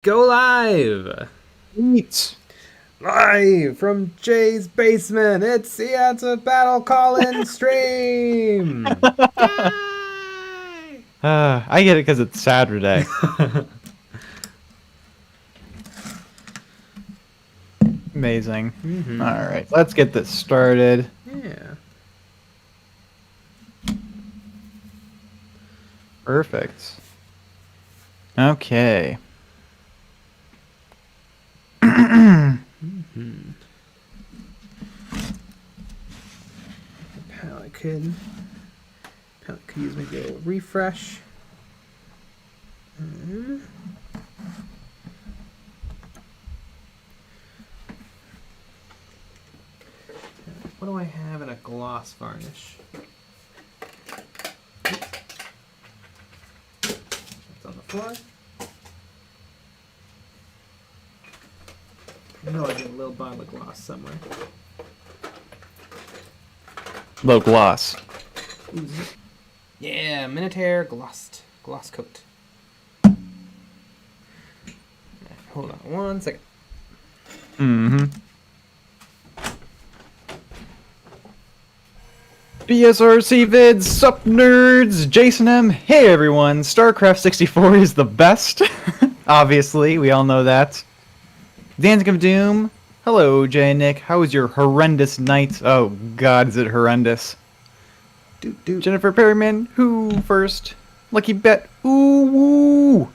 Go live! Eat. Live from Jay's basement, it's EonsOfBattle call-in stream! Yay! I get it because it's Saturday. Amazing. Mm-hmm. All right, let's get this started. Yeah. Perfect. Okay. Mm-hmm. Palette could use maybe a little refresh. What do I have in a gloss varnish? It's on the floor. I know I get a little bottle of gloss somewhere. Low gloss. Yeah, Minotaur gloss coat. Hold on one second. Mm-hmm. BSRC vids, sup nerds, Jason M. Hey everyone, StarCraft 64 is the best. Obviously, we all know that. Dancing of Doom. Hello, Jay and Nick. How was your horrendous night? Oh God, is it horrendous? Jennifer Perryman. Who first? Lucky Bet. Ooh woo.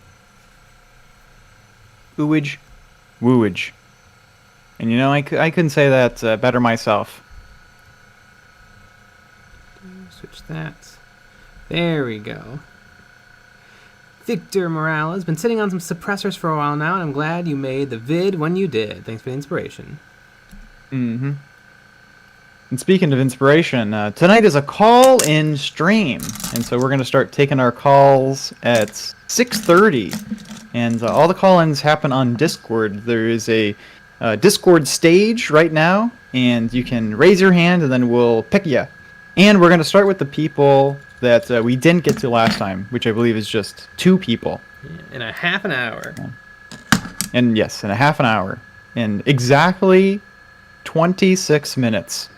Ooage. Wooage. And you know, I couldn't say that better myself. Switch that. There we go. Victor Morales has been sitting on some suppressors for a while now, and I'm glad you made the vid when you did. Thanks for the inspiration. Mm-hmm. And speaking of inspiration, tonight is a call-in stream, and so we're going to start taking our calls at 6:30, and all the call-ins happen on Discord. There is a Discord stage right now, and you can raise your hand, and then we'll pick you. And we're going to start with the people that we didn't get to last time, which I believe is just 2 people. In a half an hour. And yes, in a half an hour. In exactly 26 minutes.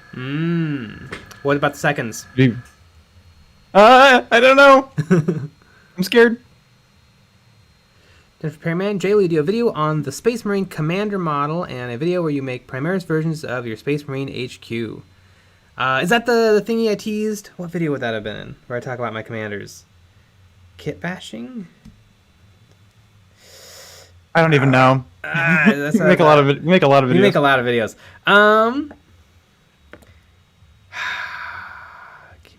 What about the seconds? I don't know. I'm scared. Jennifer Perryman, Jay, will you do a video on the Space Marine Commander model and a video where you make Primaris versions of your Space Marine HQ? Is that the thingy I teased? What video would that have been in? Where I talk about my commanders? Kit bashing? I don't even know. That's we make a lot of videos. We make a lot of videos.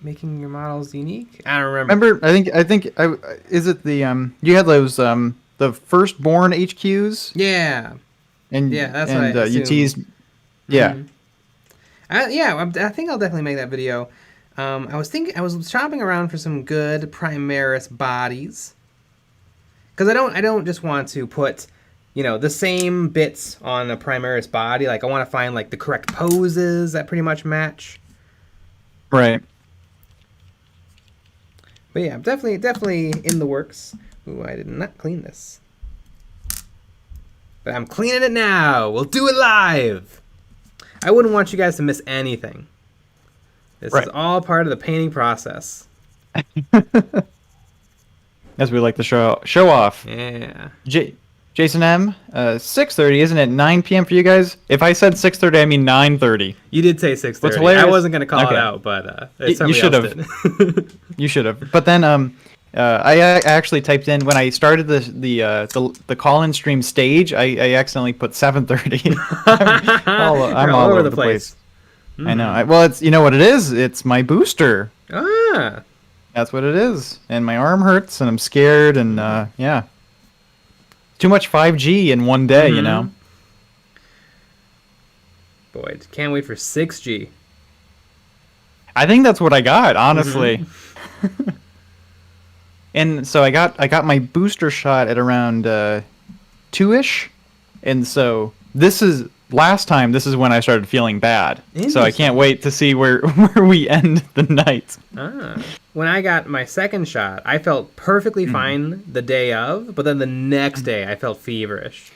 Making your models unique? I don't remember. I think is it the you had those the firstborn HQs? Yeah. And yeah, that's and what I you teased. Yeah. Mm-hmm. I think I'll definitely make that video. I was shopping around for some good Primaris bodies, because I don't just want to put, the same bits on a Primaris body. Like, I want to find like the correct poses that pretty much match. Right. But yeah, definitely in the works. Ooh, I did not clean this, but I'm cleaning it now. We'll do it live. I wouldn't want you guys to miss anything. This is all part of the painting process. As we like to show off. Yeah. Jason M, 6:30, isn't it 9 p.m. for you guys? If I said 6:30, I mean 9:30. You did say 6:30. What's hilarious? I wasn't going to call it out, but you should have. You should have. But then I actually typed in when I started the call-in stream stage. I accidentally put 7:30. I'm all over the place. Mm-hmm. I know. Well, it's what it is. It's my booster. Ah. That's what it is. And my arm hurts, and I'm scared, and yeah. Too much 5G in one day, Boy, can't wait for 6G. I think that's what I got, honestly. Mm-hmm. And so I got my booster shot at around 2-ish, and so this is last time, this is when I started feeling bad. So I Interesting. can't wait to see where we end the night. When I got my second shot, I felt perfectly fine the day of, but then the next day I felt feverish.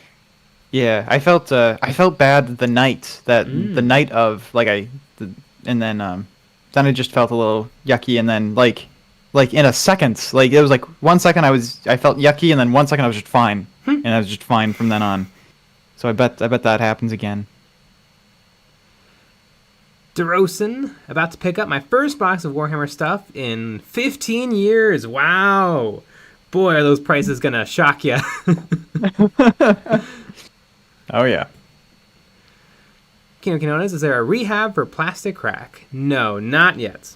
Yeah, I felt bad the night the night of and then I just felt a little yucky, and then like in a second, like it was like 1 second I felt yucky, and then 1 second I was just fine, and I was just fine from then on. So I bet that happens again. DeRosen, about to pick up my first box of Warhammer stuff in 15 years. Wow. Boy, are those prices gonna shock you. Oh yeah. Kino Kinonas, is there a rehab for plastic crack? No, not yet.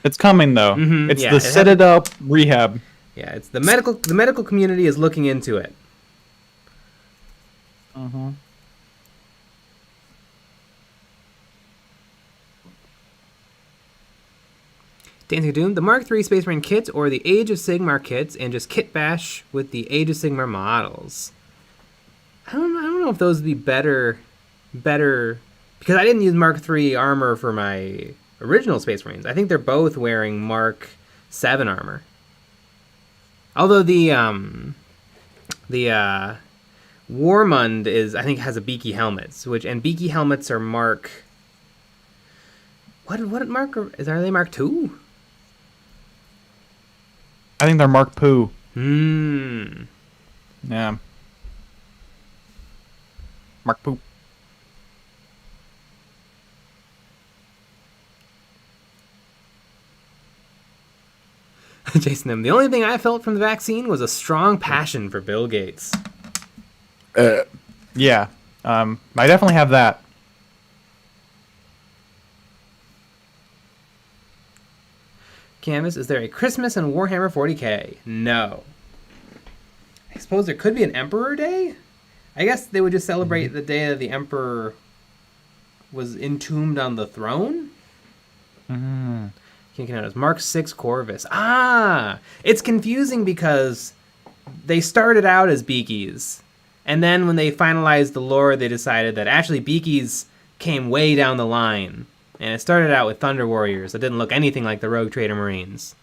It's coming though. It's yeah, the it Set It Up rehab. Yeah, it's the medical community is looking into it. Dancing Doom, the Mark III Space Marine kits or the Age of Sigmar kits, and just kit bash with the Age of Sigmar models. I don't know if those would be better because I didn't use Mark III armor for my original Space Marines. I think they're both wearing Mark 7 armor. Although the Warmund I think has a beaky helmets, and beaky helmets are Mark. What mark are they? Mark 2? I think they're Mark Poo. Yeah. Mark Poo. Jason M. The only thing I felt from the vaccine was a strong passion for Bill Gates. Yeah. I definitely have that. Canvas, is there a Christmas in Warhammer 40k? No. I suppose there could be an Emperor Day? I guess they would just celebrate the day that the Emperor was entombed on the throne? Mark 6 Corvus. It's confusing because they started out as Beakies, and then when they finalized the lore, they decided that actually Beakies came way down the line. And it started out with Thunder Warriors that didn't look anything like the Rogue Trader Marines.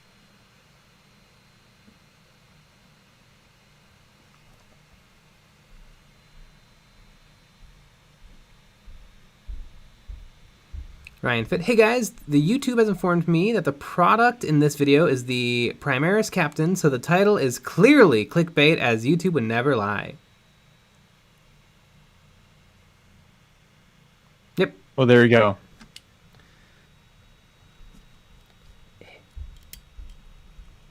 Ryan Fit. Hey guys, the YouTube has informed me that the product in this video is the Primaris Captain, so the title is clearly clickbait, as YouTube would never lie. Yep. Well, there you go.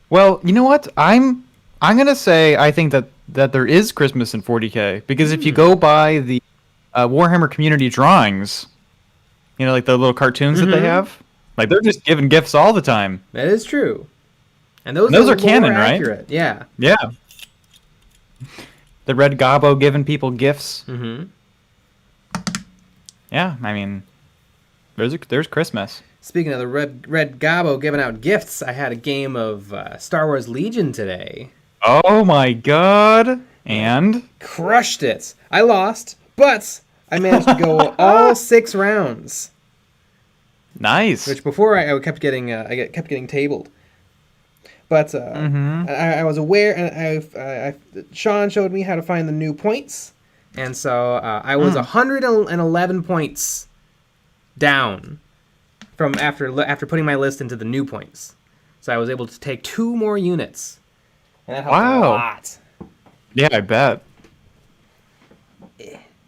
Well, you know what? I'm gonna say I think that there is Christmas in 40k, because if you go by the Warhammer community drawings, you know, like the little cartoons that they have, like they're just giving gifts all the time. That is true, and those are canon, right? Accurate. Yeah. Yeah. The Red Gobbo giving people gifts. Yeah, I mean, there's Christmas. Speaking of the Red Gobbo giving out gifts, I had a game of Star Wars Legion today. Oh my god! And? Crushed it. I lost, but I managed to go all 6 rounds. Nice. Which before I kept getting tabled. But I was aware, and Sean showed me how to find the new points, and so I was 111 points down from after putting my list into the new points. So I was able to take 2 more units, and that helped a lot. Yeah, I bet.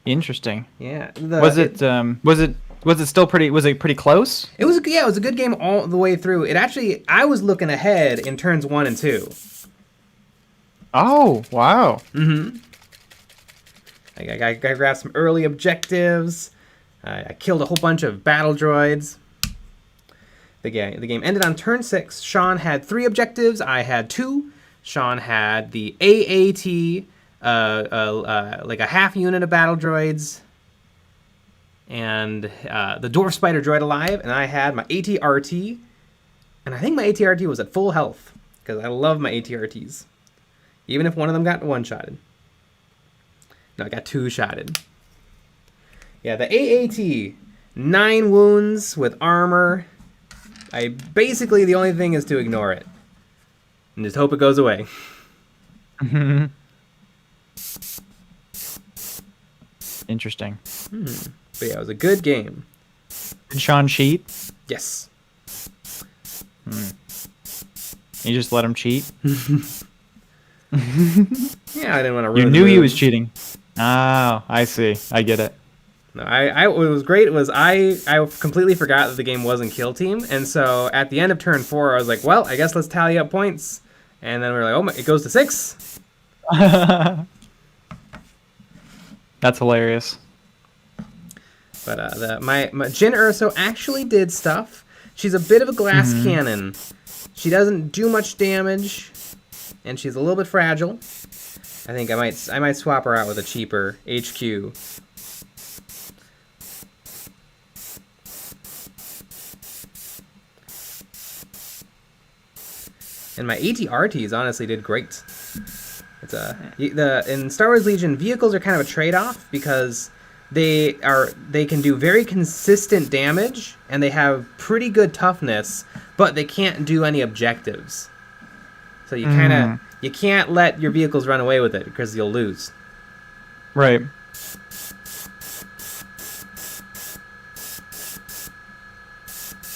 Interesting. Yeah. Was it still pretty? Was it pretty close? It was a good game all the way through. I was looking ahead in turns 1 and 2. Oh wow. I grabbed some early objectives. I killed a whole bunch of battle droids. The game ended on turn 6. Sean had 3 objectives. I had 2. Sean had the AAT, like a half unit of battle droids, and the Dwarf Spider droid alive, and I had my ATRT, and I think my ATRT was at full health, because I love my ATRTs, even if one of them got one-shotted. No, I got 2-shotted. Yeah, the AAT, 9 wounds with armor. Basically the only thing is to ignore it and just hope it goes away. Interesting. But yeah, it was a good game. Did Sean cheat? Yes. You just let him cheat? Yeah, I didn't want to ruin You the knew he mood. was cheating. Oh, I see. I get it. No, what was great was I completely forgot that the game wasn't Kill Team, and so at the end of turn 4, I was like, well, I guess let's tally up points. And then we were like, oh my, it goes to 6. That's hilarious. But my Jin Urso actually did stuff. She's a bit of a glass cannon. She doesn't do much damage, and she's a little bit fragile. I think I might swap her out with a cheaper HQ. And my ATRTs honestly did great. It's in Star Wars Legion, vehicles are kind of a trade-off because they can do very consistent damage and they have pretty good toughness, but they can't do any objectives. So you you can't let your vehicles run away with it because you'll lose. Right.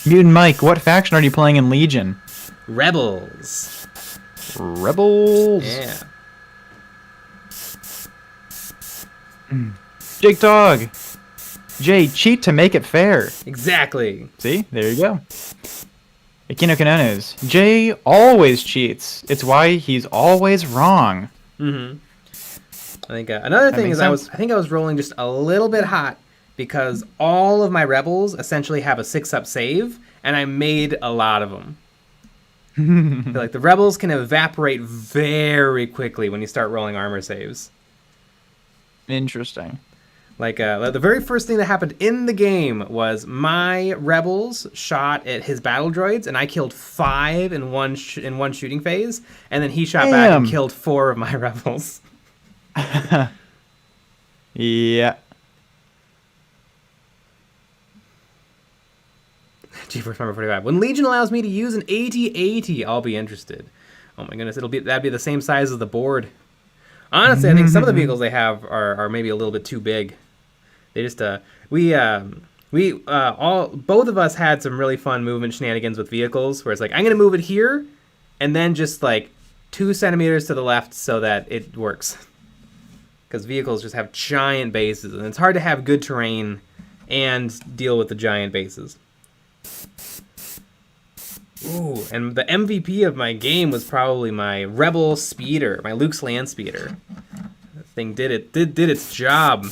Mutant Mike, what faction are you playing in Legion? Rebels. Rebels. Yeah. Jake Dog. Jay, cheat to make it fair. Exactly. See? There you go. Akino Kanones. Jay always cheats. It's why he's always wrong. I think another thing is I think I was rolling just a little bit hot because all of my rebels essentially have a 6-up save, and I made a lot of them. I feel like the rebels can evaporate very quickly when you start rolling armor saves. Interesting. Like the very first thing that happened in the game was my rebels shot at his battle droids, and I killed 5 in one shooting phase, and then he shot back and killed 4 of my rebels. Yeah. GeForce Number 45. When Legion allows me to use an AT-AT, I'll be interested. Oh my goodness, that'd be the same size as the board. Honestly, I think some of the vehicles they have are maybe a little bit too big. They just both of us had some really fun movement shenanigans with vehicles where it's like I'm gonna move it here, and then just like 2 centimeters to the left so that it works. Because vehicles just have giant bases, and it's hard to have good terrain and deal with the giant bases. Ooh, and the MVP of my game was probably my Rebel Speeder, my Luke's Land Speeder. That thing did its job.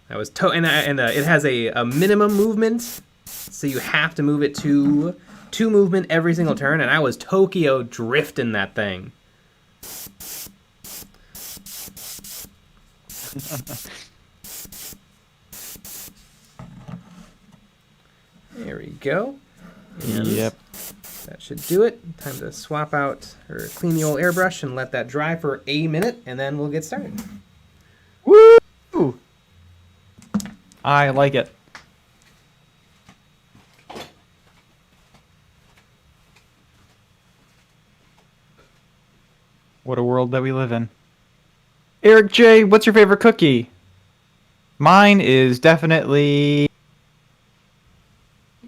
I was it has a minimum movement, so you have to move it to 2 movement every single turn, and I was Tokyo drifting that thing. There we go. And yep. That should do it. Time to swap out or clean the old airbrush and let that dry for a minute, and then we'll get started. Woo! I like it. What a world that we live in. Eric J, what's your favorite cookie? Mine is definitely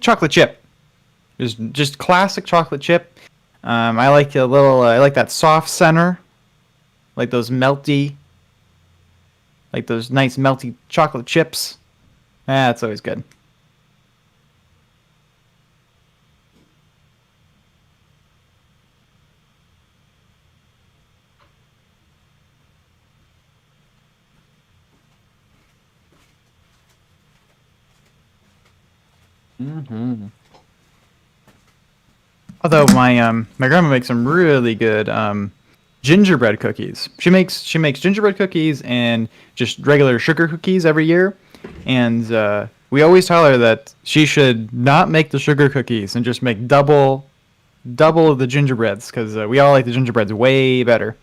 chocolate chip. Just classic chocolate chip. I like I like that soft center, like those nice melty chocolate chips. That's always good. Although my grandma makes some really good gingerbread cookies. She makes gingerbread cookies and just regular sugar cookies every year, and we always tell her that she should not make the sugar cookies and just make double of the gingerbreads because we all like the gingerbreads way better.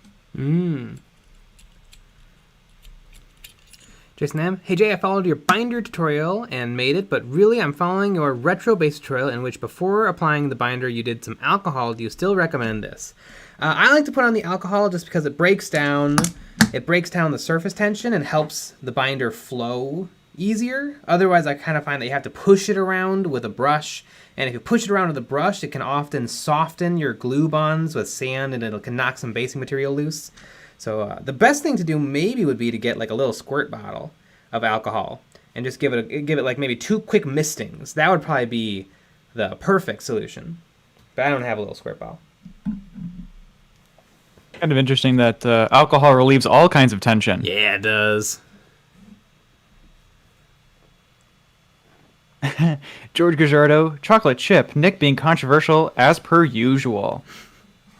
Jason M. Hey Jay, I followed your binder tutorial and made it, but really I'm following your retro-based tutorial in which before applying the binder you did some alcohol. Do you still recommend this? I like to put on the alcohol just because it breaks down the surface tension and helps the binder flow easier. Otherwise, I kind of find that you have to push it around with a brush, and if you push it around with a brush, it can often soften your glue bonds with sand, and it can knock some basing material loose. So the best thing to do maybe would be to get like a little squirt bottle of alcohol and just give it like maybe 2 quick mistings. That would probably be the perfect solution. But I don't have a little squirt bottle. Kind of interesting that alcohol relieves all kinds of tension. Yeah, it does. George Gajardo, chocolate chip, Nick being controversial as per usual.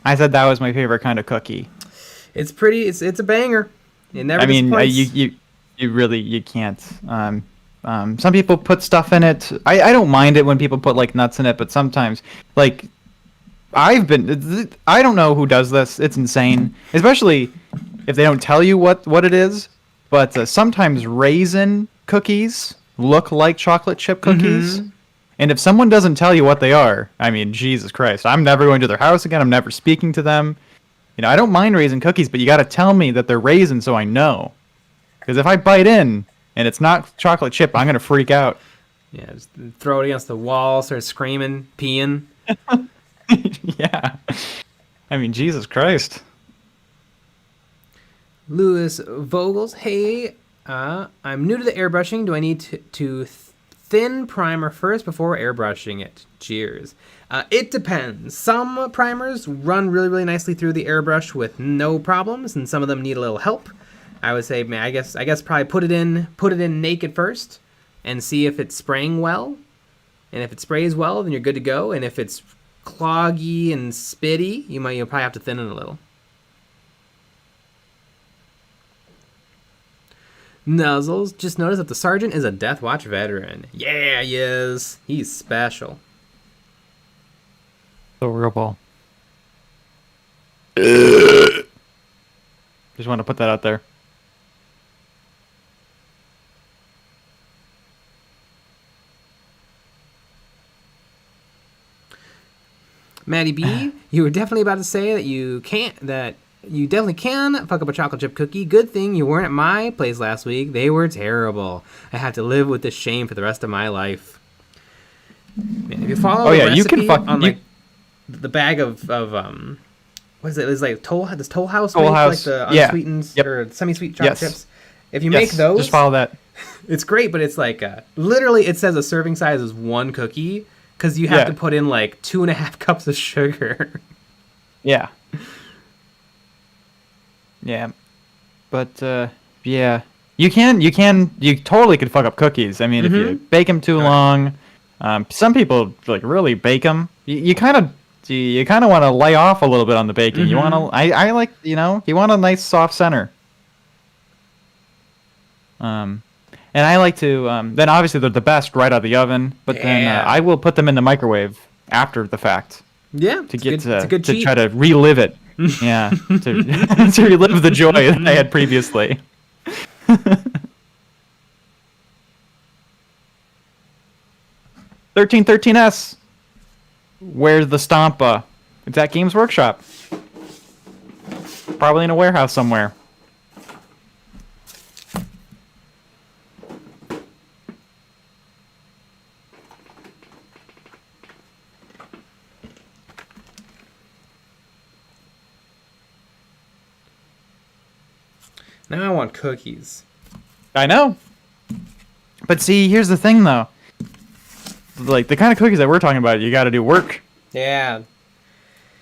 I said that was my favorite kind of cookie. It's pretty. It's a banger. It never I mean, disappoints. you really can't. Some people put stuff in it. I don't mind it when people put like nuts in it, but sometimes like I don't know who does this. It's insane, especially if they don't tell you what it is. But sometimes raisin cookies look like chocolate chip cookies. Mm-hmm. And if someone doesn't tell you what they are, I mean, Jesus Christ, I'm never going to their house again. I'm never speaking to them. You know, I don't mind raisin cookies, but you got to tell me that they're raisin so I know. Because if I bite in and it's not chocolate chip, I'm going to freak out. Yeah, just throw it against the wall, start screaming, peeing. Yeah. I mean, Jesus Christ. Louis Vogels, hey, I'm new to the airbrushing. Do I need to thin primer first before airbrushing it? Cheers. It depends. Some primers run really, really nicely through the airbrush with no problems, and some of them need a little help. I would say, man, I guess probably put it in naked first, and see if it's spraying well. And if it sprays well, then you're good to go. And if it's cloggy and spitty, you'll probably have to thin it a little. Nuzzles, just noticed that the sergeant is a Death Watch veteran. Yeah, he is. He's special. Adorable. Just want to put that out there. Maddie B, you were definitely about to say that you definitely can fuck up a chocolate chip cookie. Good thing you weren't at my place last week. They were terrible. I have to live with this shame for the rest of my life. Man, if you follow the recipe you can fuck on like the bag of what is it? It's like Toll House, Toll like House. the Yeah. unsweetened Yep. or semi-sweet chocolate Yes. chips. If you make those, just follow that. it's great, but it's like literally it says a serving size is 1 cookie because you have to put in like 2.5 cups of sugar. Yeah. Yeah. But yeah. You totally could fuck up cookies. I mean, if you bake them too long, some people like really bake them. You kind of want to lay off a little bit on the baking. You want to I like, you want a nice soft center. And I like to then obviously they're the best right out of the oven, but then I will put them in the microwave after the fact. Yeah, to try to relive it. Yeah, to relive the joy that I had previously. 1313S. Where's the Stompa? It's at Games Workshop. Probably in a warehouse somewhere. Now I want cookies. I know. But see, here's the thing, though. Like, the kind of cookies that we're talking about, you got to do work. Yeah.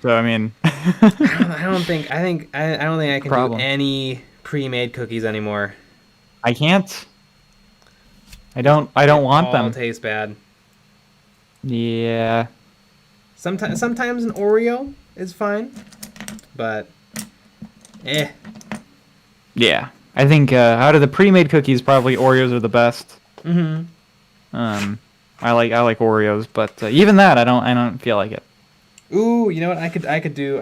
So, I mean... I don't think I can do any pre-made cookies anymore. I can't. I don't want them. All taste bad. Yeah. Sometimes an Oreo is fine, but Yeah, I think out of the pre-made cookies, probably Oreos are the best. I like Oreos, but even that, I don't feel like it. Ooh, you know what? I could do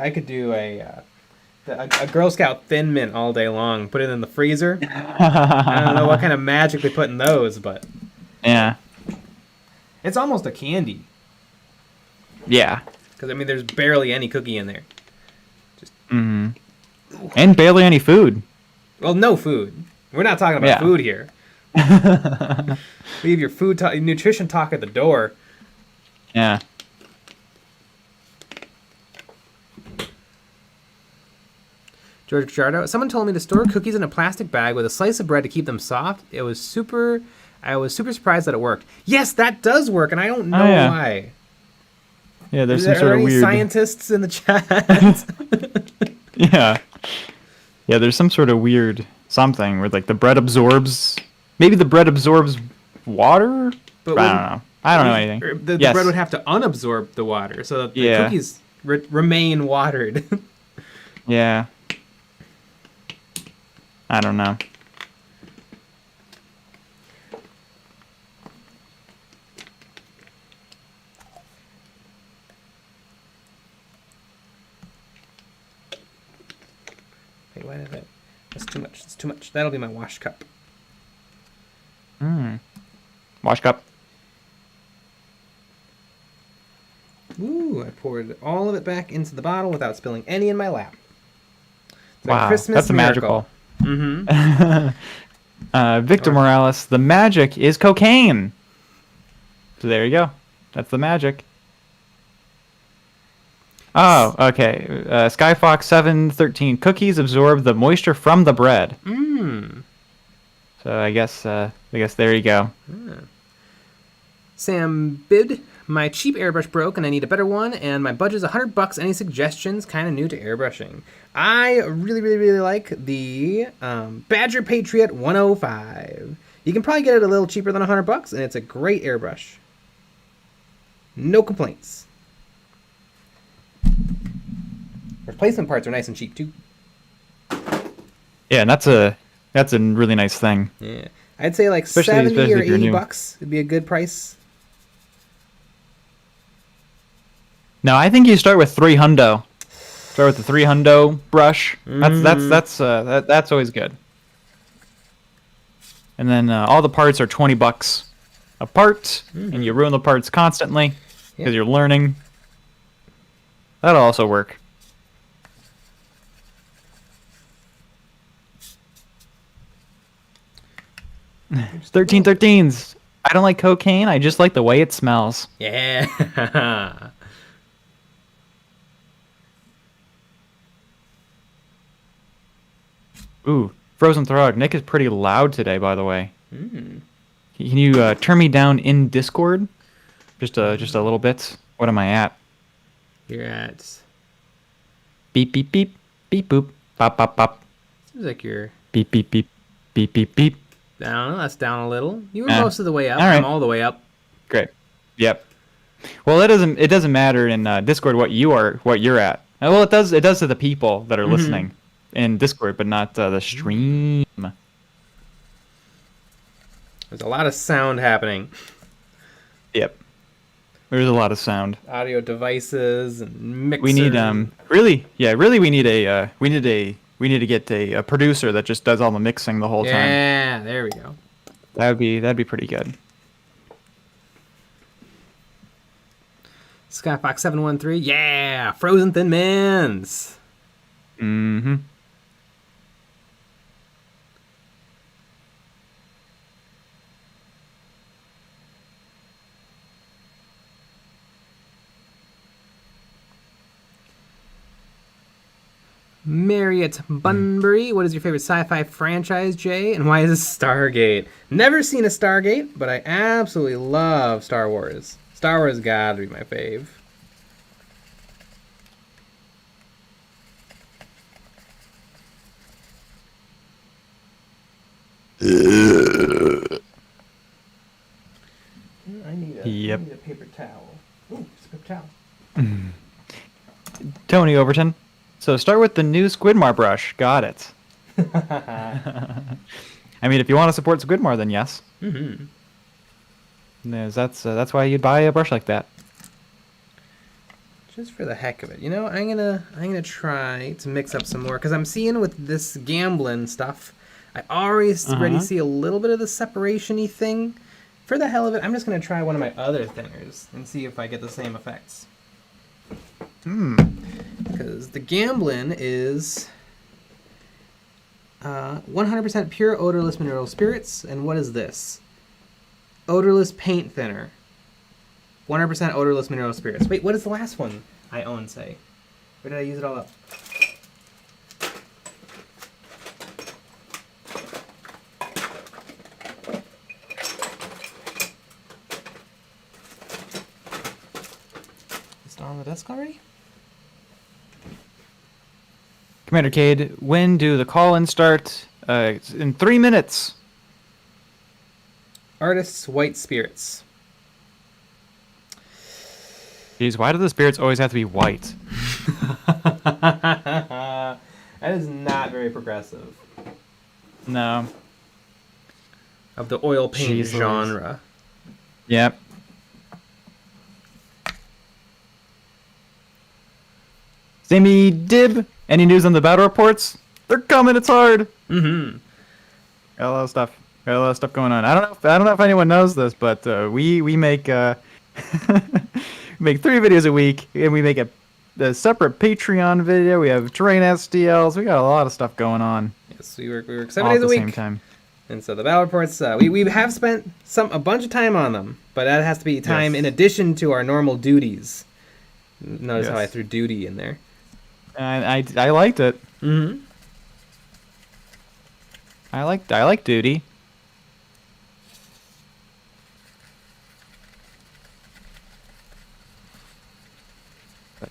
A Girl Scout Thin Mint all day long. Put it in the freezer. I don't know what kind of magic they put in those, but Yeah. it's almost a candy. Yeah. Because, I mean, there's barely any cookie in there. Mm-hmm. And barely any food. Well, no food. We're not talking about Yeah. food here. Leave your food nutrition talk at the door. Yeah. George Jardo. Someone told me to store cookies in a plastic bag with a slice of bread to keep them soft. I was super surprised that it worked. Yes, that does work, and I don't know why. Yeah, there's Are some sort there of any weird scientists in the chat? Yeah. Yeah, there's some sort of weird something where like the bread absorbs. Maybe the bread absorbs water. But I don't know. I don't know anything. The bread would have to unabsorb the water so that the cookies remain watered. Yeah. I don't know. Wait, why did that? That's too much. It's too much. That'll be my wash cup. Wash cup. Ooh, I poured all of it back into the bottle without spilling any in my lap. It's Wow, a Christmas that's a miracle. Victor Morales, the magic is cocaine. So there you go. That's the magic. Oh, okay. Skyfox 713. Cookies absorb the moisture from the bread. So I guess there you go. Sam Bid, my cheap airbrush broke and I need a better one, and my budget's $100. Any suggestions? Kind of new to airbrushing. I really like the Badger Patriot 105. You can probably get it a little cheaper than $100, and it's a great airbrush. No complaints. Replacement parts are nice and cheap too. Yeah, and that's a really nice thing. Yeah, I'd say like Especially 70 or if you're new. $80 would be a good price. No, I think you start with $300. Start with the $300 brush. That's always good. And then all the parts are $20 a part, and you ruin the parts constantly because you're learning. That'll also work. 1313s. I don't like cocaine. I just like the way it smells. Yeah. Ooh, Frozen Throg. Nick is pretty loud today, by the way. Can you turn me down in Discord? Just a little bit. What am I at? You're at. Beep beep beep beep boop bop bop bop. Seems like you're. Beep beep beep beep beep beep. I don't know. That's down a little. You were most of the way up. All right. I'm all the way up. Great. Yep. Well, it doesn't matter in Discord what you're at. Well, it does to the people that are listening in Discord, but not the stream. There's a lot of sound happening. Yep. There's a lot of sound. Audio devices and mixers. We need we need to get a producer that just does all the mixing the whole time. Yeah, there we go. That'd be pretty good. Skyfox 713. Yeah, Frozen Thin Mints. Mm-hmm. Marriott Bunbury, what is your favorite sci-fi franchise, Jay? And why is it Stargate? Never seen a Stargate, but I absolutely love Star Wars. Star Wars gotta be my fave. I need a paper towel. Ooh, it's a paper towel. Tony Overton. So start with the new Squidmar brush. Got it. I mean, if you want to support Squidmar, then yes. Mm-hmm. That's why you'd buy a brush like that. Just for the heck of it, you know, I'm gonna try to mix up some more because I'm seeing with this gambling stuff, I already see a little bit of the separation-y thing. For the hell of it, I'm just gonna try one of my other thinners and see if I get the same effects. Because the gambling is 100% pure odorless mineral spirits, and what is this? Odorless paint thinner. 100% odorless mineral spirits. Wait, what does the last one I own say? Where did I use it all up? Is it on the desk already? Commander Cade, when do the call-ins start? In 3 minutes. Artist's white spirits. Jeez, why do the spirits always have to be white? That is not very progressive. No. Of the oil paint genre. Yep. Sammy Dib, any news on the battle reports? They're coming, it's hard. Mm-hmm. Got a lot of stuff. Got a lot of stuff going on. I don't know if anyone knows this, but we make make 3 videos a week, and we make a separate Patreon video. We have terrain STLs. We got a lot of stuff going on. Yes, we work 7 days a week. At the same time. And so the battle reports, we have spent a bunch of time on them, but that has to be time in addition to our normal duties. Notice how I threw duty in there. I liked it. Mm-hmm. I like duty.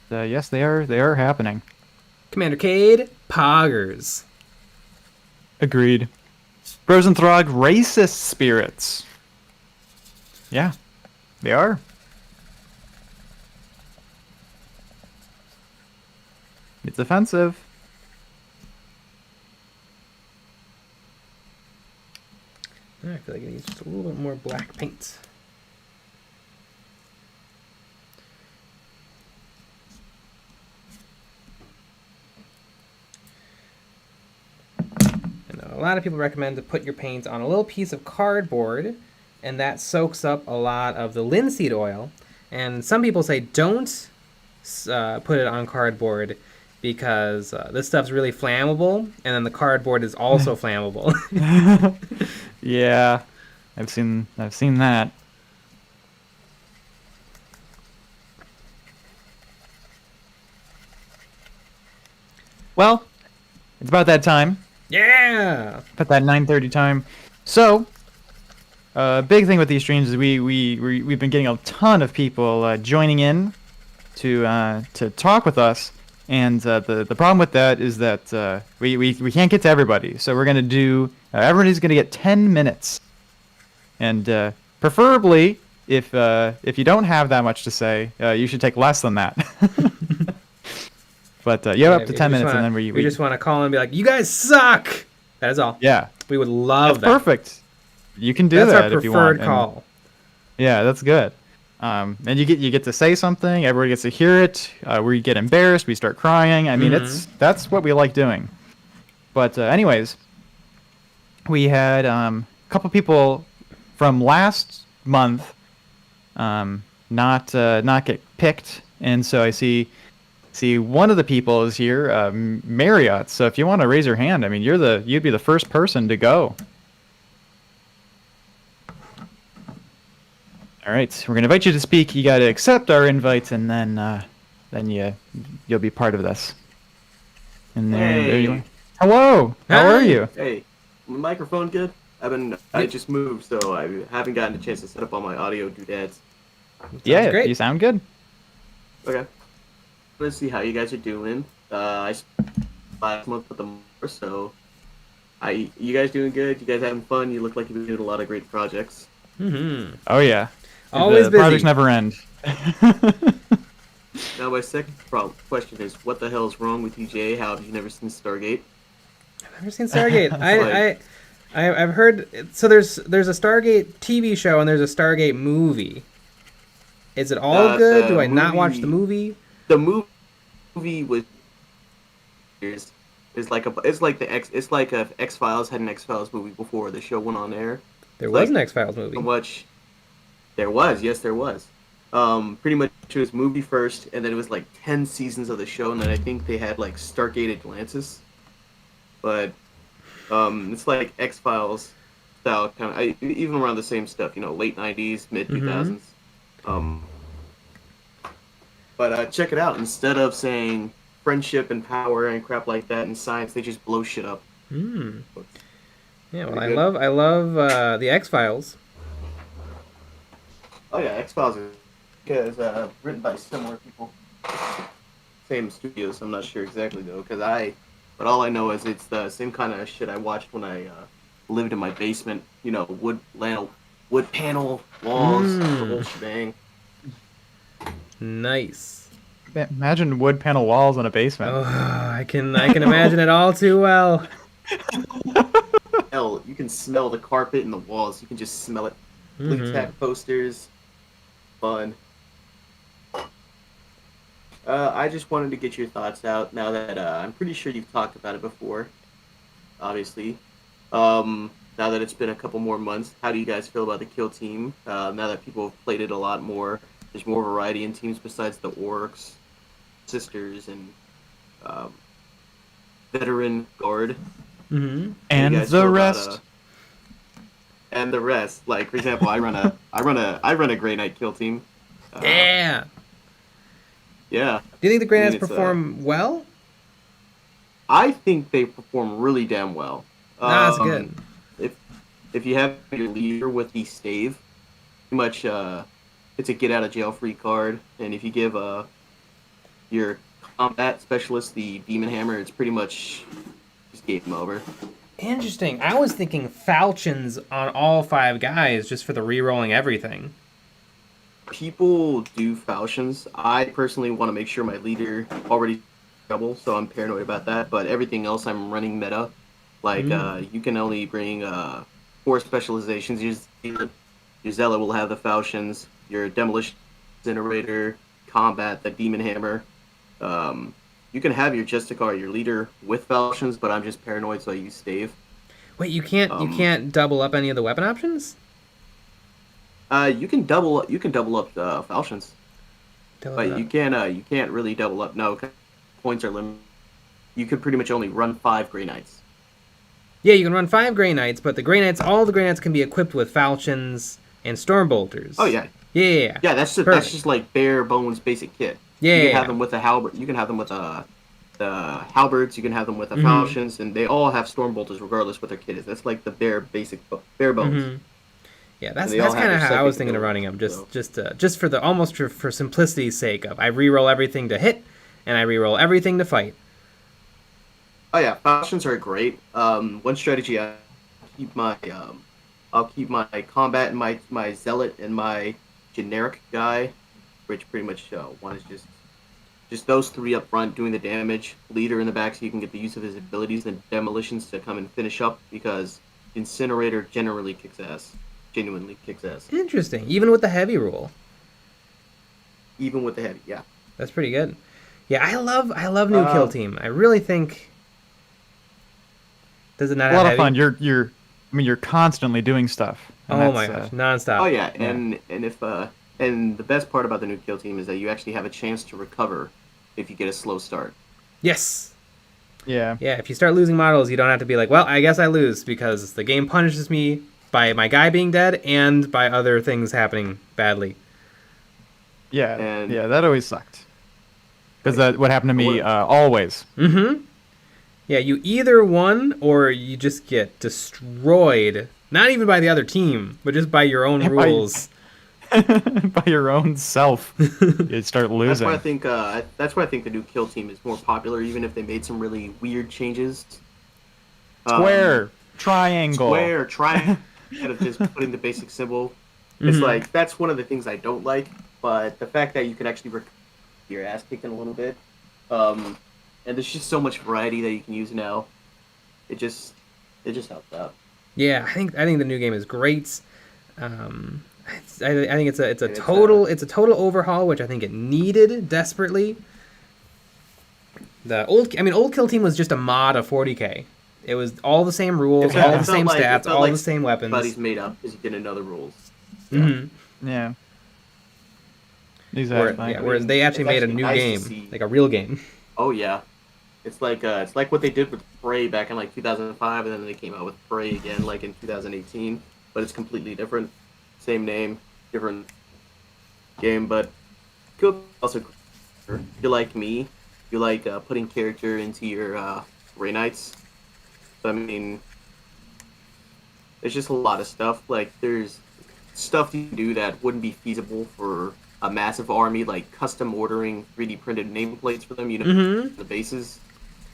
But yes, they are happening. Commander Cade, poggers. Agreed. Brosenthrog, racist spirits. Yeah, they are. It's offensive. I feel like I need just a little bit more black paint. A lot of people recommend to put your paint on a little piece of cardboard, and that soaks up a lot of the linseed oil. And some people say don't put it on cardboard because this stuff's really flammable, and then the cardboard is also flammable. Yeah, I've seen that. Well, it's about that time. Yeah. Put that 9:30 time. So, big thing with these streams is we've been getting a ton of people joining in to talk with us, and the problem with that is that we can't get to everybody. So we're gonna do everybody's gonna get 10 minutes, and preferably if you don't have that much to say, you should take less than that. But you have up to 10 minutes, and then we just want to call and be like, "You guys suck." That is all. Yeah, we would love that. Perfect. You can do that if you want. That's our preferred call. Yeah, that's good. And you get to say something. Everybody gets to hear it. We get embarrassed. We start crying. I mean, that's what we like doing. But anyways, we had a couple people from last month not get picked, and so I see one of the people is here, Marriott. So if you want to raise your hand, I mean, you'd be the first person to go. All right, we're gonna invite you to speak. You got to accept our invites, and then you'll be part of this. And there you are. Hello. How are you? Hey, my microphone good? I just moved, so I haven't gotten a chance to set up all my audio doodads. Yeah, great. You sound good. Okay. Let's see how you guys are doing. I last month with the so you guys doing good? You guys having fun? You look like you've been doing a lot of great projects. Mm-hmm. Oh yeah. Always the busy. Projects never end. Now my second question is, what the hell is wrong with TJ? How have you never seen Stargate? I've never seen Stargate. I've heard. So there's a Stargate TV show and there's a Stargate movie. Is it all good? Do I not watch the movie? the movie was is like it's like if X Files had an X Files movie before the show went on air. There It's was an like X-Files movie. so much. There was, yes, there was. Pretty much it was movie first, and then it was like 10 seasons of the show, and then I think they had like Stargate Atlantis. But it's like X Files style kind of, even around the same stuff, late 90s, mid 2000s. But check it out. Instead of saying friendship and power and crap like that in science, they just blow shit up. Hmm. Yeah, well, Pretty I love the X-Files. Oh yeah, X Files is written by similar people, same studios. I'm not sure exactly though, but all I know is it's the same kind of shit I watched when I lived in my basement. Wood panel walls, the whole shebang. Nice. Imagine wood panel walls in a basement. Oh, I can imagine it all too well. Hell, you can smell the carpet and the walls. You can just smell it. Blue tack posters. Fun. I just wanted to get your thoughts out now that I'm pretty sure you've talked about it before. Obviously. Now that it's been a couple more months, how do you guys feel about the kill team? Now that people have played it a lot more, there's more variety in teams besides the orcs, sisters, and veteran guard. And the rest. And the rest. Like for example, I run a Grey Knight kill team. Yeah. Yeah. Do you think the Grey Knights perform well? I think they perform really damn well. That's good. If you have your leader with the stave, pretty much it's a get out of jail free card, and if you give your combat specialist the demon hammer, it's pretty much just game over. Interesting. I was thinking falchions on all 5 guys just for the re-rolling everything. People do falchions. I personally want to make sure my leader already double, so I'm paranoid about that. But everything else, I'm running meta. Like you can only bring 4 specializations. Your zealot will have the falchions. Your demolition incinerator, combat, the demon hammer. You can have your Justicar, your leader, with falchions, but I'm just paranoid, so I use stave. Wait, you can't double up any of the weapon options? You can double up the falchions, but you can't really double up. No, 'cause points are limited. You could pretty much only run 5 Grey Knights. Yeah, you can run 5 Grey Knights, but all the Grey Knights can be equipped with falchions and stormbolters. Oh yeah. Yeah. Yeah, that's just like bare bones basic kit. Yeah. You can have them with a halberd. You can have them with the halberds. You can have them with the falchions, and they all have stormbolters regardless what their kit is. That's like the bare bones. Yeah, that's kind of how I was thinking of running them. Just for simplicity's sake of I reroll everything to hit, and I reroll everything to fight. Oh yeah, falchions are great. One strategy I'll keep my combat and my zealot and my generic guy, which pretty much one is just those 3 up front doing the damage, leader in the back so you can get the use of his abilities, and demolitions to come and finish up because incinerator genuinely kicks ass. Interesting. Even with the heavy rule. Even with the heavy, yeah. That's pretty good. Yeah, I love new kill team. I really think. Does it not have a lot heavy? of fun. You're constantly doing stuff. Oh my gosh, nonstop. Oh yeah, and the best part about the new kill team is that you actually have a chance to recover if you get a slow start. Yes. Yeah. Yeah, if you start losing models, you don't have to be like, well, I guess I lose because the game punishes me by my guy being dead and by other things happening badly. Yeah, that always sucked. Because that what happened to me always. Mm-hmm. Yeah, you either won or you just get destroyed. Not even by the other team, but just by your own rules. By your own self, you start losing. That's why I think the new kill team is more popular, even if they made some really weird changes. Square, triangle. Instead of just putting the basic symbol. It's like that's one of the things I don't like. But the fact that you can actually your ass kicked in a little bit, and there's just so much variety that you can use now. It just helps out. Yeah, I think the new game is great. I think it's a total overhaul, which I think it needed desperately. Old Kill Team was just a mod of 40k. It was all the same rules, It all the felt same like- it stats, felt all like the same weapons. Everybody's made up because you didn't know the rules. hmm Yeah. Exactly. Whereas they actually It's made a actually new nice to game, see. like a real game. Oh yeah, it's like what they did with Prey back in like 2005, and then they came out with Prey again like in 2018, but it's completely different. Same name, different game, but cool. Also, if you like me, you like putting character into your Grey Knights. So, I mean, there's just a lot of stuff. Like there's stuff you can do that wouldn't be feasible for a massive army, like custom ordering 3D printed nameplates for them. You know, Mm-hmm. the bases.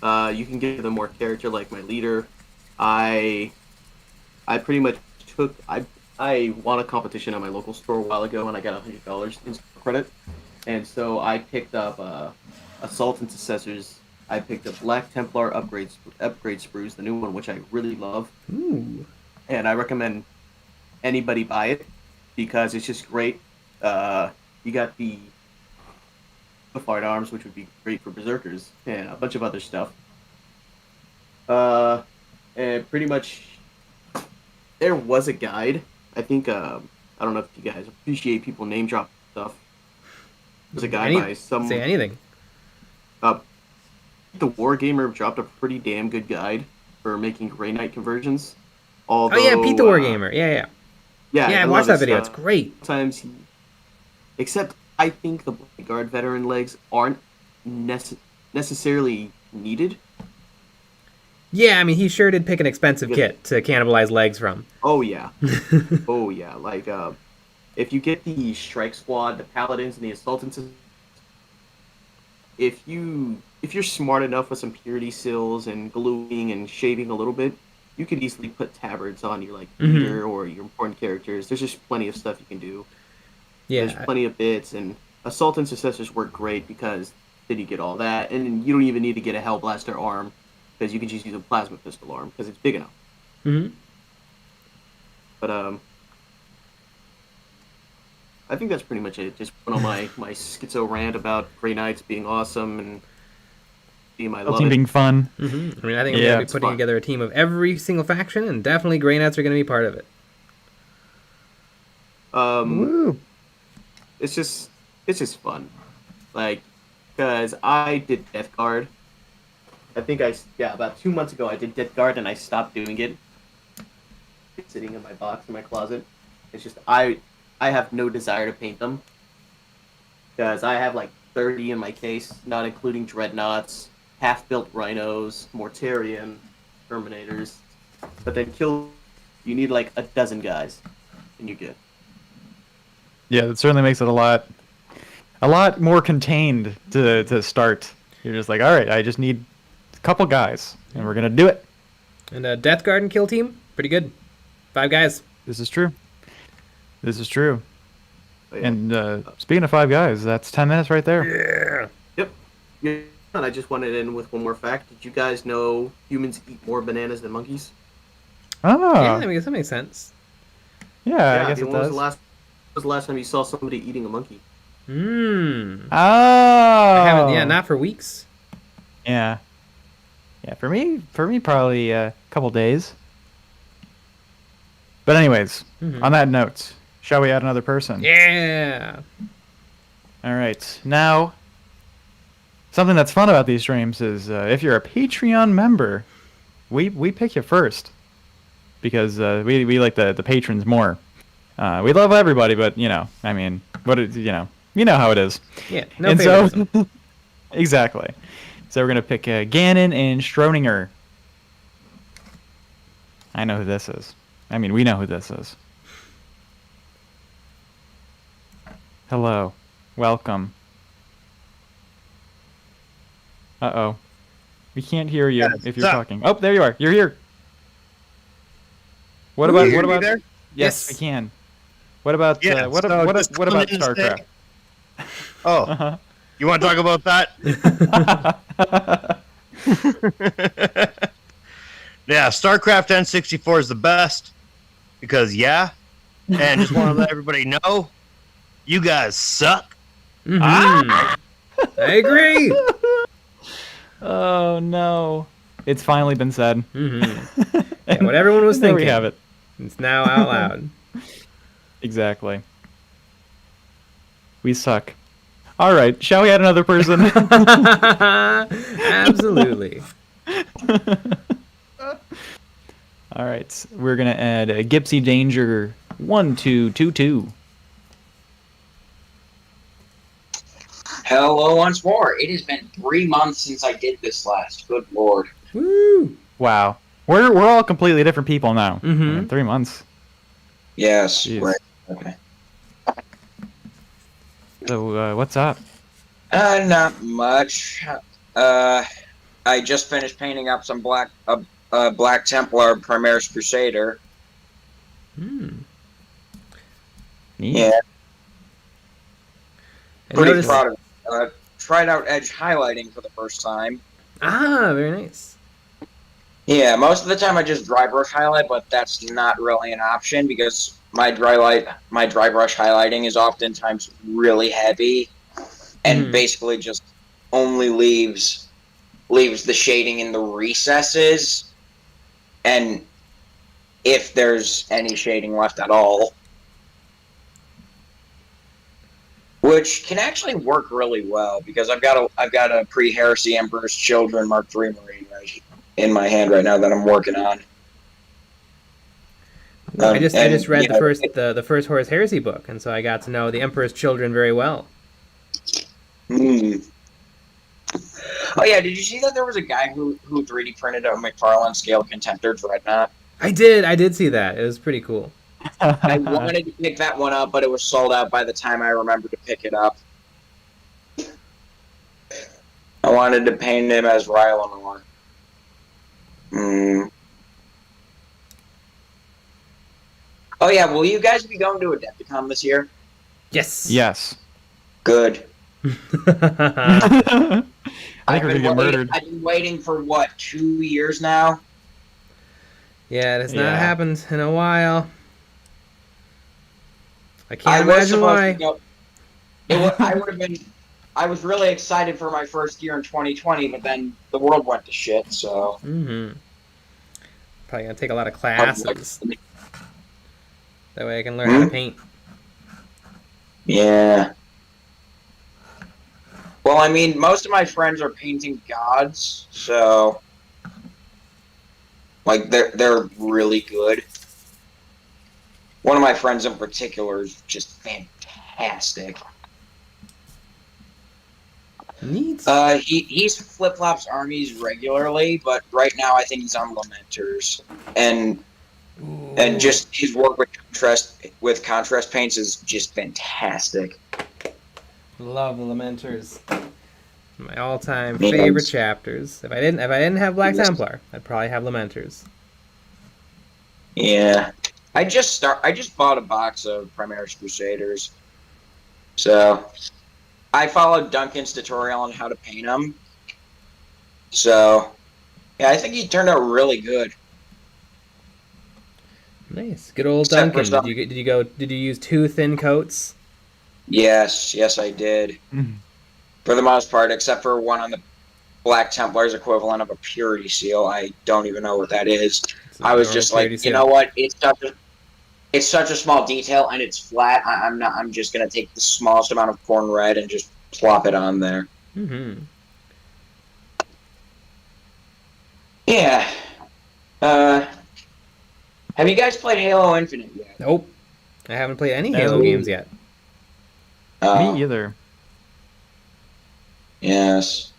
You can give them more character, like my leader. I pretty much I won a competition at my local store a while ago, and I got $100 in credit. And so I picked up Assault and Successors. I picked up Black Templar upgrade sprues, the new one, which I really love. Ooh. And I recommend anybody buy it because it's just great. You got the Fired Arms, which would be great for Berserkers, and a bunch of other stuff. And pretty much, there was a guide. I think I don't know if you guys appreciate people name drop stuff. There's a guy by some. Say anything. The Wargamer dropped a pretty damn good guide for making Grey Knight conversions. Although, Oh yeah, Pete the Wargamer. Yeah. I love watched that his video. stuff. It's great. Sometimes except I think the Blackguard veteran legs aren't necessarily needed. Yeah, I mean, he sure did pick an expensive Yeah. kit to cannibalize legs from. Oh yeah, oh yeah. Like if you get the Strike Squad, the Paladins, and the Assaultants, if you're smart enough with some purity seals and gluing and shaving a little bit, you could easily put tabards on your leader or your important characters. There's just plenty of stuff you can do. Yeah. There's plenty of bits, and Assault and Successors work great because then you get all that, and then you don't even need to get a Hellblaster arm because you can just use a Plasma Pistol arm because it's big enough. Mm-hmm. But I think that's pretty much it. Just went on my schizo rant about Grey Knights being awesome and being my love Team it. being fun. Mm-hmm. I mean, I think I'm Yeah, going to be it's putting fun. together a team of every single faction, and definitely Grey Knights are going to be part of it. Woo! It's just fun, like because I did Death Guard. I think about 2 months ago I did Death Guard and I stopped doing it. It's sitting in my box in my closet. It's just I have no desire to paint them because I have like 30 in my case, not including Dreadnoughts, half-built Rhinos, Mortarion, Terminators. But then you need like a dozen guys, and you're good. Yeah, that certainly makes it a lot more contained to start. You're just like, all right, I just need a couple guys, and we're gonna do it. And Death Guard and Kill Team, pretty good. 5 guys. This is true. This is true. But, yeah. And speaking of 5 guys, that's 10 minutes right there. Yeah. Yep. Yeah. And I just wanted to end with one more fact. Did you guys know humans eat more bananas than monkeys? Oh, Yeah, yeah, I mean, that makes sense. I guess it when was does. when was the last time you saw somebody eating a monkey? Mmm. Oh, I haven't, yeah, not for weeks. Yeah. Yeah, for me probably a couple days. But anyways, on that note, shall we add another person? Yeah. All right. Now, something that's fun about these streams is if you're a Patreon member, we pick you first because we like the patrons more. We love everybody, but I mean, you know how it is. Yeah, no And favoritism. so, exactly. So we're gonna pick Ganon and Schroninger. I know who this is. I mean, we know who this is. Hello. Welcome. Uh-oh. We can't hear you if you're talking. Oh, there you are. You're here. What about there? Yes, Yes. we can. What about Yeah, what so about just StarCraft? Oh, Uh-huh. you want to talk about that? Yeah, StarCraft N64 is the best because and just want to let everybody know, you guys suck. I agree. Oh no. It's finally been said. Mm-hmm. Yeah, what everyone was There thinking. we have it. It's now out loud. Exactly. We suck. All right, shall we add another person? Absolutely. All right, we're gonna add a Gipsy Danger 1222. Hello once more. It has been 3 months since I did this last. Good lord. Woo! Wow, we're all completely different people now. Mhm. In 3 months. Yes. Jeez. Right. Okay. So what's up? Not much. I just finished painting up some Black Templar Primaris Crusader. Hmm. Neat. Yeah, I pretty noticed- proud of it. Tried out edge highlighting for the first time. Ah, very nice. Yeah, most of the time I just dry brush highlight, but that's not really an option because my dry brush highlighting is oftentimes really heavy and Mhm. basically just only leaves the shading in the recesses, and if there's any shading left at all, which can actually work really well because I've got a pre-Heresy Emperor's Children Mark III Marine right in my hand right now that I'm working on. I just read yeah, the first Horus Heresy book, and so I got to know the Emperor's Children very well. Hmm. Oh yeah, did you see that there was a guy who 3D printed a McFarlane scale Contemptor Dreadnought? I did see that. It was pretty cool. I wanted to pick that one up, but it was sold out by the time I remembered to pick it up. I wanted to paint him as Rylanor. Oh yeah, will you guys be going to Adepticon this year? Yes. Yes. Good. I think we're gonna get murdered. I've been waiting for what, 2 years now? Yeah, it has not Yeah. happened in a while. I can't imagine why. I was really excited for my first year in 2020, but then the world went to shit, so. Mm-hmm. Probably gonna take a lot of classes. That way I can learn how to paint. Yeah. Well, I mean, most of my friends are painting gods, so like they're really good. One of my friends in particular is just fantastic. Neat. He's flip-flops armies regularly, but right now I think he's on Lamenters, and just his work with contrast paints is just fantastic. Love the Lamenters. My all-time Yes. favorite chapters. If I didn't have Black Yes. Templar, I'd probably have Lamenters. Yeah, I just bought a box of Primaris Crusaders, so I followed Duncan's tutorial on how to paint them. So yeah, I think he turned out really good. Nice, good old Except for Duncan. Did you use 2 thin coats? Yes, I did. For the most part, except for one on the Black Templar's equivalent of a purity seal. I don't even know what that is. I was just like, you know what? It's such a small detail and it's flat. I'm just gonna take the smallest amount of corn red and just plop it on there. Mm-hmm. Yeah. Have you guys played Halo Infinite yet? Nope. I haven't played any Halo games yet. Me either. Yes.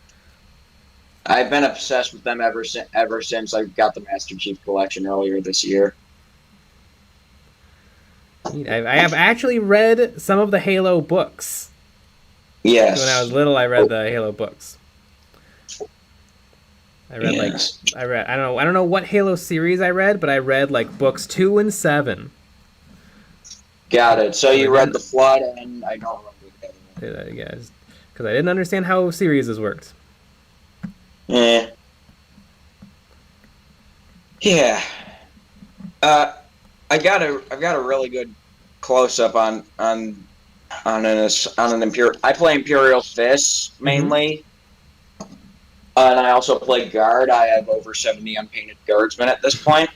I've been obsessed with them ever since I got the Master Chief Collection earlier this year. I have actually read some of the Halo books. Yes. When I was little, I read the Halo books. I read Yes. I don't know what Halo series I read, but I read like books 2 and 7. Got it. So you read The Flood, and I don't remember the other one. Yeah, because I didn't understand how series worked. Yeah. I've got a really good close up on an Imperial. I play Imperial Fists mainly. And I also play guard. I have over 70 unpainted guardsmen at this point.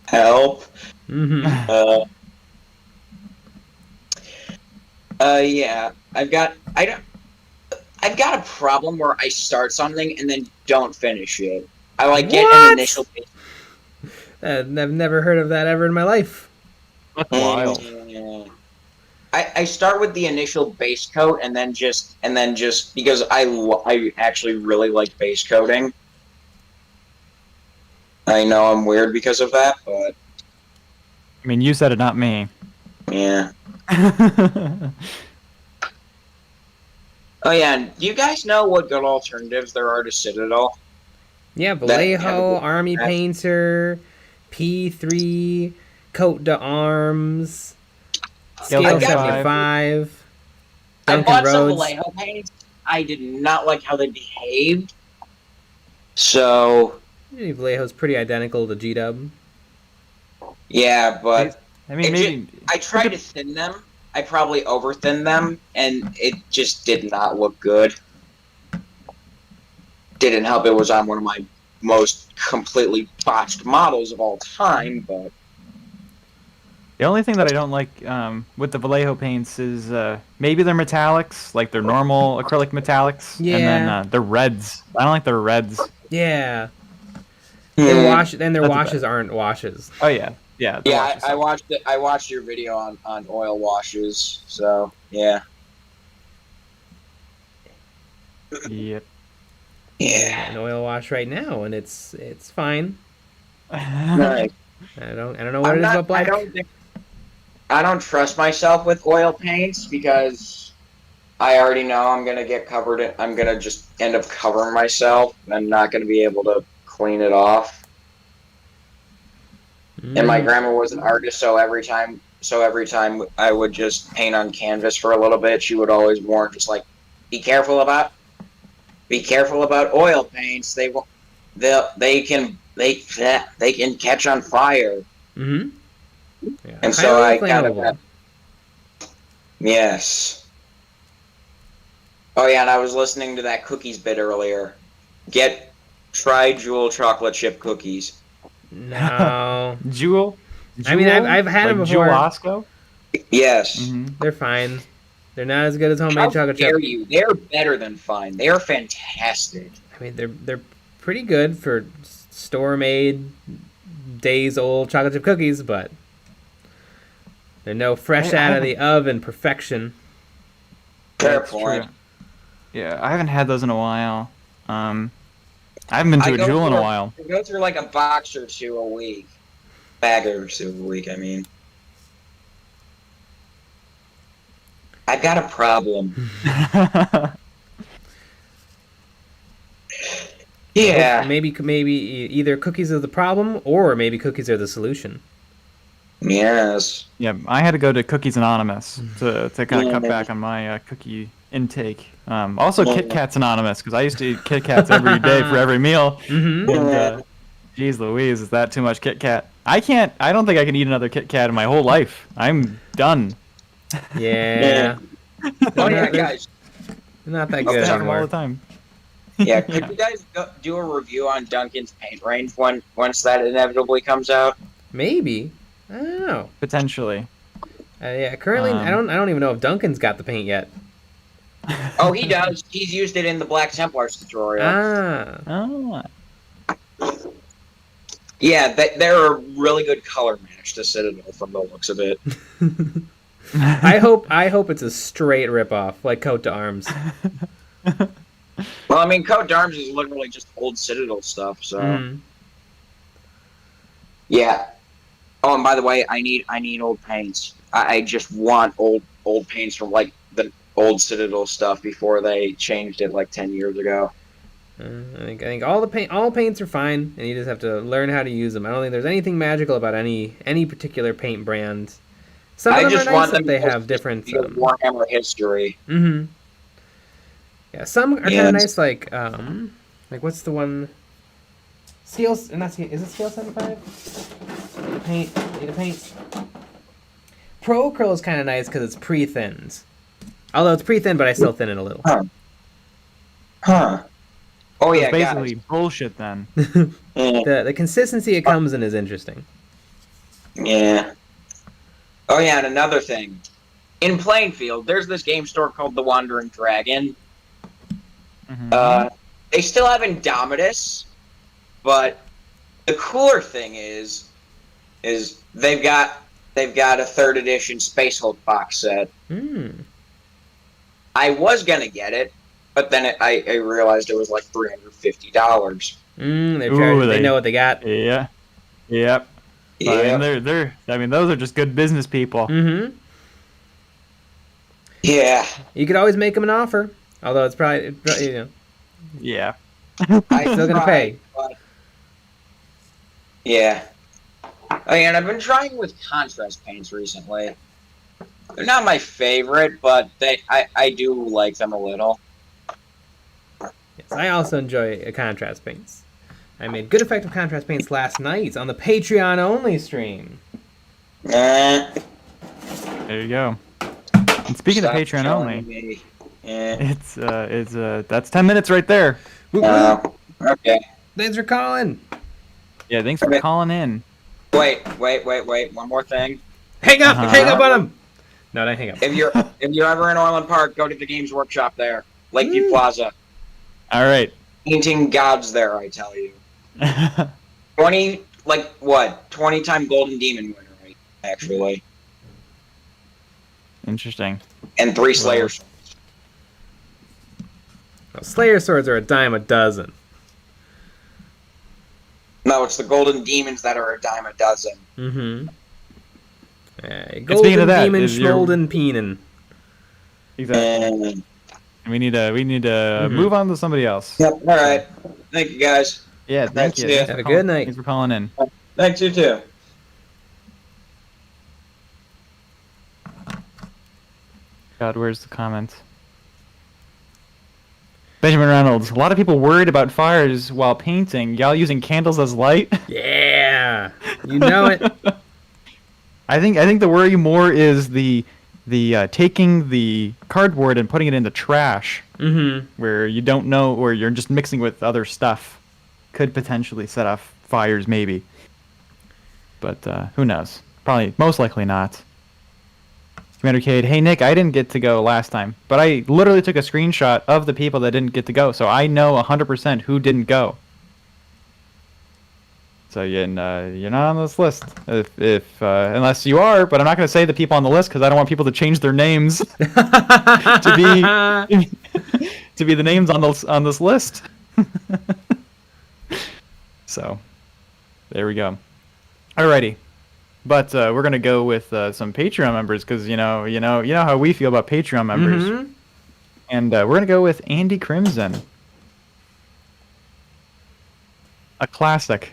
Help. Mm-hmm. Yeah. I've got a problem where I start something and then don't finish it. I like get an initial. I've never heard of that ever in my life. That's wild. I start with the initial base coat and then just because I actually really like base coating. I know I'm weird because of that, but I mean, you said it, not me. yeah. Oh yeah, and do you guys know what good alternatives there are to Citadel? Yeah, Vallejo, Army Painter, P3, Coat d'Arms, Scale 75, I Duncan bought some Rhodes. Vallejo paints. I did not like how they behaved. So Vallejo's pretty identical to G-Dub. yeah, but I mean, maybe I tried to thin them. I probably over thinned them, and it just did not look good. Didn't help it was on one of my most completely botched models of all time, but the only thing that I don't like with the Vallejo paints is maybe they're metallics, like they're normal acrylic metallics, Yeah. and then they're reds. I don't like their reds. Yeah. Their washes That's aren't washes. Oh yeah, yeah. the yeah, washes I suck. watched it. I watched your video on oil washes, so yeah. Yep. Yeah. An oil wash right now, and it's fine. Nice. I don't know what it is about black. I don't trust myself with oil paints because I already know I'm gonna get covered. I'm gonna just end up covering myself. I'm not gonna be able to clean it off. And my grandma was an artist, so every time I would just paint on canvas for a little bit, she would always warn, just like, be careful about oil paints. They can catch on fire. Mm-hmm. Yeah. And so I Highly kind flammable. of yes. Oh yeah, and I was listening to that cookies bit earlier. Try Jewel chocolate chip cookies. No. Jewel. I mean, I've had them like before. Jewel Osco? Yes. Mm-hmm. They're fine. They're not as good as homemade How chocolate dare chip. you? They're better than fine. They are fantastic. I mean, they're pretty good for store-made, days-old chocolate chip cookies, but they're no fresh out of the oven perfection. Fair That's point. true. Yeah, I haven't had those in a while. I haven't been to a Jewel in a while. I go through like a box or two a week. Bag or two a week, I mean. I've got a problem. Yeah. Maybe either cookies are the problem, or maybe cookies are the solution. Yes. Yeah, I had to go to Cookies Anonymous to kind of cut back on my cookie intake. Also, Kit Kats Anonymous, because I used to eat Kit Kats every day for every meal. Mm-hmm. And, geez Louise, is that too much Kit Kat? I don't think I can eat another Kit Kat in my whole life. I'm done. Yeah. Oh yeah, guys. Not that I good used to have them all anymore. the time. Yeah, could you guys do a review on Duncan's paint range once that inevitably comes out? Maybe. I don't know. Potentially. Yeah. Currently, I don't even know if Duncan's got the paint yet. Oh, he does. He's used it in the Black Templars tutorial. Oh. Yeah, they're a really good color match to Citadel from the looks of it. I hope it's a straight ripoff, like Coat d'Arms. Well, I mean, Coat d'Arms is literally just old Citadel stuff, so Mhm. yeah. Oh, and by the way, I need old paints. I just want old paints from like the old Citadel stuff before they changed it like 10 years ago. I think all paints are fine, and you just have to learn how to use them. I don't think there's anything magical about any particular paint brand. Some of I them just are want nice them that they to have different. Warhammer history. Mm-hmm. Yeah, some are kind Yeah. of nice, like what's the one? Scales, not scale. Is it Scale 75? Need a paint. Pro Acryl is kind of nice because it's pre-thinned. Although it's pre-thinned, but I still thin it a little. Huh. Oh So yeah, it's basically guys. bullshit then. The consistency it comes in is interesting. Yeah. Oh yeah, and another thing. In Plainfield, there's this game store called The Wandering Dragon. Mhm. They still have Indomitus, but the cooler thing is they've got a third edition Space Hulk box set. Hmm. I was gonna get it, but then I realized it was like $350. They know what they got. Yeah. Yep. I Yeah. mean, those are just good business people. Mm-hmm. Yeah. You could always make them an offer, although it's probably Yeah. I still gonna pay. but... Yeah. Oh, yeah, and I've been trying with contrast paints recently. They're not my favorite, but I do like them a little. Yes, I also enjoy contrast paints. I made good effective contrast paints last night on the Patreon only stream. Eh, There you go. And speaking of stop Patreon telling only, me. Eh. that's 10 minutes right there. Okay. Thanks for calling. Yeah, thanks for Okay. calling in. Wait. One more thing. Hang up! Uh-huh. Hang up on him! No, don't hang up. If you're ever in Orland Park, go to the Games Workshop there, Lakeview Plaza. All right. Painting gods there, I tell you. 20-time Golden Demon winner, right? Actually, Interesting. and 3 Slayers. Well, Slayer swords are a dime a dozen. No, it's the Golden Demons that are a dime a dozen. Mm-hmm. speaking Golden of that, Demon is your- Schmolden Peenan. Exactly. And, We need to move on to somebody else. yep. All right. Thank you, guys. Yeah, thank That's you. it. Thanks Have for a calling- good night. Thanks for calling in. Thanks, you too. God, where's the comment? Benjamin Reynolds. A lot of people worried about fires while painting. Y'all using candles as light? Yeah! You know it. I think the worry more is the taking the cardboard and putting it in the trash, Mm-hmm. where you don't know, or you're just mixing with other stuff, could potentially set off fires, maybe. But who knows? Probably, most likely not. Commander Cade, hey Nick, I didn't get to go last time, but I literally took a screenshot of the people that didn't get to go, so I know 100% who didn't go. So you're not on this list, if unless you are, but I'm not going to say the people on the list because I don't want people to change their names to be the names on this list. So there we go. Alrighty. But we're gonna go with some Patreon members because you know how we feel about Patreon members, Mm-hmm. and we're gonna go with Andy Crimson, a classic.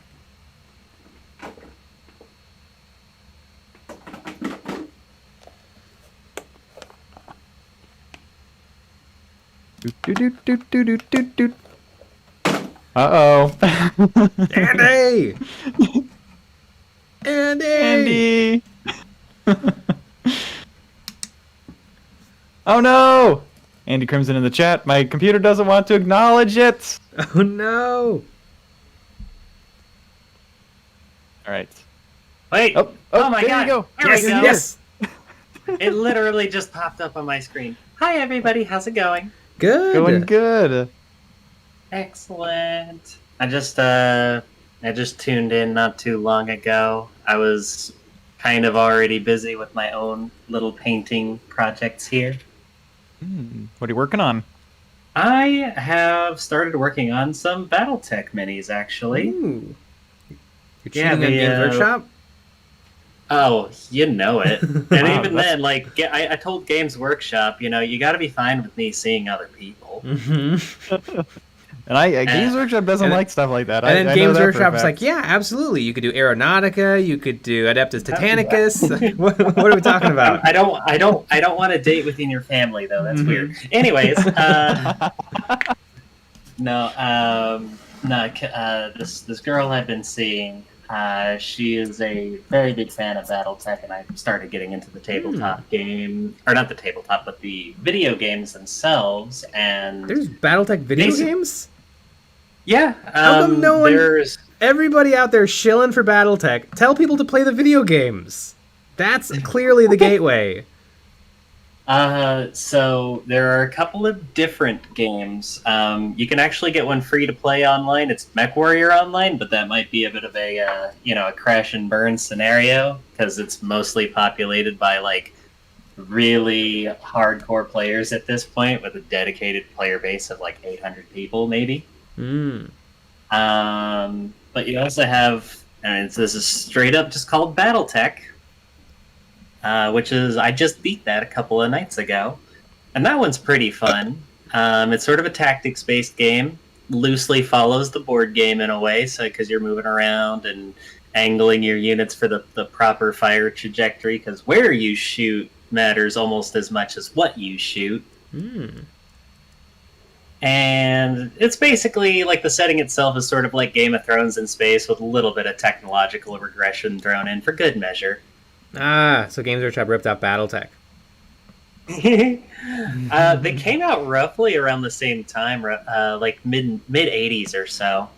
Uh-oh. Andy! Andy! Andy! Oh no! Andy Crimson in the chat. My computer doesn't want to acknowledge it. Oh no! All right. Wait! Oh, my there god! you go. There we go. Yes! It literally just popped up on my screen. Hi everybody, how's it going? Good! Going good. Excellent. I just tuned in not too long ago. I was kind of already busy with my own little painting projects here. What are you working on? I have started working on some BattleTech minis, actually. Ooh. You're cheating Yeah, on the, Games Workshop? Oh, you know it. And Wow, even that's- then, like, I told Games Workshop, you got to be fine with me seeing other people. Mm-hmm. And Games Workshop doesn't and- like stuff like that. And then I know Games that for a Workshop's fact. like, yeah, absolutely. You could do Aeronautica. You could do Adeptus Titanicus. what are we talking about? I don't want to date within your family though. That's weird. Anyways, this girl I've been seeing, She is a very big fan of BattleTech, and I started getting into the tabletop game, or not the tabletop, but the video games themselves. And There's BattleTech video Basic- games? yeah, How come no one- there's Everybody out there shilling for BattleTech, tell people to play the video games. That's clearly the gateway. So there are a couple of different games. You can actually get one free to play online. It's MechWarrior Online, but that might be a bit of a a crash and burn scenario because it's mostly populated by like really hardcore players at this point, with a dedicated player base of like 800 people, maybe. But you also have, and this is straight up just called BattleTech. Which is, I just beat that a couple of nights ago. And that one's pretty fun. It's sort of a tactics-based game. Loosely follows the board game in a way, so because you're moving around and angling your units for the proper fire trajectory, because where you shoot matters almost as much as what you shoot. And it's basically, like, the setting itself is sort of like Game of Thrones in space, with a little bit of technological regression thrown in for good measure. So Games Workshop ripped off BattleTech. They came out roughly around the same time, like mid 80s or so.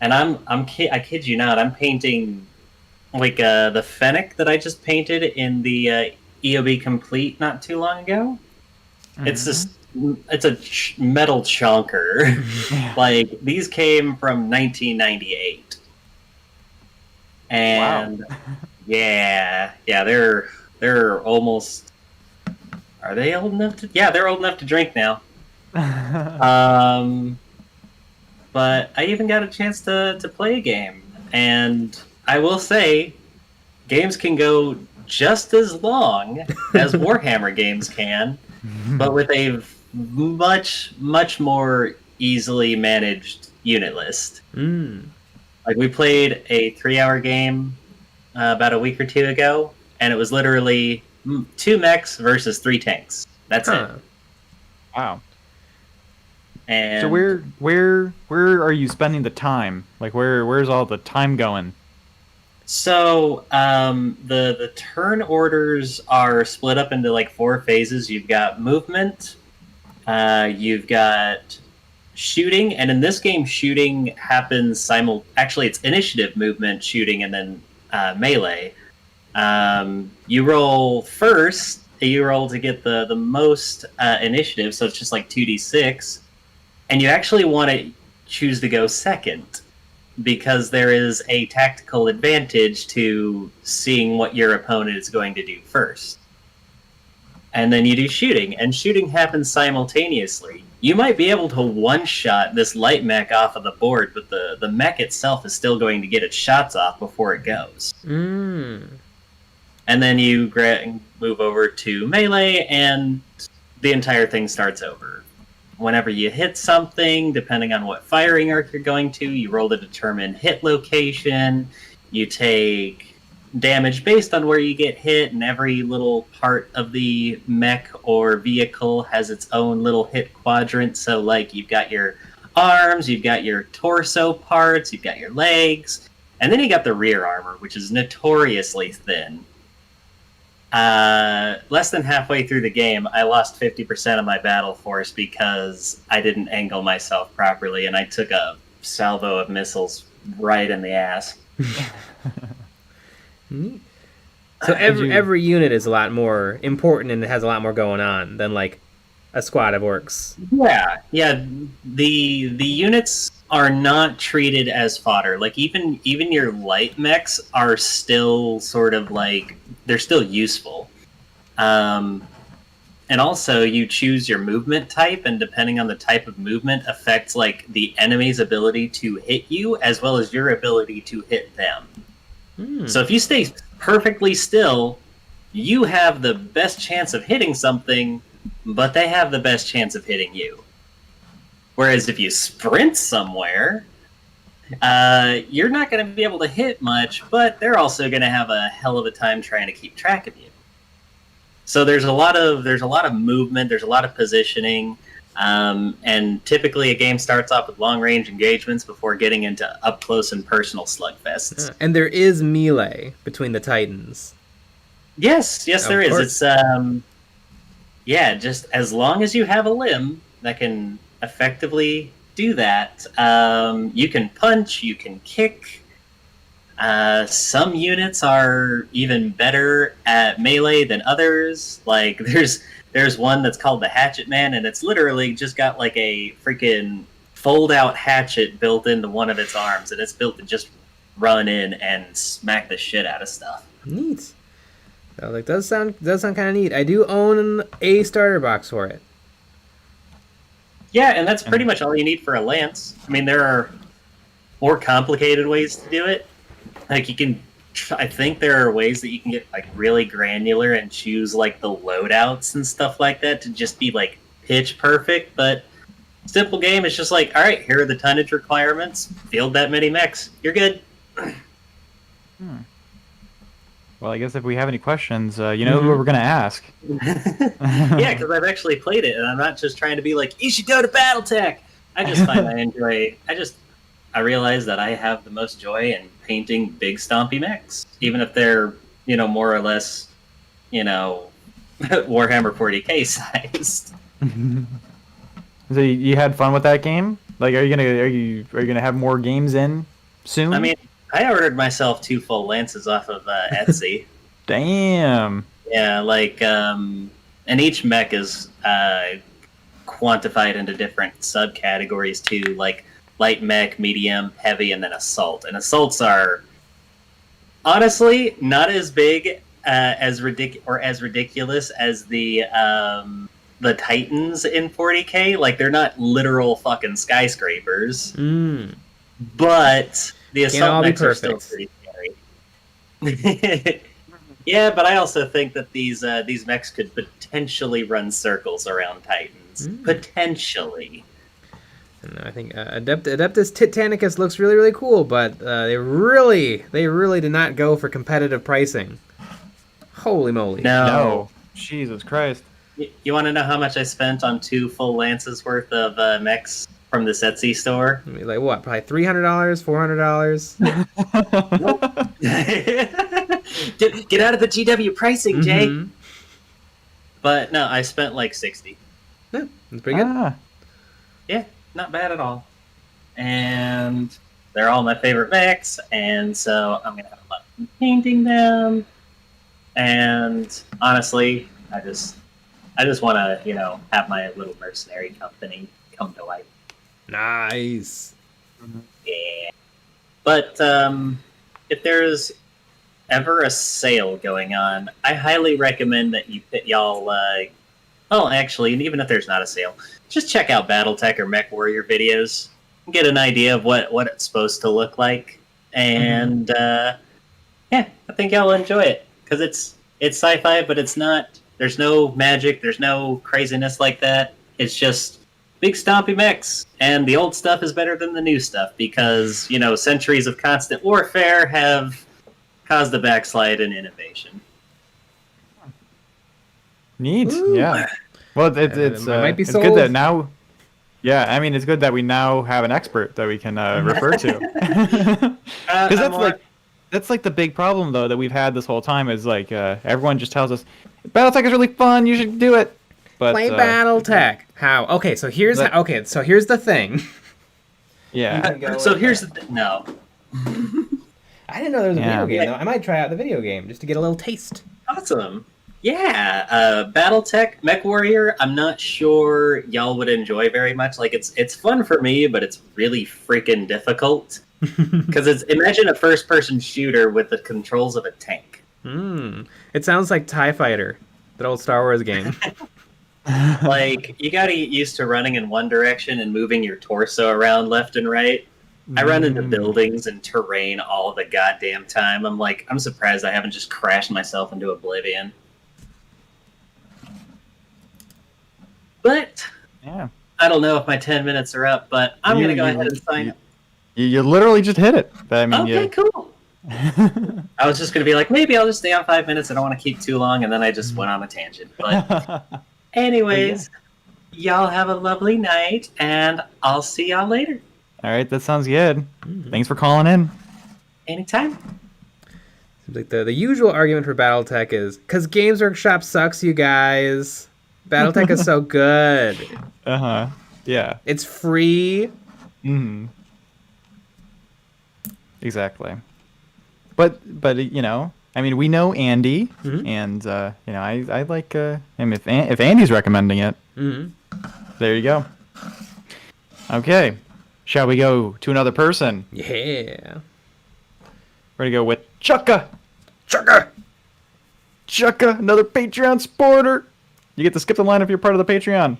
And I kid you not, I'm painting like the Fennec that I just painted in the EOB Complete not too long ago. It's a metal chonker. Like, these came from 1998, and. Wow. Yeah, they're almost. Are they old enough to? Yeah, they're old enough to drink now. But I even got a chance to play a game, and I will say, games can go just as long as Warhammer games can, but with a much more easily managed unit list. Like, we played a 3-hour game about a week or two ago, and it was literally 2 mechs versus 3 tanks. That's it. Wow. And so where are you spending the time? Like, where's all the time going? So the turn orders are split up into like 4 phases. You've got movement, you've got shooting, and in this game, shooting happens actually, it's initiative, movement, shooting, and then melee. You roll first. You roll to get the most initiative, so it's just like 2d6, and you actually want to choose to go second because there is a tactical advantage to seeing what your opponent is going to do first. And then you do shooting, and shooting happens simultaneously. You might be able to one-shot this light mech off of the board, but the mech itself is still going to get its shots off before it goes. And then you move over to melee, and the entire thing starts over. Whenever you hit something, depending on what firing arc you're going to, you roll to determine hit location. You take damage based on where you get hit, and every little part of the mech or vehicle has its own little hit quadrant. So, like, you've got your arms, you've got your torso parts, you've got your legs, and then you got the rear armor, which is notoriously thin. Less than halfway through the game, I lost 50% of my battle force because I didn't angle myself properly, and I took a salvo of missiles right in the ass. So every unit is a lot more important and it has a lot more going on than like a squad of orcs. Yeah. The units are not treated as fodder. Like, even your light mechs are still sort of like, they're still useful. And also, you choose your movement type, and depending on the type of movement affects like the enemy's ability to hit you as well as your ability to hit them. So if you stay perfectly still, you have the best chance of hitting something, but they have the best chance of hitting you. Whereas if you sprint somewhere, you're not going to be able to hit much, but they're also going to have a hell of a time trying to keep track of you. So there's a lot of movement, there's a lot of positioning. And typically a game starts off with long-range engagements before getting into up-close and personal slugfests. And there is melee between the Titans. Yes, there is. Course. It's just as long as you have a limb that can effectively do that, you can punch, you can kick. Some units are even better at melee than others. Like there's one that's called the Hatchet Man, and it's literally just got like a freaking fold-out hatchet built into one of its arms, and it's built to just run in and smack the shit out of stuff. Neat. That does sound kind of neat. I do own a starter box for it. Yeah, and that's pretty much all you need for a lance. I mean, there are more complicated ways to do it. Like I think there are ways that you can get like really granular and choose like the loadouts and stuff like that to just be like pitch perfect. But simple game is just like, all right, here are the tonnage requirements. Field that many mechs. You're good. Well, I guess if we have any questions, you know who we're going to ask. Yeah, because I've actually played it, and I'm not just trying to be like, you should go to BattleTech. I just find I realize that I have the most joy in painting big stompy mechs, even if they're, more or less, Warhammer 40k sized. So you had fun with that game? Like, are you gonna have more games in soon? I mean, I ordered myself 2 full lances off of Etsy. Damn. Yeah, and each mech is quantified into different subcategories too, like light mech, medium, heavy, and then assault. And assaults are honestly not as big as ridiculous as the Titans in 40k. Like, they're not literal fucking skyscrapers, but the assault mechs are still pretty scary. Yeah, but I also think that these mechs could potentially run circles around Titans. Potentially. And I think Adeptus Titanicus looks really, really cool, but they really did not go for competitive pricing. Holy moly. No. Jesus Christ. You want to know how much I spent on 2 full lances worth of mechs from this Etsy store? I mean, like what? Probably $300, $400. Get out of the GW pricing, Jay. But no, I spent like 60. Yeah, that's pretty good. Yeah, not bad at all. And they're all my favorite mechs, and so I'm gonna have a lot of fun painting them. And honestly, I just want to, have my little mercenary company come to life. Nice. Yeah. But if there's ever a sale going on, I highly recommend that y'all. Well, actually, and even if there's not a sale, just check out BattleTech or Mech Warrior videos. Get an idea of what it's supposed to look like, and yeah, I think y'all will enjoy it because it's sci-fi, but it's not. There's no magic. There's no craziness like that. It's just big stompy mechs, and the old stuff is better than the new stuff because centuries of constant warfare have caused a backslide in innovation. Neat. Ooh. Yeah. Well, it's might be it's sold. good that now. Yeah, I mean, it's good that we now have an expert that we can refer to. Because that's like the big problem though that we've had this whole time is like everyone just tells us BattleTech is really fun. You should do it. But, play BattleTech. How? Okay, so here's here's the thing. Yeah. So here's the no. I didn't know there was a video game though. I might try out the video game just to get a little taste. Awesome. Yeah, BattleTech, Mech Warrior, I'm not sure y'all would enjoy very much. Like, it's fun for me, but it's really freaking difficult. Because imagine a first-person shooter with the controls of a tank. It sounds like TIE Fighter, that old Star Wars game. Like, you gotta get used to running in one direction and moving your torso around left and right. I run into buildings and terrain all the goddamn time. I'm surprised I haven't just crashed myself into oblivion. But yeah, I don't know if my 10 minutes are up, but I'm going to go ahead and sign up. You literally just hit it. I mean, okay, cool. I was just going to be like, maybe I'll just stay on 5 minutes. I don't want to keep too long, and then I just went on a tangent. But anyways, Y'all have a lovely night, and I'll see y'all later. All right, that sounds good. Thanks for calling in. Anytime. Seems like the usual argument for BattleTech is because Games Workshop sucks, you guys. BattleTech is so good. Uh-huh. Yeah. It's free. Mm-hmm. Exactly. But you know, I mean, we know Andy, and you know, I like him. If Andy's recommending it, there you go. Okay, shall we go to another person? Yeah. We're gonna go with Chukka. Chugga! Chukka, another Patreon supporter. You get to skip the line if you're part of the Patreon.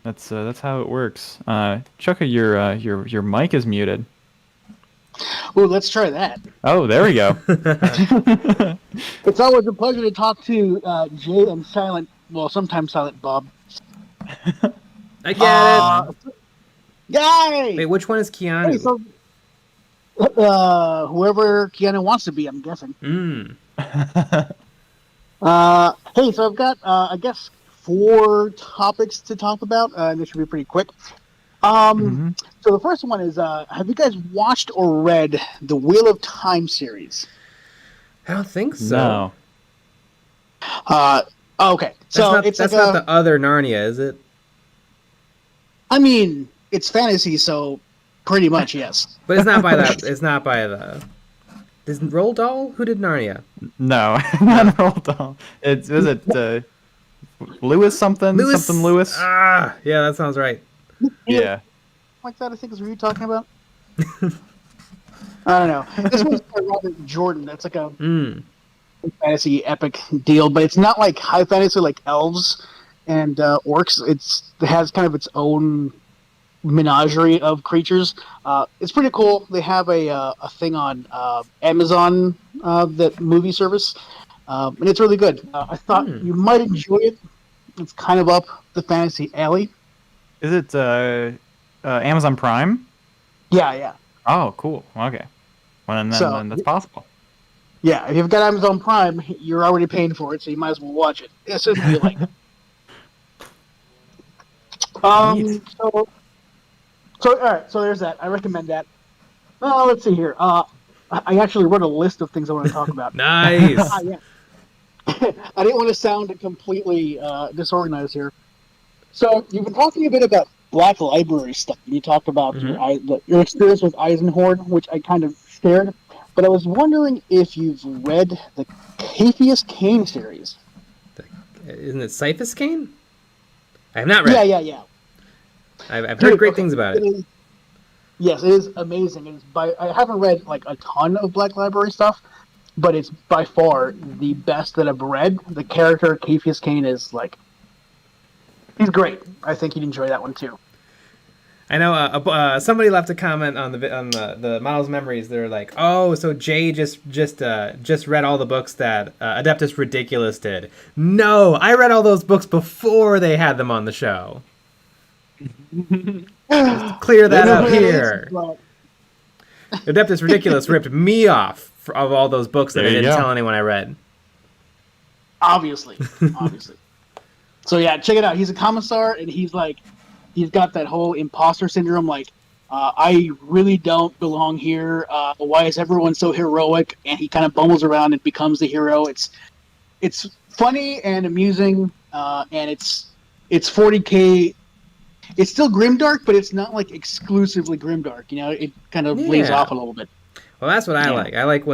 That's how it works. Chukka, your mic is muted. Ooh, let's try that. Oh, there we go. It's always a pleasure to talk to Jay and Silent, well, sometimes Silent Bob. I get it. Yay! Wait, which one is Keanu? Hey, so, whoever Keanu wants to be, I'm guessing. Hey, so I've got, I guess, 4 topics to talk about, and this should be pretty quick. So the first one is, have you guys watched or read the Wheel of Time series? I don't think so. No. Okay. So that's not the other Narnia, is it? I mean, it's fantasy, so pretty much yes. But it's not by that. It's not by the. Is Roald Dahl? Who did Narnia? No, not Roald Dahl. Is it Lewis something? Something Lewis? Ah, yeah, that sounds right. Yeah. Like that, I think is what you're talking about. I don't know. This one's by Robert Jordan. That's like a fantasy epic deal, but it's not like high fantasy like elves and orcs. It has kind of its own menagerie of creatures. It's pretty cool. They have a thing on Amazon, that movie service, and it's really good. I thought you might enjoy it. It's kind of up the fantasy alley. Is it Amazon Prime? Yeah. Oh, cool. Okay. Well, then that's possible. Yeah, if you've got Amazon Prime, you're already paying for it, so you might as well watch it. That's what you like. So all right. So there's that. I recommend that. Let's see here. I actually wrote a list of things I want to talk about. Nice. Yeah. I didn't want to sound completely disorganized here. So you've been talking a bit about Black Library stuff. You talked about your experience with Eisenhorn, which I kind of shared. But I was wondering if you've read the Cafius Cain series. Isn't it Cyphus Cain? I have not read. Yeah. I've heard great things about it. Yes, it is amazing. I haven't read like a ton of Black Library stuff, but it's by far the best that I've read. The character Cafius Cain is like, he's great. I think you'd enjoy that one too. I know somebody left a comment on the Models Memories. They're like, "Oh, so Jay just read all the books that Adeptus Ridiculous did." No, I read all those books before they had them on the show. Just clear that up here. Adeptus Ridiculous ripped me off of all those books that I didn't tell anyone I read. Obviously. So yeah, check it out. He's a commissar, and he's got that whole imposter syndrome. Like, I really don't belong here. Why is everyone so heroic? And he kind of bumbles around and becomes the hero. It's funny and amusing, and it's 40k. It's still grimdark, but it's not like exclusively grimdark. You know, it kind of lays off a little bit. Well, that's what I like. I like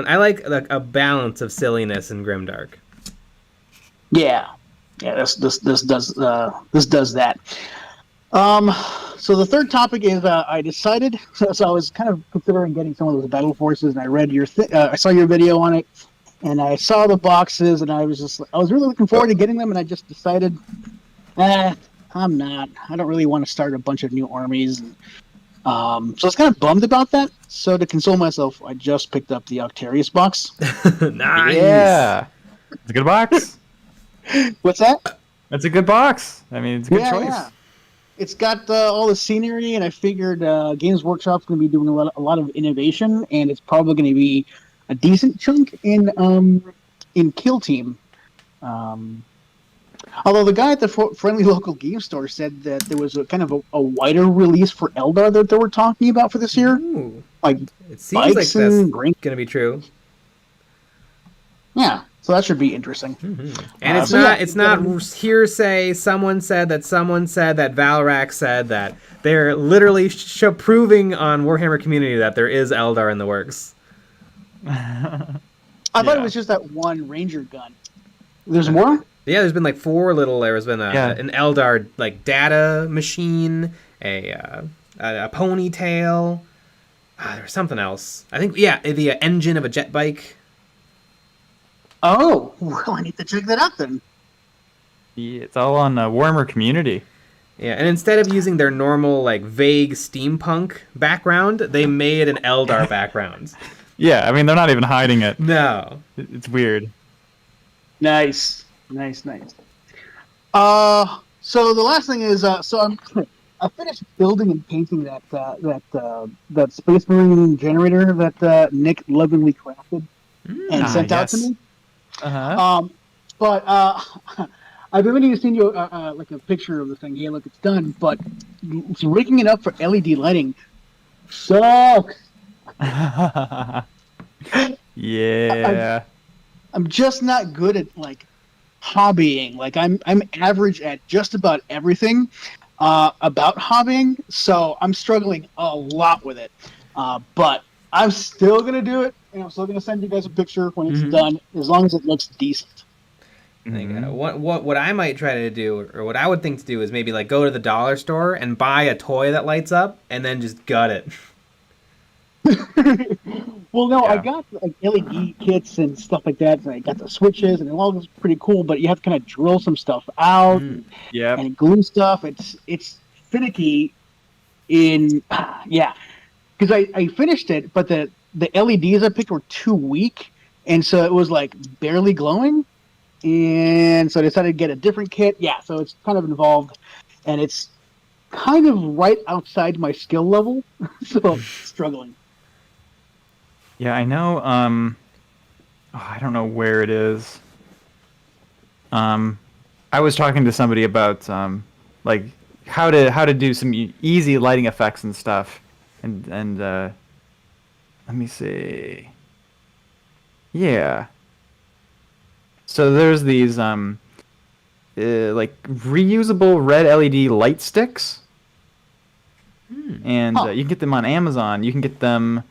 a balance of silliness and grimdark. Yeah. This does that. So the third topic is I decided. So I was kind of considering getting some of those battle forces, and I read I saw your video on it, and I saw the boxes, and I was really looking forward to getting them, and I just decided, I'm not. I don't really want to start a bunch of new armies. And, so I was kind of bummed about that. So to console myself, I just picked up the Octarius box. Nice. Yeah. It's a good box. What's that? It's a good box. I mean, it's a good choice. Yeah. It's got all the scenery, and I figured Games Workshop's going to be doing a lot of innovation, and it's probably going to be a decent chunk in Kill Team. Although the guy at the friendly local game store said that there was a kind of a wider release for Eldar that they were talking about for this year, Ooh. like It seems like bikes that's and drink. going to be true. Yeah, so that should be interesting. And it's not hearsay. Someone said that Valrak said that. They're literally proving on Warhammer Community that there is Eldar in the works. I thought it was just that one Ranger gun. There's more? Yeah, there's been like 4 little. There's been an Eldar like data machine, a ponytail. There's something else. I think the engine of a jet bike. Oh, well, I need to check that out then. Yeah, it's all on Warhammer Community. Yeah, and instead of using their normal like vague steampunk background, they made an Eldar background. Yeah, I mean they're not even hiding it. No, It's weird. Nice. So the last thing is, I finished building and painting that Space Marine generator that Nick lovingly crafted and sent out to me. But I've been meaning to send you like a picture of the thing. Hey, look, it's done. But rigging it up for LED lighting sucks. Yeah. I'm just not good at like hobbying. Like I'm average at just about everything about hobbying, so I'm struggling a lot with it. But I'm still gonna do it, and I'm still gonna send you guys a picture when it's done, as long as it looks decent. What I might try to do, or what I would think to do, is maybe like go to the dollar store and buy a toy that lights up, and then just gut it. Well, no, I got like LED kits and stuff like that, and I got the switches, and it all looks pretty cool. But you have to kind of drill some stuff out, and glue stuff. It's finicky. Because I finished it, but the LEDs I picked were too weak, and so it was like barely glowing. And so I decided to get a different kit. Yeah, so it's kind of involved, and it's kind of right outside my skill level, so I'm struggling. Yeah, I know. I don't know where it is. I was talking to somebody about like how to do some easy lighting effects and stuff, and let me see. Yeah. So there's these like reusable red LED light sticks, and you can get them on Amazon. You can get them.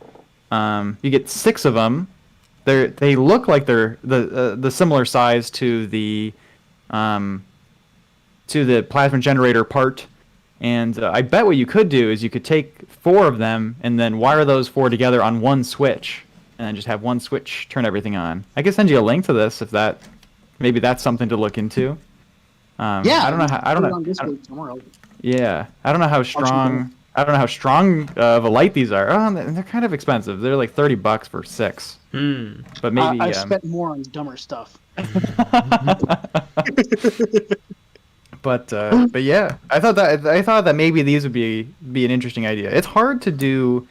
You get 6 of them. They look like they're the similar size to the plasma generator part. And I bet what you could do is you could take 4 of them and then wire those 4 together on one switch, and then just have one switch turn everything on. I can send you a link to this if maybe that's something to look into. I don't know how. I don't know how strong. I don't know how strong of a light these are. Oh, they're kind of expensive. They're like $30 for 6. But maybe I spent more on dumber stuff. But yeah, I thought that maybe these would be an interesting idea. It's hard to do.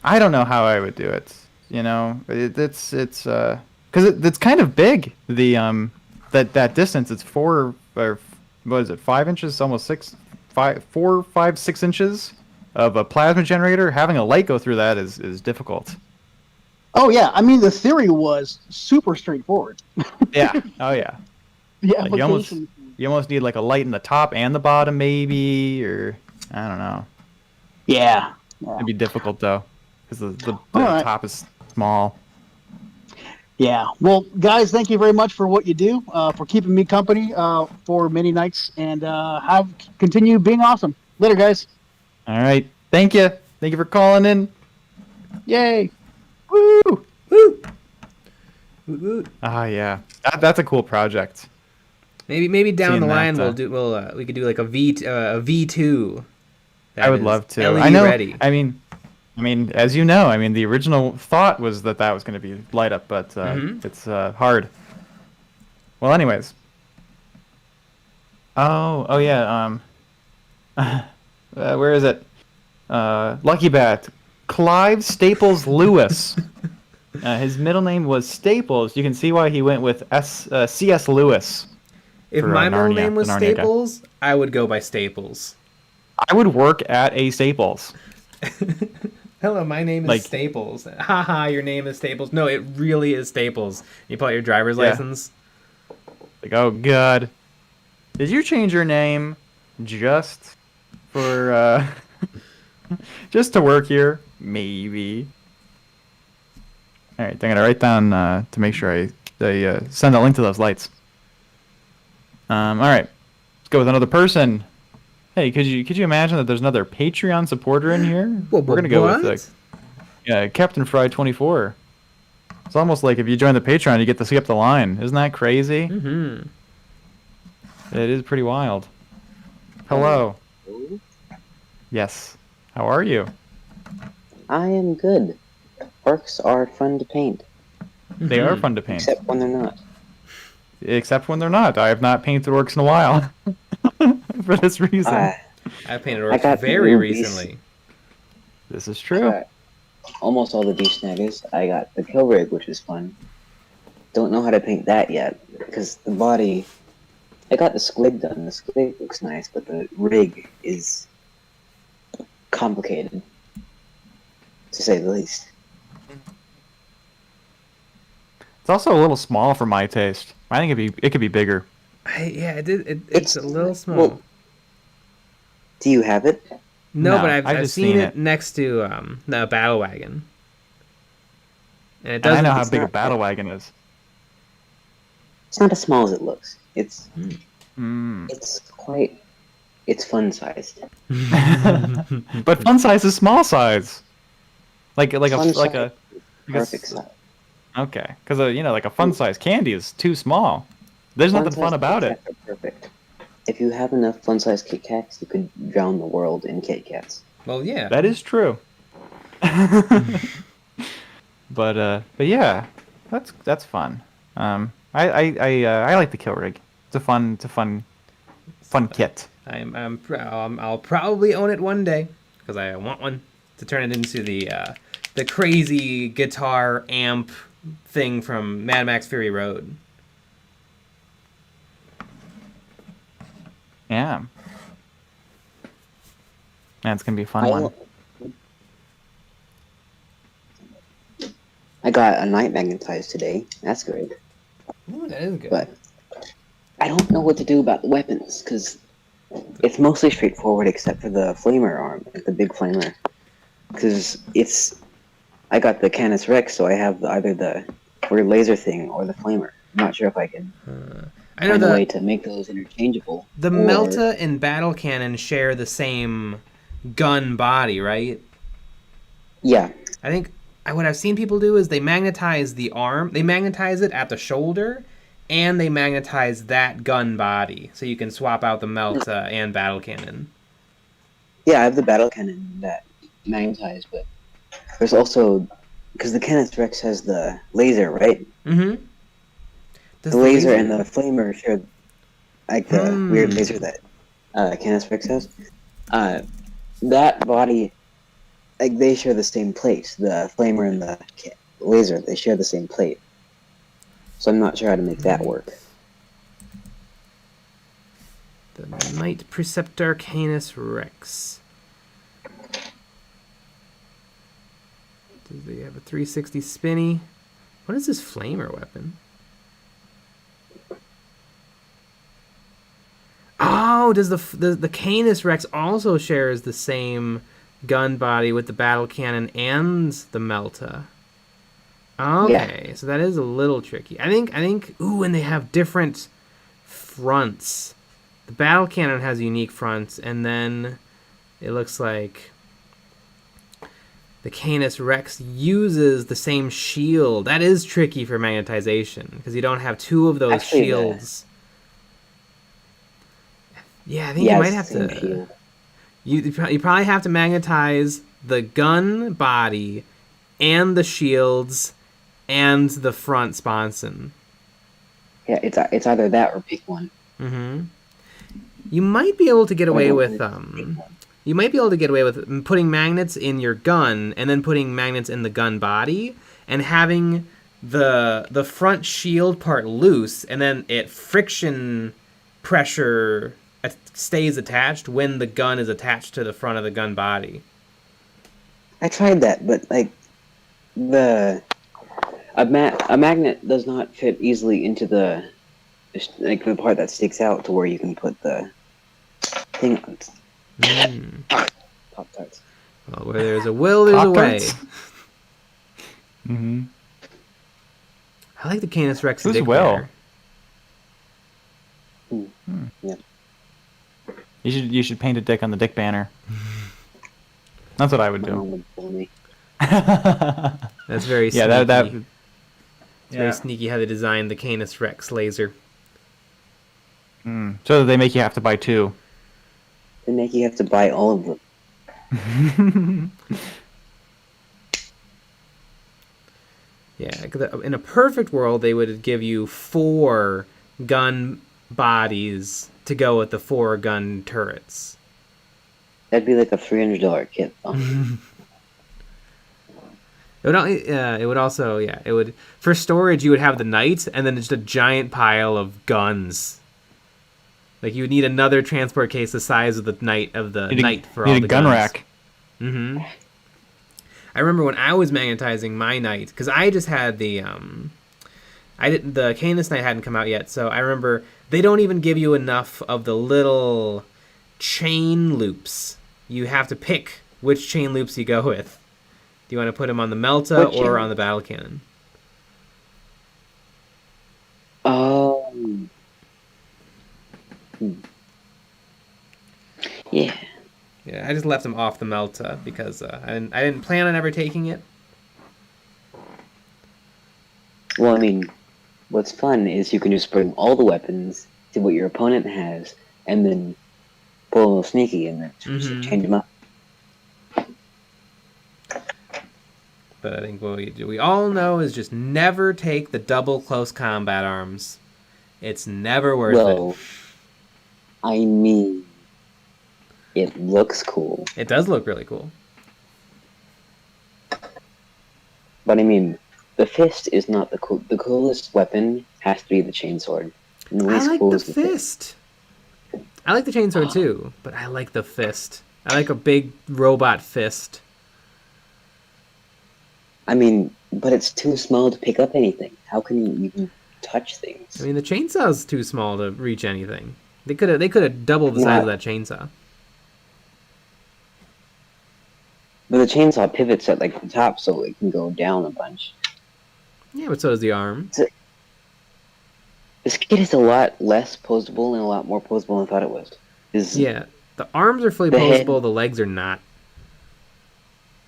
I don't know how I would do it. You know, it's because it's kind of big. The that distance. It's 4 or what is it? 5 inches, almost 6. 4, 5, 6 inches of a plasma generator. Having a light go through that is difficult. Oh yeah, I mean the theory was super straightforward. Yeah. Oh yeah. The like you almost need like a light in the top and the bottom, maybe, or I don't know. Yeah. It'd be difficult though, because the top is small. Yeah. Well, guys, thank you very much for what you do, for keeping me company for many nights, and continue being awesome. Later, guys. All right. Thank you. Thank you for calling in. Yay. Woo! Woo! Woot woot. Yeah. That's a cool project. Maybe down Seeing the line that, we could do like a V2. I would love to. LED I know. ready. I mean, as you know, the original thought was that was going to be light up, but it's hard. Well, anyways. Oh yeah. Where is it? Lucky Bat. Clive Staples Lewis. His middle name was Staples. You can see why he went with C.S. Lewis. If for, my middle Narnia, name was the Narnia guy. Staples, I would go by Staples. I would work at a Staples. Hello, my name is Like- Staples. Haha, your name is Staples. No, it really is Staples. You pull out your driver's Yeah. license. Like, oh god, did you change your name just for just to work here? Maybe. All right, I'm gonna write down to make sure I send a link to those lights. All right, let's go with another person. Hey, could you imagine that there's another Patreon supporter in here? We're gonna go with Captain Fry 24. It's almost like if you join the Patreon, you get to skip the line. Isn't that crazy? Mm-hmm. It is pretty wild. Hello. Yes. How are you? I am good. Orcs are fun to paint, They are fun to paint. except when they're not. Except when they're not. I have not painted orcs in a while. For this reason. I I painted I orcs got very movies. recently. This is true. got almost all the beast snaggers. I got the kill rig, which is fun. Don't know how to paint that yet, because the body... I got the squid done. The squid looks nice, but the rig is complicated, to say the least. It's also a little small for my taste. I think it could be bigger. It's a little small. Well, do you have it? No, No, but I've I've just seen seen it it. next to the battle wagon. And it And I doesn't. know how it's big a not- battle wagon is. It's not as small as it looks. It's Mm. it's quite... It's fun sized. But fun size is small size. Like a Fun like size a is perfect size. okay, because like a fun size candy is too small. There's nothing fun Fun-sized about Kit it. Kats are perfect. If you have enough fun-sized Kit Kats, you could drown the world in Kit Kats. Well, yeah. That is true. But yeah, that's fun. I like the kill rig. It's a fun kit. I'll probably own it one day because I want one to turn it into the crazy guitar amp thing from Mad Max Fury Road. Yeah. It's gonna be a fun I- one. I got a night magnetized today. That's great. Ooh, that is good. But I don't know what to do about the weapons, because it's mostly straightforward except for the flamer arm, the big flamer. Because I got the Canis Rex, so I have either the weird laser thing or the flamer. I'm not sure if I can I know find a way to make those interchangeable. the or- Melta and Battle Cannon share the same gun body, right? Yeah. I think what I've seen people do is they magnetize the arm, they magnetize it at the shoulder, and they magnetize that gun body, so you can swap out the Melta and Battle Cannon. Yeah, I have the battle cannon that magnetized, but there's also... Because the Canis Rex has the laser, right? Mm-hmm. The laser and the flamer share, like the weird laser that Canis Rex has. That body, like they share the same plate. The flamer and the laser, they share the same plate. So I'm not sure how to make that work. The Knight Preceptor Canis Rex. Does they have a 360 spinny? What is this flamer weapon? Oh, does the Canis Rex also shares the same gun body with the battle cannon and the Melta? Okay, so that is a little tricky. I think. Ooh, and they have different fronts. The battle cannon has unique fronts, and then it looks like the Canis Rex uses the same shield. That is tricky for magnetization because you don't have two of those Actually, shields. Yeah, I think you might have to. Shield. You probably have to magnetize the gun body and the shields and the front sponson. Yeah, it's either that or pick one. Mm-hmm. You might be able to get away with you might be able to get away with putting magnets in your gun and then putting magnets in the gun body and having the front shield part loose and then it friction pressure stays attached when the gun is attached to the front of the gun body. I tried that, but like a magnet does not fit easily into the part that sticks out to where you can put the thing on. Pop-Tarts. Well, where there's a will, there's a way. Mm-hmm. I like the Canis Rex Who's dick Will? banner. Yeah. You should paint a dick on the dick banner. That's what I would My do. mom would pull me. That's very sneaky. Yeah, It's very sneaky how they designed the Canis Rex laser. So that they make you have to buy 2. They make you have to buy all of them. Yeah, 'cause in a perfect world, they would give you 4 gun bodies to go with the 4 gun turrets. That'd be like a $300 kit. It would also, yeah, it would, for storage, you would have the knight and then just a giant pile of guns. Like, you would need another transport case the size of the knight for all the guns. Need a gun rack. Mm-hmm. I remember when I was magnetizing my knight, because I just had the Canis Knight hadn't come out yet, so I remember they don't even give you enough of the little chain loops. You have to pick which chain loops you go with. Do you want to put them on the Melta or on the battle cannon? Yeah. Yeah, I just left them off the Melta because I didn't plan on ever taking it. Well, I mean, what's fun is you can just bring all the weapons to what your opponent has, and then pull a little sneaky and then just change them up. But I think what we all know is just never take the double close combat arms. It's never worth it. I mean, it looks cool. It does look really cool. But I mean, the fist is not the coolest weapon has to be the chainsword. And the least I like cool the is fist. I like the chainsword too, but I like the fist. I like a big robot fist. I mean, but it's too small to pick up anything. How can you even touch things? I mean, the chainsaw's too small to reach anything. They could have doubled the size of that chainsaw. But the chainsaw pivots at like the top, so it can go down a bunch. Yeah, but so does the arm. This kit is a lot less posable and a lot more posable than I thought it was. Yeah, the arms are fully posable, the legs are not.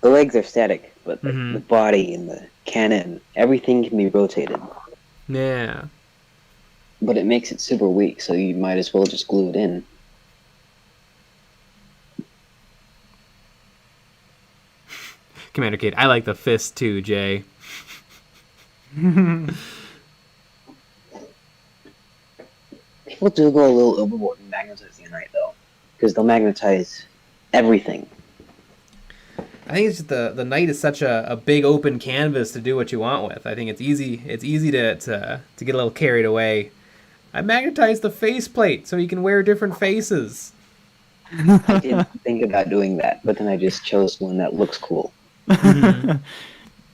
The legs are static, but the body and the cannon, everything can be rotated. Yeah. But it makes it super weak, so you might as well just glue it in. Commander Kate, I like the fist too, Jay. People do go a little overboard in magnetizing a knight, though, because they'll magnetize everything. I think it's just the knight is such a big open canvas to do what you want with. I think it's easy to get a little carried away. I magnetized the faceplate so you can wear different faces. I did think about doing that, but then I just chose one that looks cool.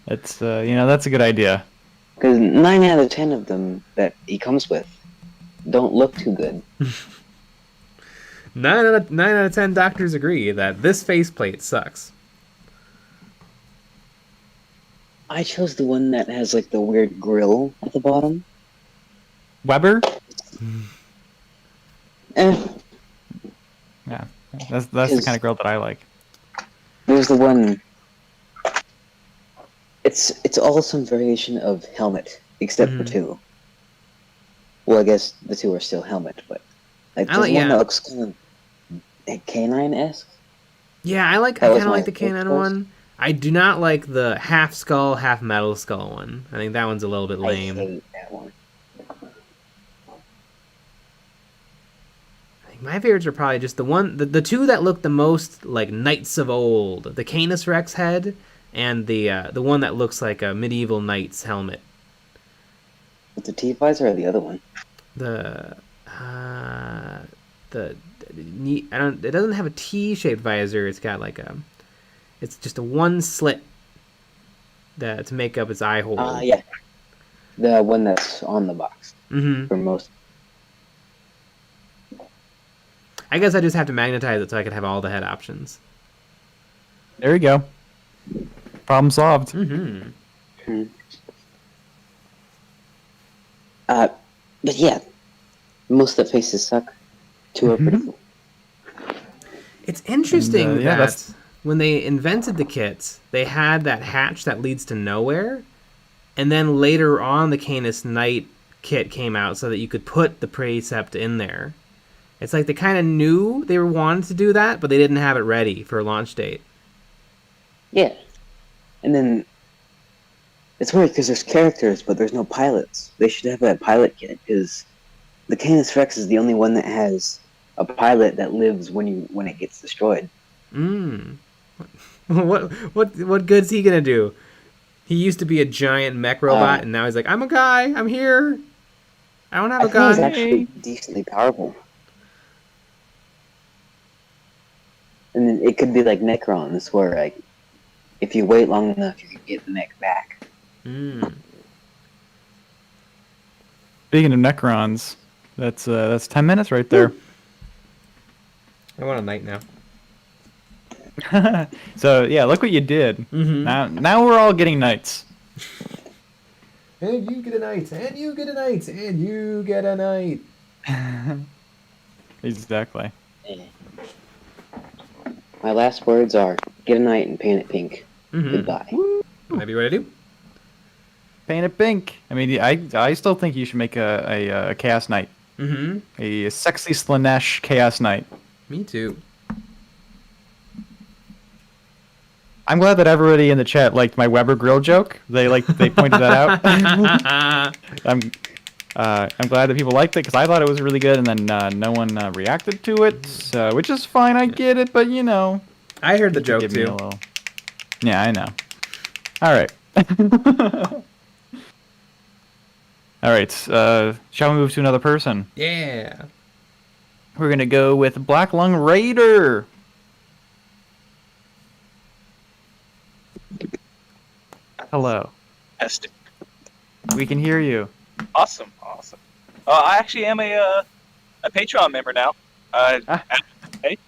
That's that's a good idea. Because 9 out of 10 of them that he comes with don't look too good. 9 out of 10 doctors agree that this faceplate sucks. I chose the one that has like the weird grill at the bottom. Weber? Eh. Yeah, that's the kind of grill that I like. There's the one. It's all some variation of helmet, except for 2. Well, I guess the 2 are still helmet, but like there's one that looks kind of canine-esque. Yeah, I kind of like the canine one. I do not like the half skull, half metal skull one. I think that one's a little bit lame. I hate that one. I think my favorites are probably just the 2 that look the most like Knights of Old. The Canis Rex head and the one that looks like a medieval knight's helmet. With the T-visor or the other one? The the I don't. It doesn't have a T-shaped visor. It's got like a. It's just a one slit. That to make up its eye hole. Yeah. The one that's on the box. Mm-hmm. For most. I guess I just have to magnetize it so I can have all the head options. There you go. Problem solved. Mm-hmm. But yeah, most of the faces suck. Two are pretty cool. It's interesting And, yeah, that when they invented the kits, they had that hatch that leads to nowhere, and then later on the Canis Knight kit came out so that you could put the Precept in there. It's like they kind of knew they wanted to do that, but they didn't have it ready for a launch date. Yeah. And then it's weird because there's characters, but there's no pilots. They should have a pilot kit because the Canis Rex is the only one that has a pilot that lives when it gets destroyed. What good's he gonna do? He used to be a giant mech robot, and now he's like, I'm a guy. I'm here. I don't have a gun. He's actually decently powerful. And then it could be like Necrons, where like if you wait long enough, you can get the mech back. Speaking of Necrons, that's 10 minutes right there. I want a knight now. So yeah, look what you did. Now we're all getting knights. And you get a knight, and you get a knight, and you get a knight. Exactly. My last words are: get a knight and paint it pink. Goodbye. Might be what I do. Paint it pink. I mean, I still think you should make a Chaos Knight. A sexy Slanesh Chaos Knight. Me too. I'm glad that everybody in the chat liked my Weber grill joke. They pointed that out. I'm glad that people liked it because I thought it was really good, and then no one reacted to it, which is fine. I get it, but you know, I heard the joke give me too. a little... Yeah, I know. All right. All right. Shall we move to another person? Yeah. We're gonna go with Black Lung Raider. Hello. Testing. We can hear you. Awesome. I actually am a Patreon member now. Hey.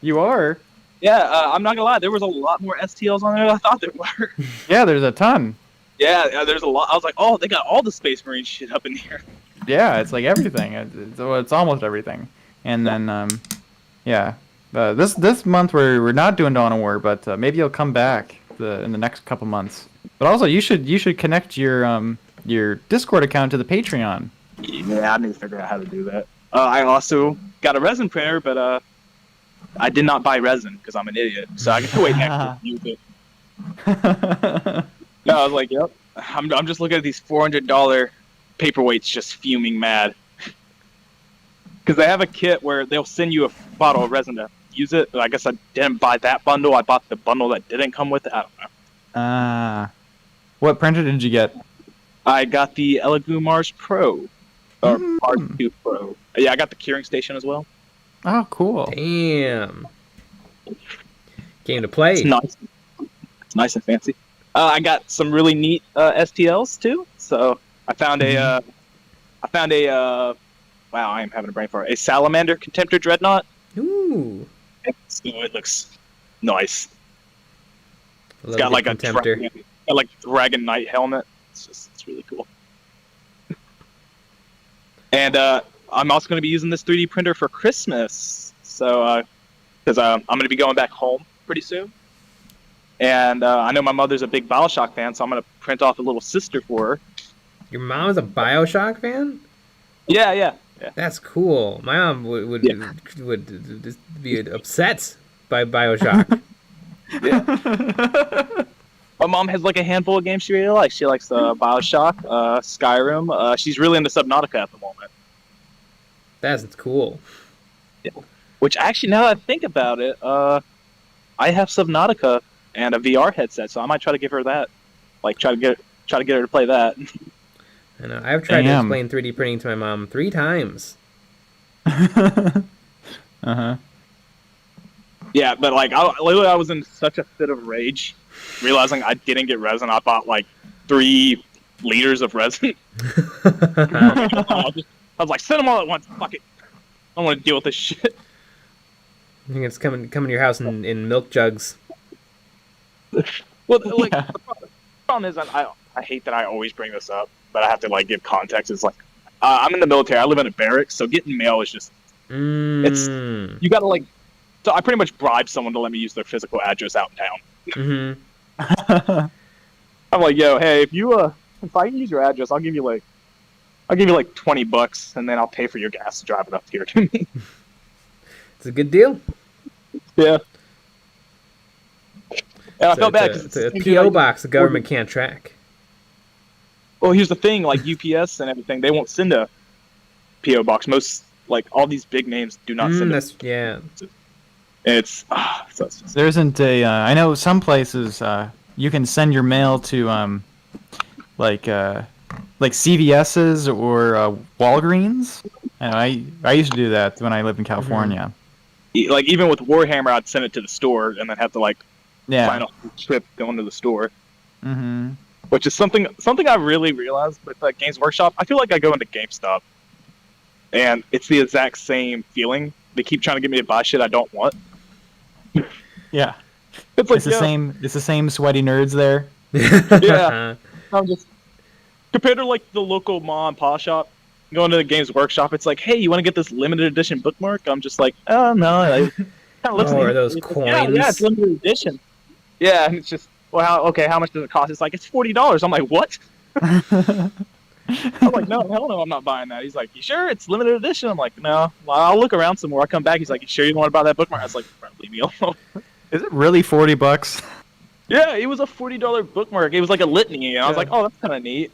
You are? Yeah, I'm not gonna lie. There was a lot more STLs on there than I thought there were. Yeah, there's a ton. Yeah, there's a lot. I was like, oh, they got all the Space Marine shit up in here. Yeah, it's like everything. It's almost everything. And then, yeah, this month we're not doing Dawn of War, but maybe you'll come back in the next couple months. But also, you should connect your Discord account to the Patreon. Yeah, I need to figure out how to do that. I also got a resin printer, but I did not buy resin because I'm an idiot. So I can wait next to use it. No, I was like, yep. I'm just looking at these $400 paperweights, just fuming mad. Because they have a kit where they'll send you a bottle of resin to use it. But I guess I didn't buy that bundle. I bought the bundle that didn't come with it. I don't know. What printer did you get? I got the Elegoo Mars Pro. Or Mars 2 Pro. Yeah, I got the curing station as well. Oh, cool. Damn. Game to play. It's nice. It's nice and fancy. I got some really neat STLs too. So I found a wow, I am having a brain fart. A Salamander Contemptor Dreadnought. Ooh. So it looks nice. It's Love got the like Contemptor. Dragon Knight helmet. It's really cool. And I'm also going to be using this 3D printer for Christmas. So because I'm going to be going back home pretty soon. And I know my mother's a big BioShock fan, so I'm going to print off a little sister for her. Your mom is a BioShock fan? Yeah. That's cool. My mom would just be upset by BioShock. My mom has like a handful of games she really likes. She likes BioShock, Skyrim. She's really into Subnautica at the moment. That's cool. Yeah. Which actually, now that I think about it, I have Subnautica and a VR headset, so I might try to give her that. Like try to get her to play that. I know. I've tried to Damn. explain 3D printing to my mom 3 times. Uh-huh. Yeah, but like, literally, I was in such a fit of rage, realizing I didn't get resin. I bought like 3 liters of resin. I was like, send them all at once. Fuck it. I don't want to deal with this shit. I think it's coming to your house in milk jugs. Well, like, the problem is, I hate that I always bring this up, but I have to like give context. It's like, I'm in the military. I live in a barracks, so getting mail is just it's you gotta like. So I pretty much bribe someone to let me use their physical address out in town. I'm like, yo, hey, if I can use your address, I'll give you like $20, and then I'll pay for your gas to drive it up here to me. It's a good deal. Yeah. And I felt bad because it's a PO box the government can't track. Well, here's the thing: like UPS and everything, they won't send a PO box. Most, like all these big names, do not send it. Yeah. It's there isn't a. I know some places you can send your mail to like CVS's or Walgreens. I used to do that when I lived in California. Like even with Warhammer, I'd send it to the store and then have to like Yeah. final trip going to the store. Mm-hmm. Which is something I really realized with Games Workshop. I feel like I go into GameStop, and it's the exact same feeling. They keep trying to get me to buy shit I don't want. Yeah. It's like It's the same sweaty nerds there. Yeah. I'm just compared to like the local mom and pop shop, going to the Games Workshop. It's like, hey, you want to get this limited edition bookmark? I'm just like, oh no. Or those coins. Yeah, it's limited edition. Yeah, and it's just, well, how much does it cost? It's like, it's $40. I'm like, what? I'm like, no, hell no, I'm not buying that. He's like, you sure it's limited edition? I'm like, no. Well, I'll look around some more. I come back. He's like, you sure you want to buy that bookmark? I was like, leave me alone. Is it really $40? Yeah, it was a $40 bookmark. It was like a litany, and I was like, oh, that's kind of neat.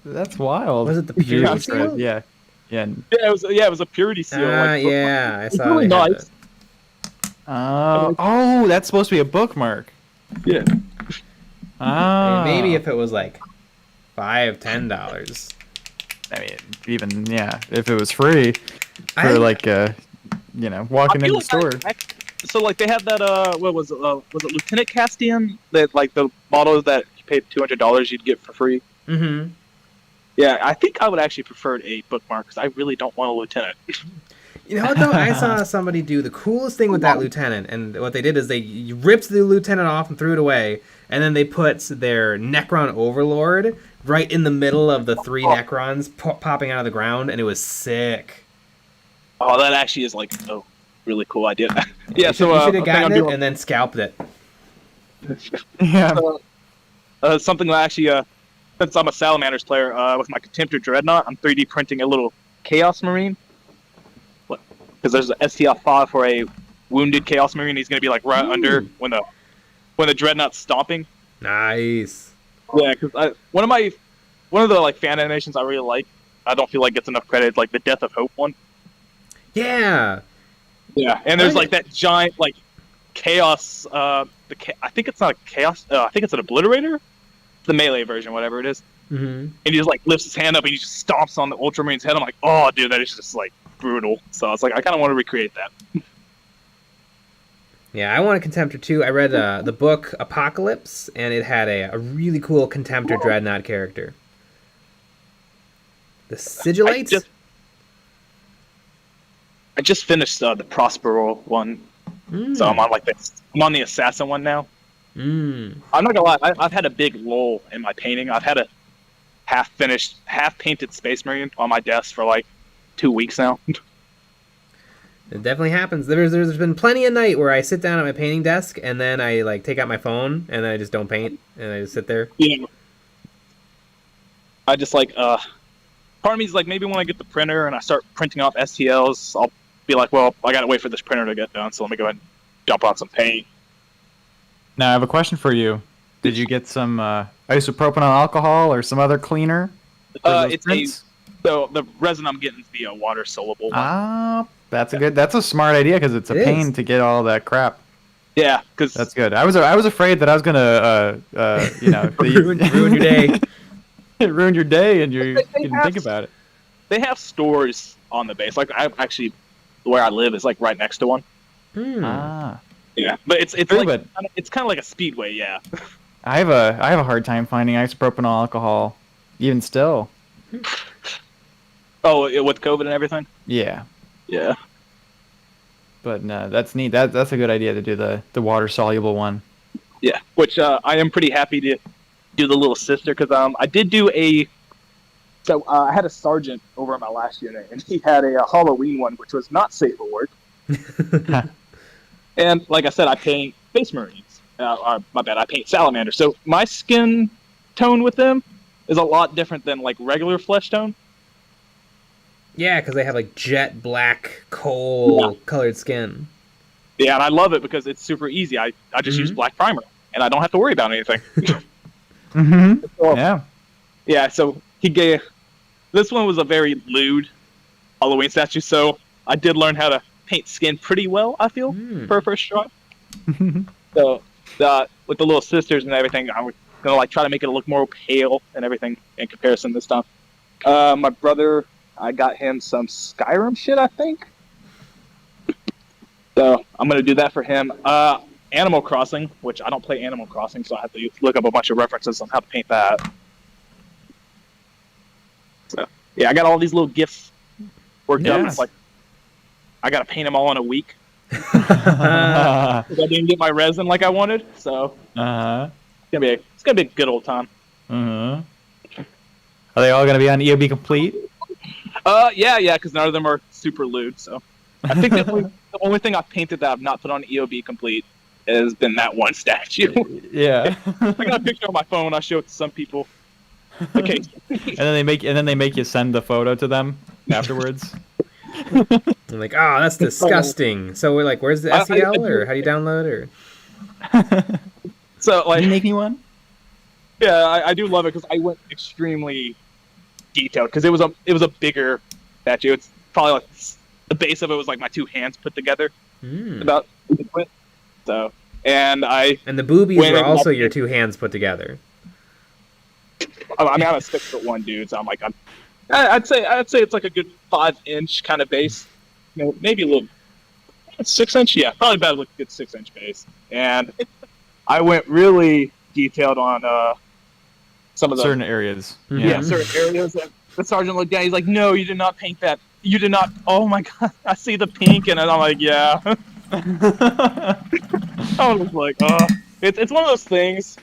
That's wild. Was it the purity seal? Yeah. Yeah, it was a purity seal. Yeah, I saw really nice. Oh, that's supposed to be a bookmark. Yeah. Ah. Maybe if it was like $5-10. I mean, even if it was free for walking into the store. So like they have that what was it Lieutenant Castian, that like the model that you paid $200 you'd get for free. Mm-hmm. Yeah, I think I would actually prefer a bookmark because I really don't want a lieutenant. You know what though? I saw somebody do the coolest thing with that lieutenant, and what they did is they ripped the lieutenant off and threw it away, and then they put their Necron Overlord right in the middle of the 3 Necrons popping out of the ground, and it was sick. Oh, that actually is like a really cool idea. Yeah, so you should have gotten it and then scalped it. Yeah. Something that actually, since I'm a Salamanders player, with my Contemptor Dreadnought, I'm 3D printing a little Chaos Marine. Because there's an STF file for a wounded Chaos Marine. He's going to be like right under when the Dreadnought's stomping. Nice. Yeah, because one of the like fan animations I really like, I don't feel like gets enough credit, like the Death of Hope one. Yeah. Yeah, and there's like that giant like chaos. I think it's not a chaos. I think it's an obliterator. The melee version, whatever it is. Mm-hmm. And he just like lifts his hand up and he just stomps on the Ultramarine's head. I'm like, oh, dude, that is just like brutal. So it's like I kind of want to recreate that. Yeah, I want a Contemptor too. I read the book Apocalypse, and it had a really cool Contemptor Dreadnought character. The Sigillate? I just finished the Prospero one, so I'm on like this. I'm on the Assassin one now. I'm not gonna lie, I've had a big lull in my painting. I've had a half-finished, half-painted Space Marine on my desk for like 2 weeks now. It definitely happens. There's been plenty of night where I sit down at my painting desk and then I like take out my phone and then I just don't paint and I just sit there. Yeah. I just like part of me is like, maybe when I get the printer and I start printing off STLs, I'll be like, well, I gotta wait for this printer to get done, so let me go ahead and dump on some paint. Now I have a question for you. Did you get some isopropyl alcohol or some other cleaner? So the resin I'm getting is the water soluble one. That's a smart idea because it's a pain to get all that crap. Yeah, because that's good. I was afraid that I was gonna ruin your day. It ruined your day, and you They didn't have- think about it. They have stores on the base. Like I actually, where I live is like right next to one. Ah, Yeah, but it's True, like but- it's kind of like a speedway. Yeah. I have a hard time finding isopropyl alcohol, even still. Oh, with COVID and everything. Yeah, Yeah. but no, that's neat. That's a good idea to do the water soluble one. Yeah. Which I am pretty happy to do the little sister because I did do a. So I had a sergeant over at my last unit, and he had a Halloween one, which was not safe for work. And like I said, I paint Space Marines. My bad, I paint Salamanders. So my skin tone with them is a lot different than like regular flesh tone. Yeah, because they have like jet black coal colored skin. Yeah, and I love it because it's super easy. I just use black primer, and I don't have to worry about anything. Mm-hmm. So, Yeah. yeah, so he gave... This one was a very lewd Halloween statue, so I did learn how to paint skin pretty well, I feel, for a first try. So, with the little sisters and everything, I'm gonna like try to make it look more pale and everything in comparison this time. My brother, I got him some Skyrim shit, I think. So I'm gonna do that for him. Animal Crossing, which I don't play Animal Crossing, so I have to look up a bunch of references on how to paint that. So yeah, I got all these little gifts worked up. It's like I gotta paint them all in a week. 'Cause I didn't get my resin like I wanted, so it's gonna be a good old time. Are they all gonna be on EOB complete? Yeah, because none of them are super lewd. So I think the only thing I've painted that I've not put on EOB complete has been that one statue. Yeah. I got a picture on my phone. I show it to some people. Okay. and then they make you send the photo to them afterwards. I'm like, oh, that's disgusting. So we're like, where's the SEL, or how do you download, or? So like, Can you make me one? Yeah, I do love it because I went extremely detailed because it was a bigger statue. It's probably like the base of it was like my two hands put together. About so, and the boobies were also your two hands put together. I mean, I'm a 6'1" dude, so I'm like, I'd say it's like a good 5-inch kind of base, maybe a little 6-inch. Yeah, probably about like a good 6-inch base. And I went really detailed on some of the certain areas. Yeah, certain areas. And the sergeant looked down. He's like, "No, you did not paint that. You did not." Oh my god, I see the pink, and I'm like, "Yeah." I was like, it's one of those things.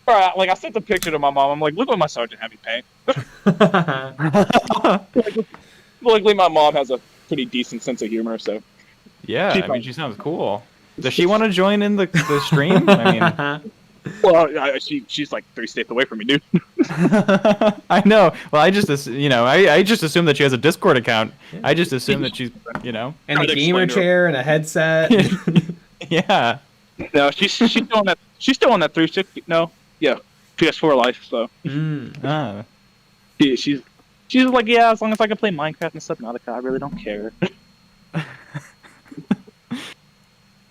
All right, like I sent the picture to my mom. I'm like, "Look what my sergeant had me paint." Luckily, my mom has a pretty decent sense of humor, so. Yeah, I mean, she sounds cool. Does she want to join in the stream? I mean. Well, she's like 3 states away from me, dude. I know. Well, I just assume that she has a Discord account. I just assume that she's, and a gamer chair and a headset. Yeah. No, she's still on that. She's still on that 360. No, yeah, PS4 life. So. She's like, yeah, as long as I can play Minecraft and Subnautica, I really don't care.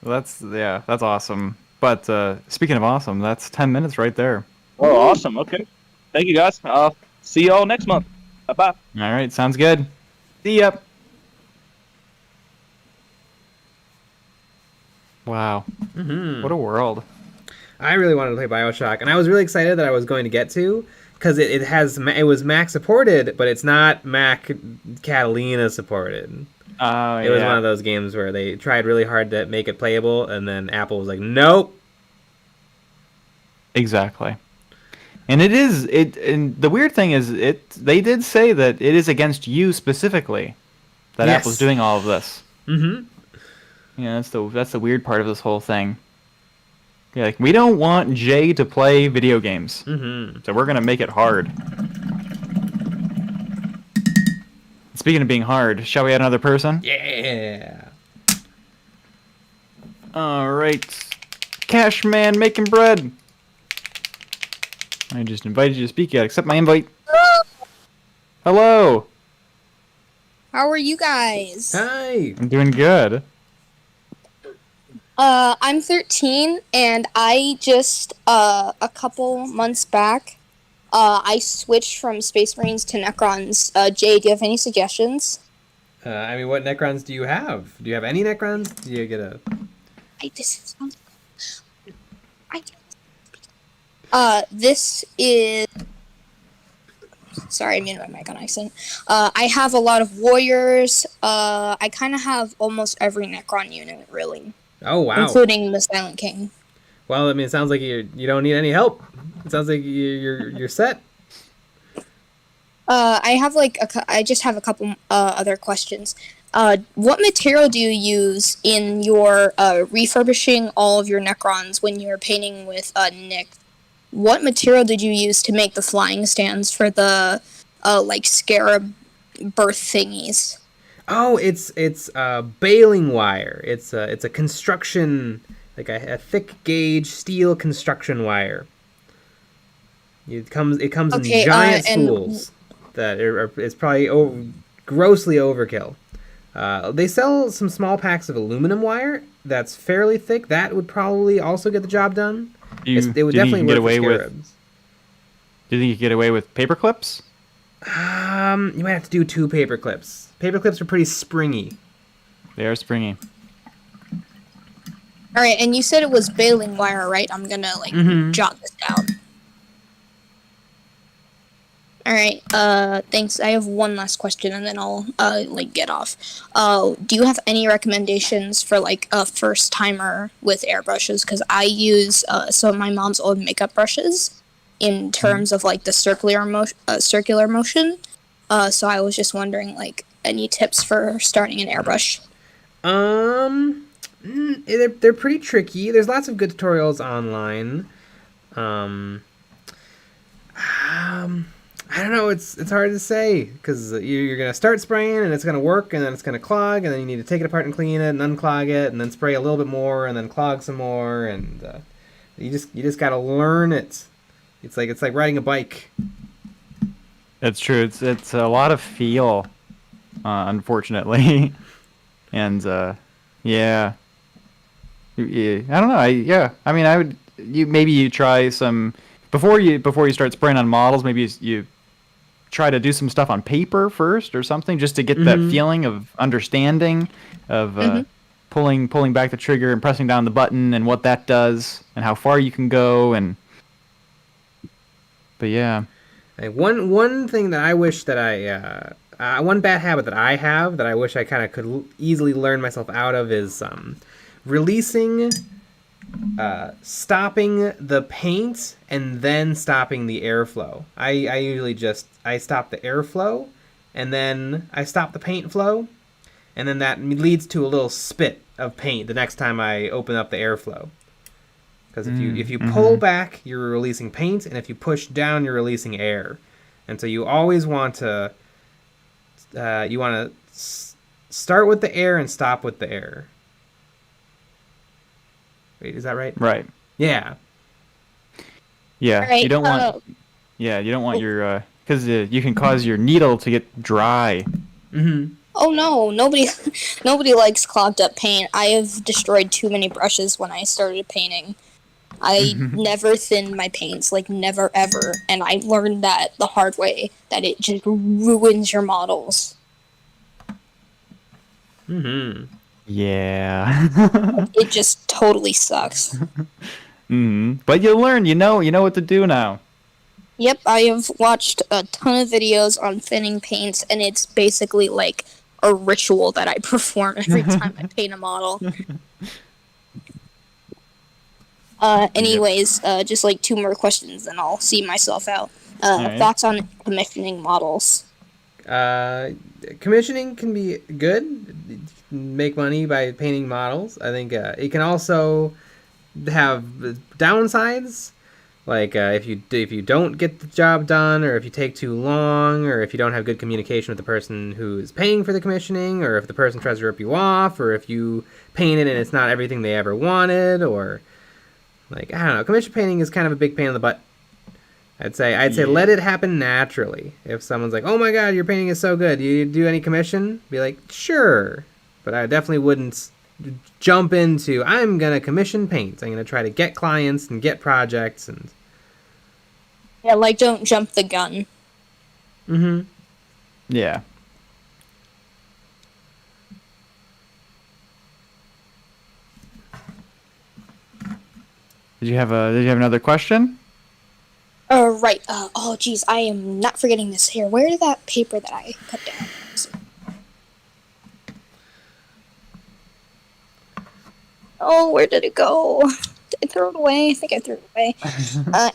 Well, that's awesome. But speaking of awesome, that's 10 minutes right there. Oh, awesome. Okay. Thank you, guys. I'll see y'all next month. Bye-bye. All right, sounds good. See ya. Wow. What a world. I really wanted to play BioShock, and I was really excited that I was going to get to, because it was Mac supported, but it's not Mac Catalina supported. It was one of those games where they tried really hard to make it playable, and then Apple was like, nope. Exactly. And and the weird thing is they did say that it is against you specifically that Apple's doing all of this. Yeah, that's the weird part of this whole thing. Yeah, like, we don't want Jay to play video games. So we're gonna make it hard. Speaking of being hard, shall we add another person? Yeah. All right, Cash Man making bread. I just invited you to speak. Yet accept my invite. Hello. How are you guys? Hi. I'm doing good. I'm 13, and I just a couple months back I switched from Space Marines to Necrons. Jay, do you have any suggestions? I mean, what Necrons do you have? Do you have any Necrons? Do you get a... This is... Sorry, I muted my mic on accident. I have a lot of warriors. I kind of have almost every Necron unit, really. Oh, wow. Including the Silent King. Well, I mean, it sounds like you don't need any help. It sounds like you're set. I just have a couple other questions. What material do you use in your refurbishing all of your Necrons when you're painting with Nick? What material did you use to make the flying stands for the scarab birth thingies? Oh, it's baling wire. It's a construction, like a thick gauge steel construction wire. It comes in giant spools that is probably grossly overkill. They sell some small packs of aluminum wire that's fairly thick. That would probably also get the job done. It would definitely work for scarabs. Do you think you could get away with paper clips? You might have to do 2 paper clips. Paper clips are pretty springy. They are springy. All right, and you said it was baling wire, right? I'm gonna jot this down. All right. Thanks. I have one last question, and then I'll get off. Do you have any recommendations for a first timer with airbrushes? Because I use some of my mom's old makeup brushes in terms of the circular motion. So I was just wondering any tips for starting an airbrush. They're pretty tricky. There's lots of good tutorials online. I don't know. It's hard to say because you're gonna start spraying and it's gonna work and then it's gonna clog and then you need to take it apart and clean it and unclog it and then spray a little bit more and then clog some more and you just gotta learn it. It's like riding a bike. That's true. It's a lot of feel, unfortunately, and yeah. I don't know. I mean, I would. Maybe you try some before you start spraying on models. Maybe you try to do some stuff on paper first or something, just to get that feeling of understanding of pulling back the trigger and pressing down the button and what that does and how far you can go but yeah. One thing that I wish that one bad habit that I have that I wish I kind of could easily learn myself out of is stopping the paint and then stopping the airflow. I usually I stop the airflow and then I stop the paint flow, and then that leads to a little spit of paint the next time I open up the airflow. Because if you pull back, you're releasing paint, and if you push down, you're releasing air. And so you always want to start with the air and stop with the air. Wait, is that right? Right. Yeah. Yeah. Right, you don't want. You don't want your because you can cause your needle to get dry. Mm-hmm. Oh no, nobody likes clogged up paint. I have destroyed too many brushes when I started painting. I never thinned my paints, never ever, and I learned that the hard way, that it just ruins your models. Mm-hmm. Yeah. It just totally sucks. But you learn, you know what to do now. Yep, I have watched a ton of videos on thinning paints, and it's basically like a ritual that I perform every time I paint a model. Anyways, just 2 more questions, and I'll see myself out. Right. Thoughts on commissioning models? Commissioning can be good. You can make money by painting models. I think it can also have downsides, if you don't get the job done, or if you take too long, or if you don't have good communication with the person who is paying for the commissioning, or if the person tries to rip you off, or if you paint it and it's not everything they ever wanted, or I don't know. Commission painting is kind of a big pain in the butt. I'd say let it happen naturally. If someone's like, "Oh my God, your painting is so good. Do you do any commission?" Be like, "Sure," but I definitely wouldn't jump into, "I'm gonna commission paint. I'm gonna try to get clients and get projects." And Yeah, like don't jump the gun. Mm-hmm. Yeah. Did you have another question? Right. Oh, geez, I am not forgetting this here. Where did that paper that I put down? Oh, where did it go? Did I throw it away? I think I threw it away.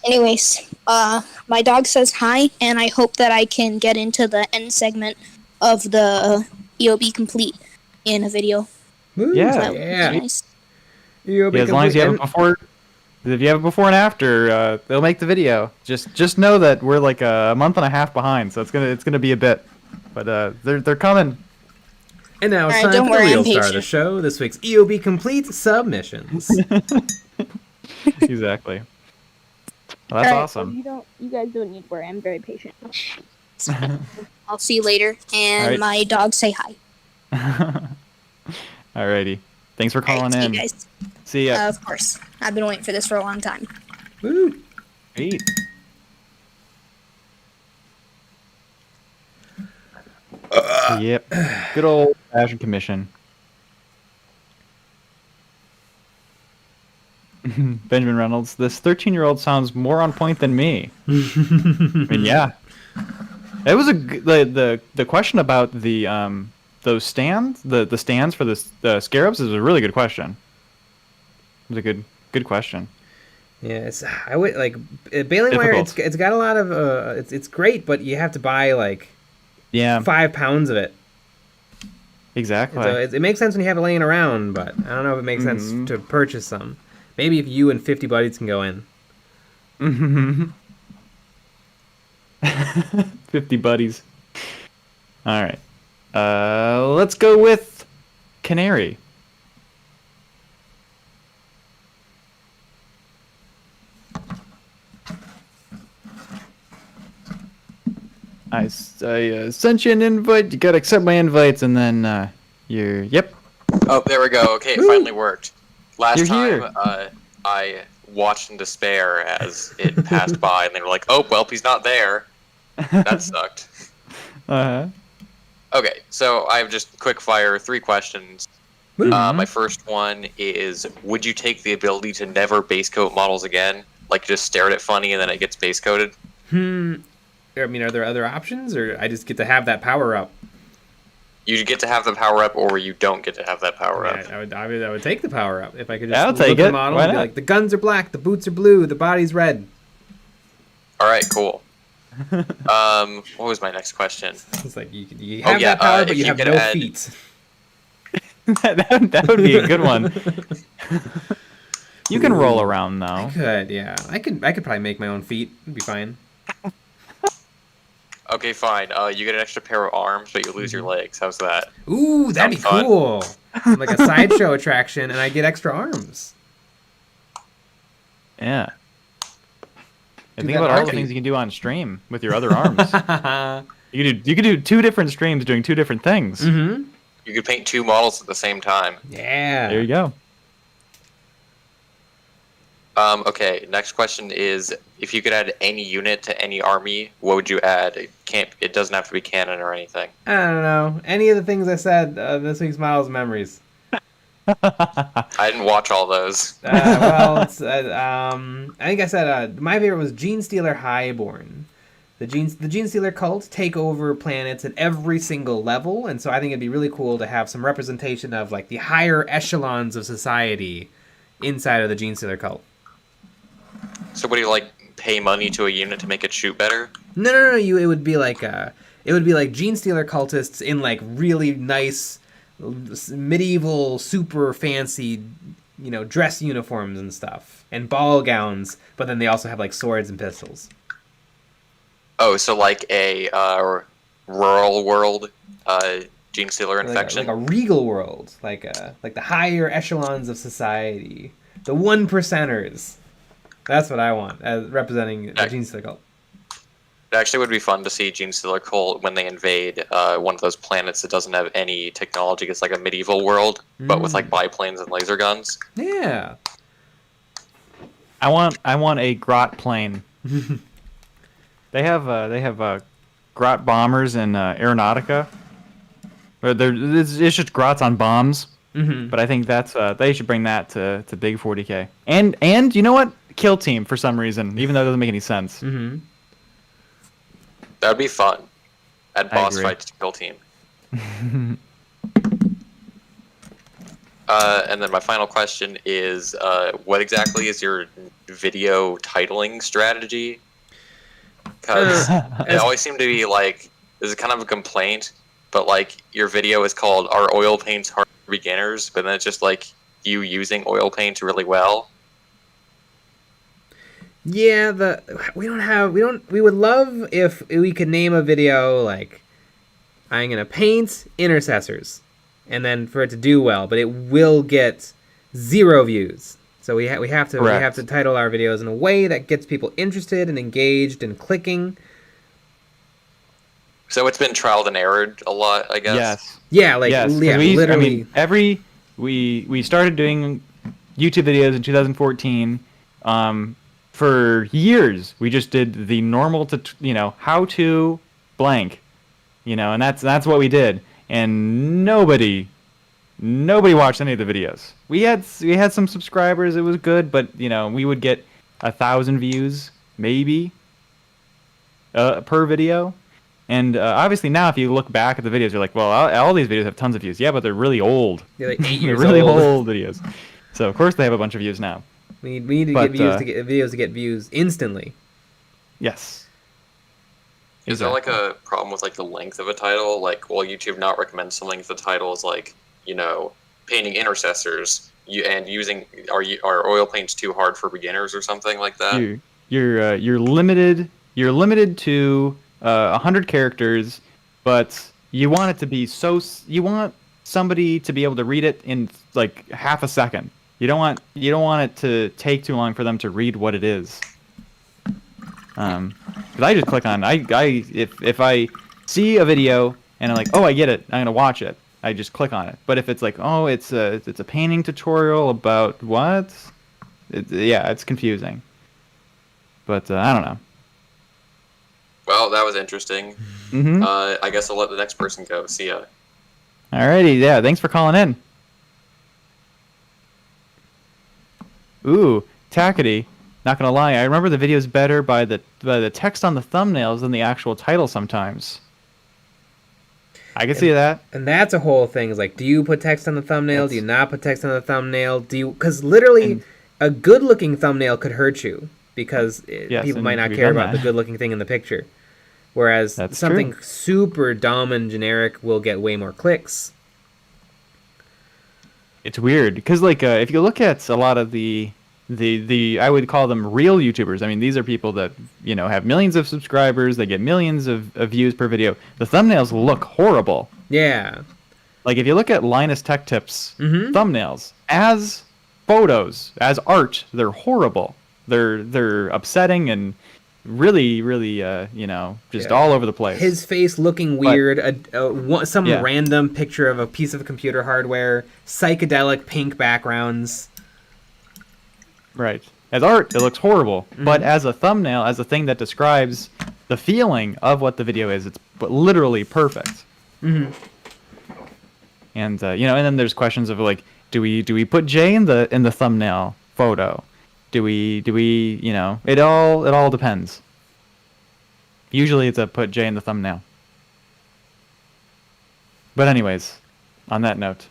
Anyways, my dog says hi, and I hope that I can get into the end segment of the EOB complete in a video. Ooh, Yeah. So that would be nice. EOB As long as you have it complete. before, if you have it before and after, they'll make the video. Just know that we're like a month and a half behind, so it's gonna be a bit, but they're coming. And now it's Alright, time don't for the worry, I'm real star of the patient. show, this week's EOB complete submissions. Exactly. Well, that's awesome. You guys don't need to worry. I'm very patient. I'll see you later, and Alright. my dog say hi. Alrighty. Thanks for calling Alright, see in. you guys. See ya. Of course. I've been waiting for this for a long time. Woo. Great. Yep. Good old Fashion Commission. Benjamin Reynolds, this 13-year-old sounds more on point than me. I mean, yeah. It was the question about the those stands, the stands for the scarabs is a really good question. It was a good question. Yeah, I would like baling wire. It's got a lot of it's great, but you have to buy like 5 pounds of it. Exactly. So it makes sense when you have it laying around, but I don't know if it makes sense to purchase some. Maybe if you and 50 buddies can go in. 50 buddies. All right. Let's go with Canary. I sent you an invite. You gotta accept my invites, and then you're. Yep. Oh, there we go. Okay, it finally worked. Last You're time, here. I watched in despair as it passed by, and they were like, "Oh, well, he's not there." That sucked. Okay, so I have just quick fire 3 questions. My first one is: would you take the ability to never base coat models again? Like just stare at it funny and then it gets base coated? I mean, are there other options, or I just get to have that power up? You get to have the power up, or you don't get to have that power up. I would take the power up if I could just I'll look take at the it. model Why and be not? like, the guns are black, the boots are blue, the body's red. All right, cool. What was my next question? It's like you have that power, but you have no feet. that would be a good one. You can roll around though. I could, yeah. I could probably make my own feet. It'd be fine. Okay, fine. You get an extra pair of arms, but you lose your legs. How's that? Ooh, that'd be Sounds fun. cool. Like a sideshow attraction, and I get extra arms. Yeah. And Do think that about all the arcade. things you can do on stream with your other arms. You could do 2 different streams doing 2 different things. Mm-hmm. You could paint 2 models at the same time. Yeah. There you go. Okay, next question is: if you could add any unit to any army, what would you add? It doesn't have to be canon or anything. I don't know. Any of the things I said this week's Models Memories. I didn't watch all those. Well, it's, I think I said my favorite was Gene Stealer Highborn. The Gene Stealer cult take over planets at every single level, and so I think it'd be really cool to have some representation of like the higher echelons of society inside of the Gene Stealer cult. So would you like pay money to a unit to make it shoot better? No. It would be like Gene Stealer cultists in like really nice medieval, super fancy, dress uniforms and stuff, and ball gowns. But then they also have like swords and pistols. Oh, so like a rural world Gene Stealer infection? Like a regal world, like the higher echelons of society, the 1%ers. That's what I want as representing the Gene Stealer cult. It actually would be fun to see Gene Stealer cult when they invade one of those planets that doesn't have any technology. It's like a medieval world, but with like biplanes and laser guns. Yeah. I want a grot plane. They have Grot bombers in Aeronautica. It's just Grots on bombs. Mm-hmm. But I think that's they should bring that to Big 40k. And you know what? Kill Team for some reason, even though it doesn't make any sense. Mm-hmm. That would be fun. Add I boss agree. fights to Kill Team. And then my final question is, what exactly is your video titling strategy? Because it always seemed to be like, this is kind of a complaint, but like your video is called "Are Oil Paints Hard for Beginners?" But then it's just like you using oil paint really well. Yeah, we would love if we could name a video like, I'm gonna paint intercessors, and then for it to do well, but it will get 0 views. So we have to title our videos in a way that gets people interested and engaged and clicking. So it's been trialed and errored a lot, I guess. Yes. Yeah, like yes. Literally. I mean, we started doing YouTube videos in 2014. For years, we just did the normal how to blank, and that's what we did, and nobody watched any of the videos. We had some subscribers, it was good, but we would get 1,000 views maybe per video. And obviously now, if you look back at the videos, you're like, well, all these videos have tons of views. Yeah, but they're really old. They're like 8 years they're really old. old videos. So of course they have a bunch of views now. We need to get videos to get views instantly. Yes. Is there like a problem with like the length of a title? Like, will YouTube not recommend something if the title is like, painting intercessors? Are oil paints too hard for beginners or something like that? You're limited. You're limited to 100 characters, but you want it to be you want somebody to be able to read it in like half a second. You don't want it to take too long for them to read what it is. Because I just click on if I see a video and I'm like, oh, I get it, I'm gonna watch it, I just click on it. But if it's like, oh, it's a painting tutorial about what, it's confusing. But I don't know. Well, that was interesting. Mm-hmm. I guess I'll let the next person go. See ya. Alrighty, yeah, thanks for calling in. Ooh, Tackety. Not gonna lie, I remember the videos better by the text on the thumbnails than the actual title sometimes. I can see that. And that's a whole thing. Is like, do you put text on the thumbnail? Do you not put text on the thumbnail? Because literally, a good-looking thumbnail could hurt you because people might not care about the good-looking thing in the picture. Whereas something super dumb and generic will get way more clicks. It's weird because, like, if you look at a lot of the I would call them real YouTubers. I mean, these are people that have millions of subscribers. They get millions of views per video. The thumbnails look horrible. Yeah. Like if you look at Linus Tech Tips thumbnails as photos, as art, they're horrible. They're upsetting and really just all over the place. His face looking weird, some random picture of a piece of computer hardware, psychedelic pink backgrounds. Right. As art, it looks horrible, but as a thumbnail, as a thing that describes the feeling of what the video is, it's literally perfect. And and then there's questions of like, do we put Jay in the thumbnail photo? Do we it all depends. Usually it's a put Jay in the thumbnail. But anyways, on that note,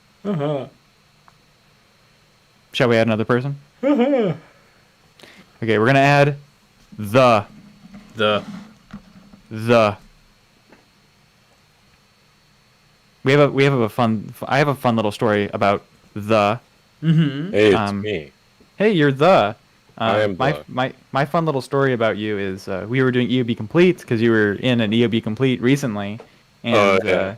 shall we add another person? Okay, we're gonna add the. We have a fun. I have a fun little story about the. Hey, it's me. Hey, you're the. I am my fun little story about you is we were doing EOB Complete because you were in an EOB Complete recently, and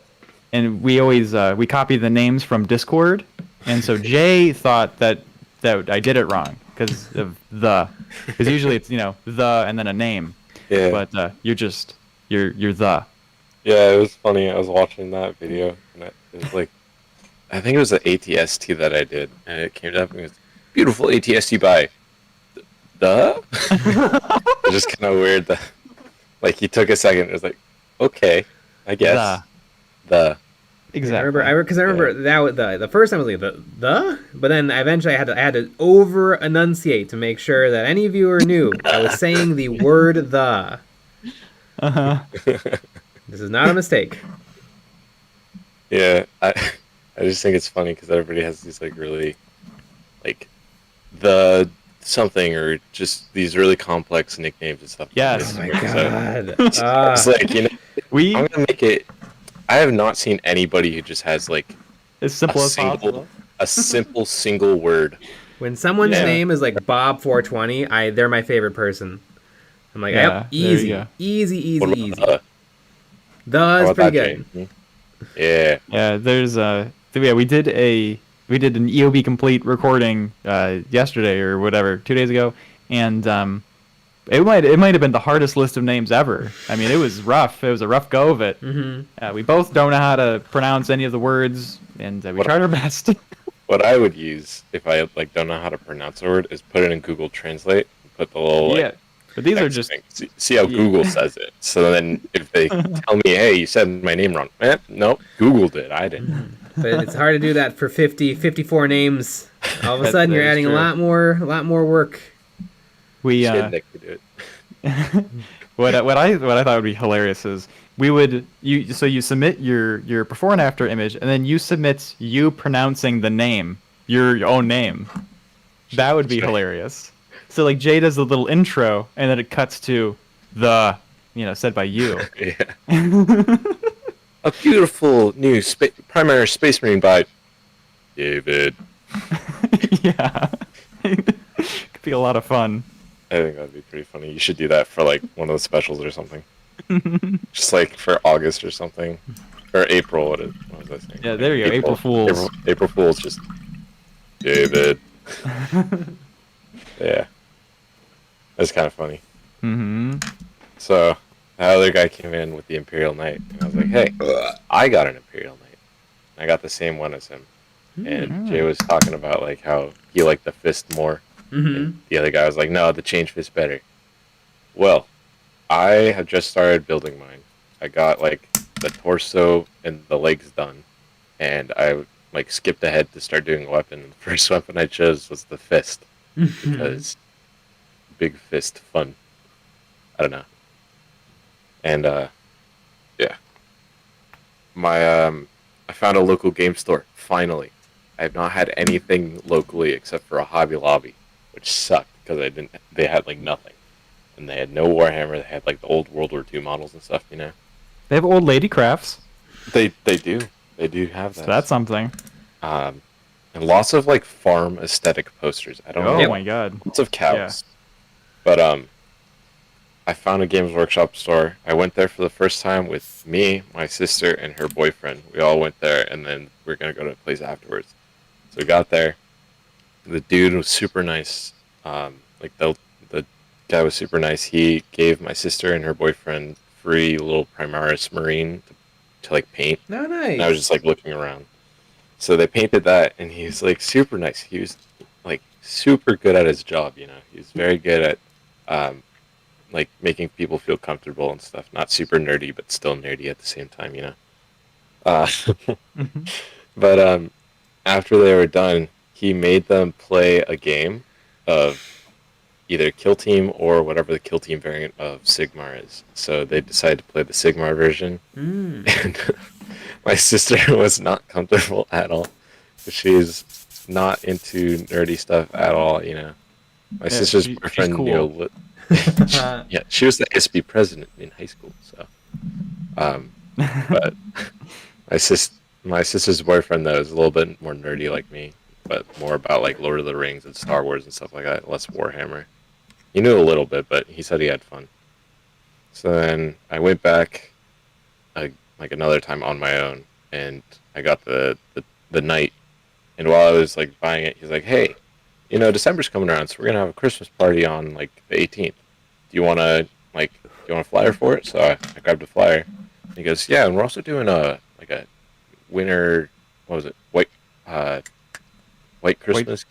and we always we copy the names from Discord, and so Jay thought that I did it wrong because of because usually it's the and then a name, but you're the. Yeah, it was funny. I was watching that video and it was like, I think it was the ATST that I did, and it came up and it was beautiful ATST by the. It's just kind of weird that Like he took a second. And was like, okay, I guess the. Exactly. I remember that the first time I was like the, but then eventually I had to over enunciate to make sure that any viewer knew I was saying the word the. This is not a mistake. Yeah, I just think it's funny because everybody has these like really, like, the something or just these really complex nicknames and stuff. Yes. Oh my god. It's like, you know, I'm gonna make it. I have not seen anybody who just has like as simple as possible. A simple single word. When someone's name is like Bob 420, they're my favorite person. I'm like, yep, easy. What Easy. about The is pretty good. Yeah. Yeah, there's we did an EOB complete recording yesterday or whatever, 2 days ago, and it might have been the hardest list of names ever. I mean, it was rough. It was a rough go of it. We both don't know how to pronounce any of the words, and we tried our best. What I would use if I like don't know how to pronounce a word is put it in Google Translate and put the little like, but these are just see how Google says it. So then if they tell me, hey, you said my name wrong, no, Google did. I didn't. But it's hard to do that for 54 names. All of a sudden, you're adding a lot more work. We Nick could do it. what I thought would be hilarious is you submit your before and after image, and then you submit you pronouncing the name, your own name. That would be hilarious. So like Jay does a little intro, and then it cuts to the, said by you. A beautiful new primary Space Marine by David. Yeah. Could be a lot of fun. I think that'd be pretty funny. You should do that for like one of the specials or something. Just like for August or something. Or April. What was I saying? Yeah, there you go. April Fools. April Fools, just David. Yeah. That's kind of funny. So, the other guy came in with the Imperial Knight, and I was like, hey, I got an Imperial Knight. I got the same one as him. And Jay was talking about like how he liked the fist more. And the other guy was like, no, the change fist better. Well, I have just started building mine. I got like the torso and the legs done. And I like skipped ahead to start doing a weapon. And the first weapon I chose was the fist. Because big fist fun. I don't know. And yeah. I found a local game store, finally. I have not had anything locally except for a Hobby Lobby, which sucked because they had like nothing. And they had no Warhammer, they had like the old World War II models and stuff, you know. They have old lady crafts. They do. They do have that. So that's something. And lots of like farm aesthetic posters. I don't know. Oh my god. Lots of cows. Yeah. But I found a Games Workshop store. I went there for the first time with me, my sister, and her boyfriend. We all went there, and then we were going to go to a place afterwards. So we got there. The dude was super nice. Like the guy was super nice. He gave my sister and her boyfriend free little Primaris Marine to like paint. Oh, nice. And I was just like looking around. So they painted that, and he's like super nice. He was like super good at his job, you know. He was very good at like making people feel comfortable and stuff. Not super nerdy, but still nerdy at the same time, you know. But after they were done, he made them play a game of either Kill Team or whatever the Kill Team variant of Sigmar is. So they decided to play the Sigmar version. And my sister was not comfortable at all. She's not into nerdy stuff at all, you know. My sister's boyfriend, cool. you know, yeah, she was the SB president in high school, so. But my sister's boyfriend though is a little bit more nerdy like me, but more about like Lord of the Rings and Star Wars and stuff like that. Less Warhammer. He knew a little bit, but he said he had fun. So then I went back, like another time on my own, and I got the knight. And while I was like buying it, he's like, "Hey, you know, December's coming around, so we're gonna have a Christmas party on like the 18th. Do you want a flyer for it?" So I grabbed a flyer. And he goes, "Yeah, and we're also doing a winter, what was it, white Christmas,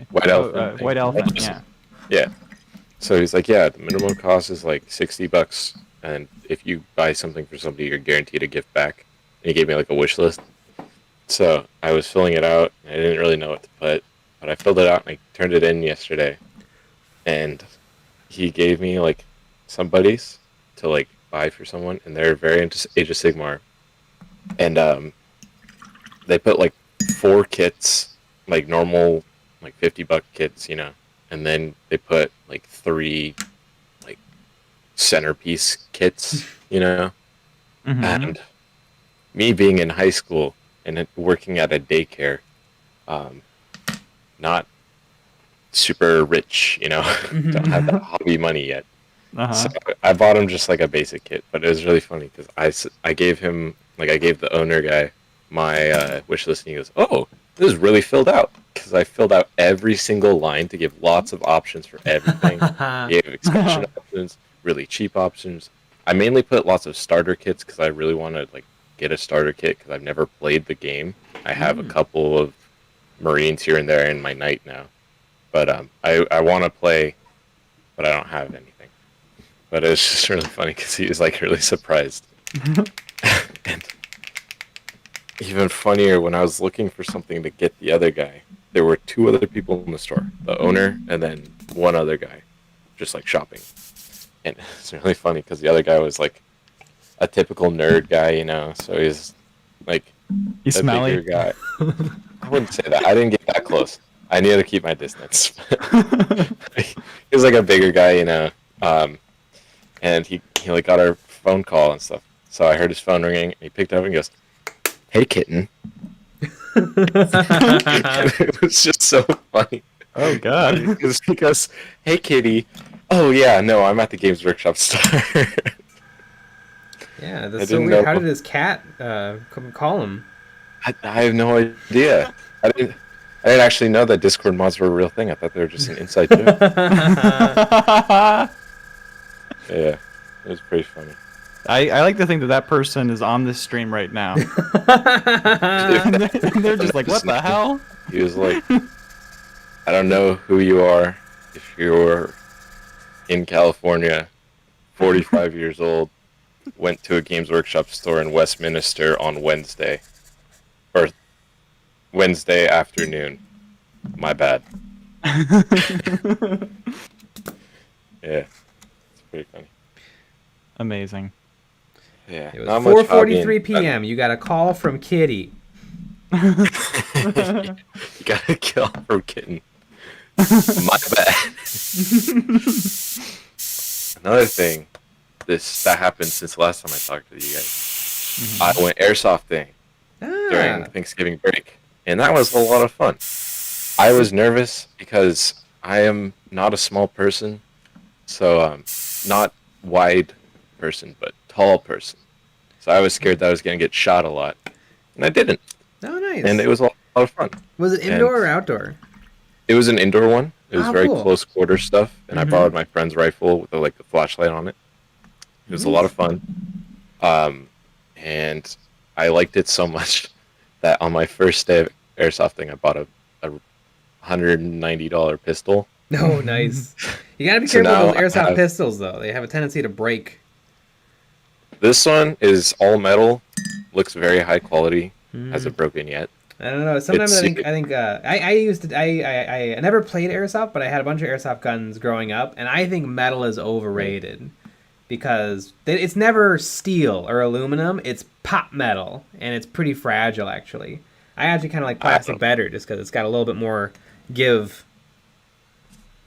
white elephant, white elephant, yeah." Yeah. So he's like, "Yeah, the minimum cost is like $60, and if you buy something for somebody, you're guaranteed a gift back. And he gave me like a wish list. So I was filling it out, and I didn't really know what to put, but I filled it out and I turned it in yesterday. And he gave me like some buddies to like buy for someone, and they're very into Age of Sigmar. And they put like 4 kits, like normal, like $50 kits, you know, and then they put like 3 like centerpiece kits, you know. And me being in high school and working at a daycare, not super rich, you know, don't have that hobby money yet. So I bought him just like a basic kit, but it was really funny because I gave him, like, I gave the owner guy my wish list, and he goes, "Oh, this is really filled out," because I filled out every single line to give lots of options for everything. Gave expansion options, really cheap options. I mainly put lots of starter kits because I really want to like get a starter kit because I've never played the game. I have a couple of Marines here and there in my knight now, but I want to play, but I don't have anything. But it was just really funny because he was like really surprised. And even funnier, when I was looking for something to get the other guy, there were 2 other people in the store, the owner and then one other guy, just like shopping. And it's really funny because the other guy was like a typical nerd guy, you know, so he's like he's smelly. Bigger guy. I wouldn't say that. I didn't get that close. I needed to keep my distance. He was like a bigger guy, you know, and he like got our phone call and stuff. So I heard his phone ringing, and he picked up and goes, "Hey, kitten." It was just so funny. Oh God! He goes, "Hey, kitty." Oh yeah, no, I'm at the Games Workshop store. Yeah, that's so weird. How did his cat come call him? I have no idea. I didn't actually know that Discord mods were a real thing. I thought they were just an inside joke. Yeah, it was pretty funny. I like to think that person is on this stream right now. They're just like, what the hell? He was like, I don't know who you are. If you're in California, 45 years old, went to a Games Workshop store in Westminster on Wednesday. Or Wednesday afternoon. My bad. Yeah, it's pretty funny. Amazing. Yeah. It was 4:43 p.m. You got a call from Kitty. You got a call from Kitten. My bad. Another thing, that happened since last time I talked to you guys. I went airsofting during Thanksgiving break, and that was a lot of fun. I was nervous because I am not a small person, so not wide person, but tall person. So I was scared that I was going to get shot a lot, and I didn't. Oh, nice. And it was a lot of fun. Was it indoor or outdoor? It was an indoor one. It was very cool. close quarter stuff, and I borrowed my friend's rifle with the flashlight on it. It was a lot of fun, and I liked it so much that on my first day of airsofting, I bought a $190 pistol. Oh, nice. You gotta be careful with those airsoft pistols, though. They have a tendency to break. This one is all metal, looks very high quality. Hasn't broken yet. I don't know. Sometimes I never played airsoft, but I had a bunch of airsoft guns growing up, and I think metal is overrated because it's never steel or aluminum. It's pop metal, and it's pretty fragile, actually. I actually kind of like plastic better just because it's got a little bit more give.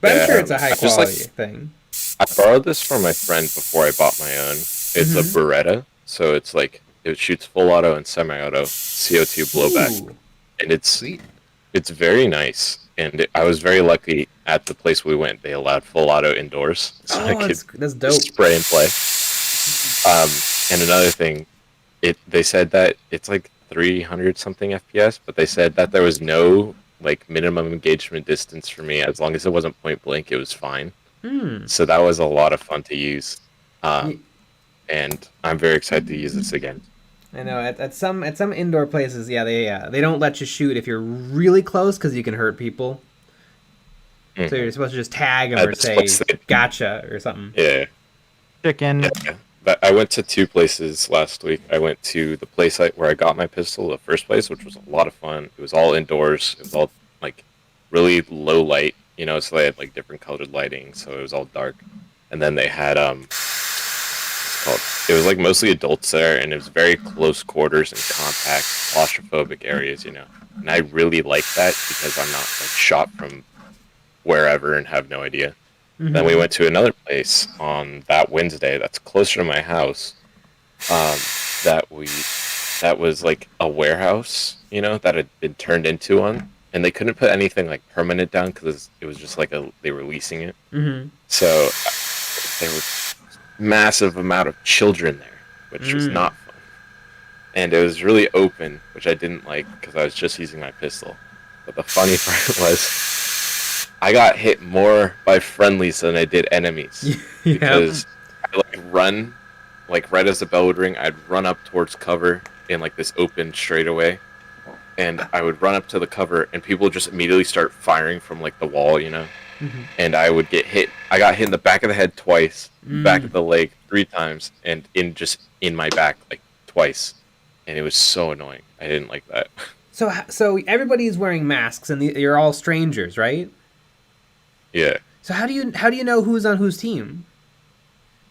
But I'm sure it's a high quality thing. I borrowed this from my friend before I bought my own. It's a Beretta, so it's like it shoots full auto and semi-auto CO2 blowback, and it's very nice. And I was very lucky at the place we went. They allowed full auto indoors, so I could that's dope. Spray and play. And another thing, they said that it's like 300 something FPS, but they said that there was no like minimum engagement distance for me. As long as it wasn't point blank, it was fine. So that was a lot of fun to use. And I'm very excited to use this again. I know at some indoor places, they don't let you shoot if you're really close because you can hurt people. So you're supposed to just tag them or say "gotcha" or something. Yeah. Chicken. Yeah. I went to 2 places last week. I went to the place where I got my pistol, the first place, which was a lot of fun. It was all indoors. It was all like really low light, you know, so they had like different colored lighting, so it was all dark. And then they had it was like mostly adults there, and it was very close quarters and compact, claustrophobic areas, you know. And I really like that because I'm not like shot from wherever and have no idea. Mm-hmm. Then we went to another place on that Wednesday that's closer to my house. That was like a warehouse, you know, that had been turned into one, and they couldn't put anything like permanent down because it was just like they were leasing it. Mm-hmm. So there was massive amount of children there, which was not fun, and it was really open, which I didn't like because I was just using my pistol. But the funny part was I got hit more by friendlies than I did enemies. Because I run, right as the bell would ring, I'd run up towards cover in like this open straightaway, and I would run up to the cover, and people would just immediately start firing from like the wall, you know. Mm-hmm. And I would get hit. I got hit in the back of the head twice, back of the leg 3 times, and in my back like twice, and it was so annoying. I didn't like that. So everybody's wearing masks, and you're all strangers, right? Yeah. So how do you know who's on whose team?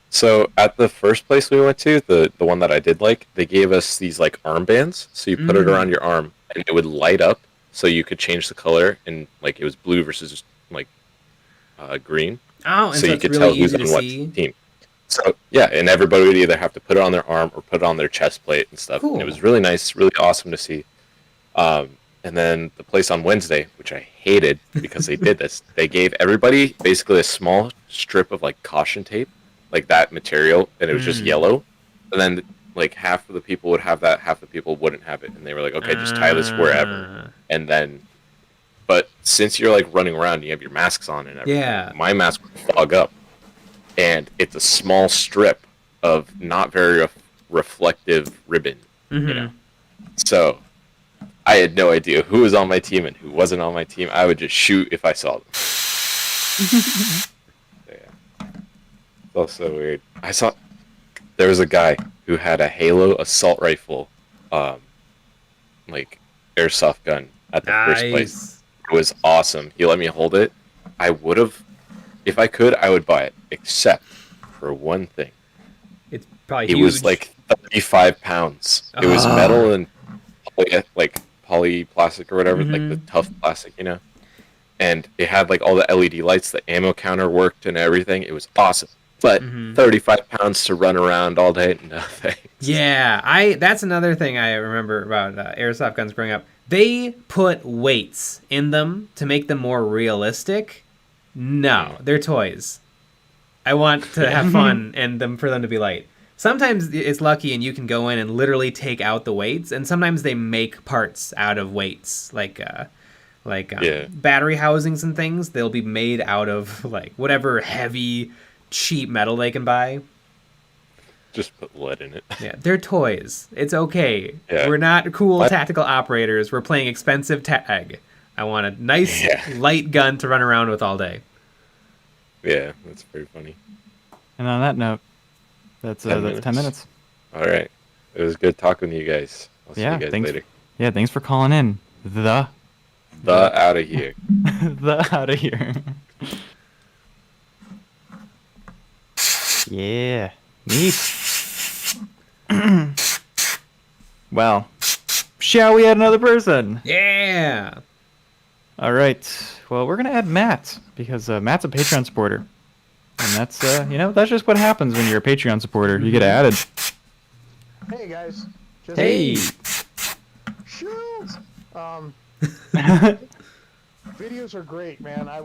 So at the first place we went to, the one that I did like, they gave us these like armbands. So you put it around your arm, and it would light up, so you could change the color, and like it was blue versus like green. Oh, and so you could really tell who's on what team. So yeah, and everybody would either have to put it on their arm or put it on their chest plate and stuff. Cool. And it was really nice, really awesome to see. And then the place on Wednesday, which I hated because they did this, they gave everybody basically a small strip of like caution tape, like that material, and it was just yellow. And then like half of the people would have that, half the people wouldn't have it, and they were like, okay, just tie this wherever. And then, but since you're like running around, you have your masks on and everything. My mask would fog up, and it's a small strip of not very reflective ribbon, you know. So I had no idea who was on my team and who wasn't on my team. I would just shoot if I saw them. It's also weird. I saw there was a guy who had a Halo assault rifle, like airsoft gun at the first place. It was awesome. He let me hold it. I would have, if I could, I would buy it, except for one thing. It's probably huge. It was like 35 pounds. It was metal and like polyplastic or whatever, like the tough plastic, you know. And it had like all the LED lights, the ammo counter worked and everything. It was awesome. But 35 pounds to run around all day, no thanks. Yeah, that's another thing I remember about airsoft guns growing up. They put weights in them to make them more realistic. No, they're toys. I want to have fun and for them to be light. Sometimes it's lucky and you can go in and literally take out the weights, and sometimes they make parts out of weights, like battery housings and things. They'll be made out of like whatever heavy, cheap metal they can buy. Just put lead in it. Yeah, they're toys. It's okay. Yeah. We're not cool tactical operators. We're playing expensive tag. I want a nice, light gun to run around with all day. Yeah, that's very funny. And on that note, that's 10 minutes. All right. It was good talking to you guys. I'll see you guys later. Yeah, thanks for calling in. The out of here. The out of here. Yeah. Neat. Well, shall we add another person? Yeah. All right. Well, we're gonna add Matt because Matt's a Patreon supporter, and that's that's just what happens when you're a Patreon supporter. You get added. Hey guys. Hey. Shoot. Videos are great, man. I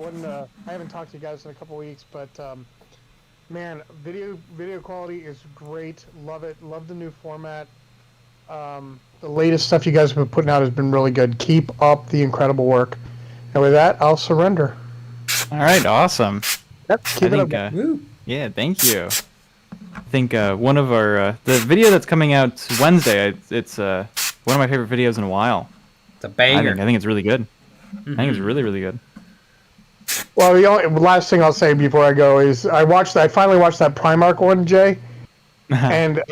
haven't talked to you guys in a couple weeks, but man, video quality is great. Love it. Love the new format. The latest stuff you guys have been putting out has been really good. Keep up the incredible work. And with that, I'll surrender. All right, awesome. Yep, keep it up. Yeah, thank you. I think one of our the video that's coming out Wednesday, it's one of my favorite videos in a while. It's a banger. I think it's really good. I think it's really, really good. Well, the last thing I'll say before I go is I finally watched that Primark one, Jay. and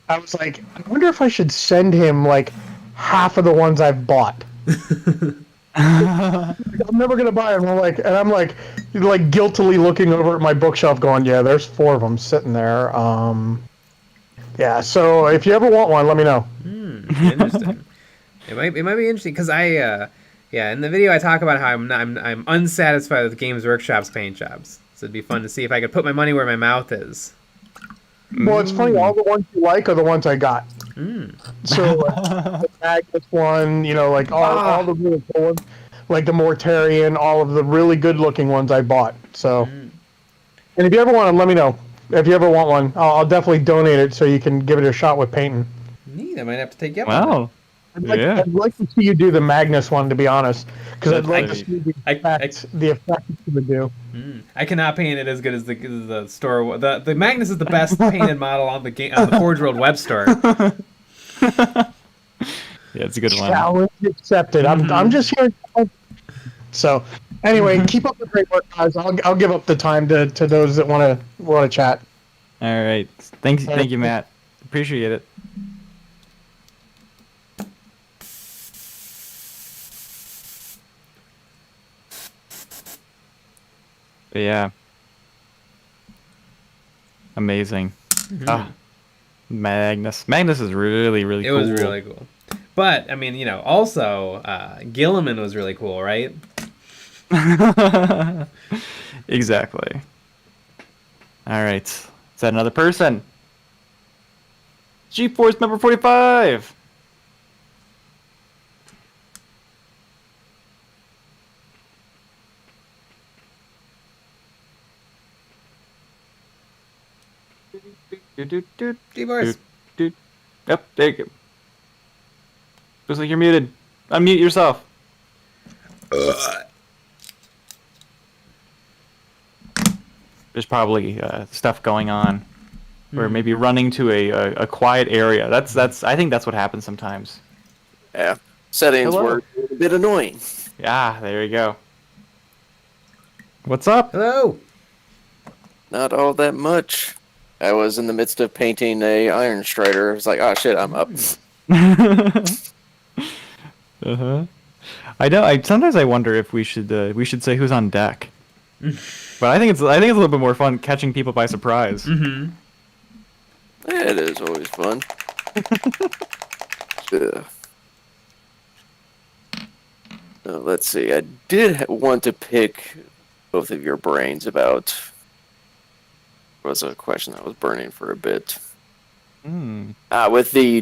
I was like, I wonder if I should send him like half of the ones I've bought. I'm never gonna buy them. I'm like guiltily looking over at my bookshelf, going, "Yeah, there's 4 of them sitting there." Yeah. So if you ever want one, let me know. Interesting. It might be interesting because in the video I talk about how I'm unsatisfied with Games Workshop's paint jobs. So it'd be fun to see if I could put my money where my mouth is. Well, it's funny. All the ones you like are the ones I got. So the Magnus one, like all the really cool ones, like the Mortarian, all of the really good-looking ones I bought. So, and if you ever want to, let me know. If you ever want one, I'll definitely donate it so you can give it a shot with painting. Neat. I might have to take you up on Wow. I'd like to see you do the Magnus one, to be honest, because I'd like to see the effect you would do. I cannot paint it as good as the store. The Magnus is the best painted model on the Forge World web store. Yeah, it's a good one. Challenge accepted. I'm just here. So, anyway, keep up the great work, guys. I'll give up the time to those that want to chat. All right. Thank you, Matt. Appreciate it. But yeah. Amazing. Magnus. Magnus is really, really cool. It was really cool. But, I mean, also, Gilliman was really cool, right? Exactly. All right. Is that another person? G-Force member 45! G-Force. Yep, there you go. Looks like you're muted. Unmute yourself. There's probably stuff going on, or maybe running to a quiet area. I think that's what happens sometimes. Yeah, settings were a bit annoying. Yeah, there you go. What's up? Hello. Not all that much. I was in the midst of painting a Iron Strider. I was like, oh shit, I'm up. I know. Sometimes I wonder if we should say who's on deck. But I think it's a little bit more fun catching people by surprise. Yeah, it is always fun. Let's see. I did want to pick both of your brains about. Was a question that was burning for a bit. With the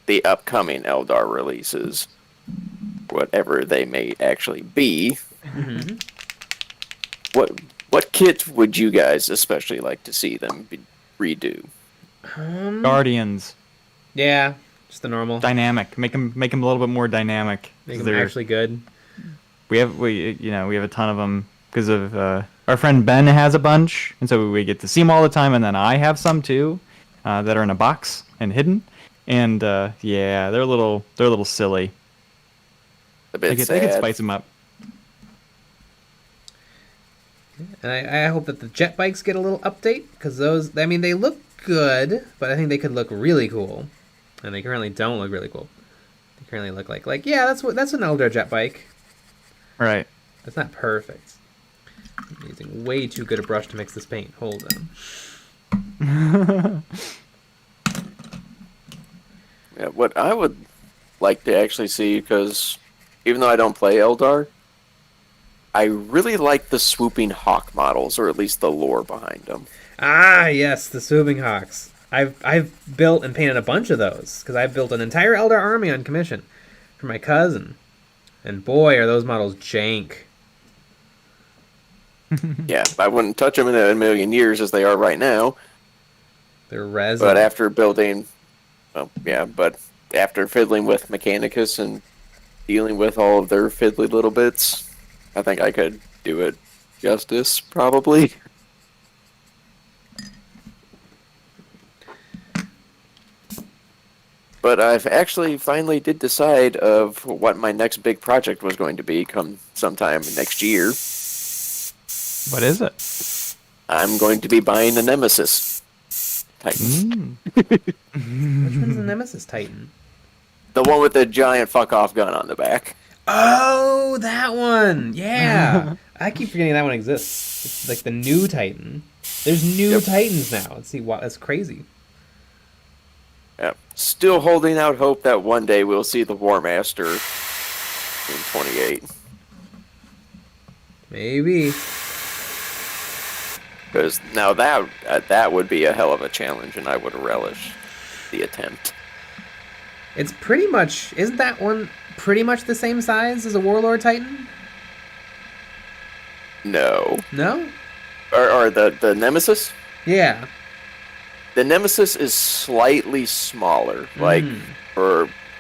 the upcoming Eldar releases, whatever they may actually be, what kit would you guys especially like to see them redo? Guardians. Yeah, just the normal. Dynamic. Make them a little bit more dynamic. Make them actually good. We have a ton of them because of our friend Ben has a bunch, and so we get to see them all the time. And then I have some too that are in a box and hidden. And yeah, they're a little silly. A bit sad. They could spice them up. And I hope that the jet bikes get a little update, because those, I mean, they look good, but I think they could look really cool. And they currently don't look really cool. They currently look like yeah, that's an Eldar jet bike. Right. That's not perfect. I'm using way too good a brush to mix this paint. Hold on. Yeah, what I would like to actually see, because even though I don't play Eldar, I really like the swooping hawk models, or at least the lore behind them. Ah, yes, the swooping hawks. I've built and painted a bunch of those, because I've built an entire Eldar army on commission for my cousin. And boy, are those models jank. Yeah, I wouldn't touch them in a million years as they are right now. They're resin. But after building, after fiddling with Mechanicus and dealing with all of their fiddly little bits, I think I could do it justice, probably. But I've actually finally did decide of what my next big project was going to be come sometime next year. What is it? I'm going to be buying a Nemesis. Titan. Which one's the Nemesis Titan? The one with the giant fuck off gun on the back. Oh, that one! Yeah! I keep forgetting that one exists. It's like the new Titan. There's new Titans now. Let's see, what? That's crazy. Yeah. Still holding out hope that one day we'll see the War Master in 28. Maybe. Because now that would be a hell of a challenge, and I would relish the attempt. It's pretty much... Isn't that one pretty much the same size as a Warlord Titan? No. No? Or the Nemesis? Yeah. The Nemesis is slightly smaller. Like,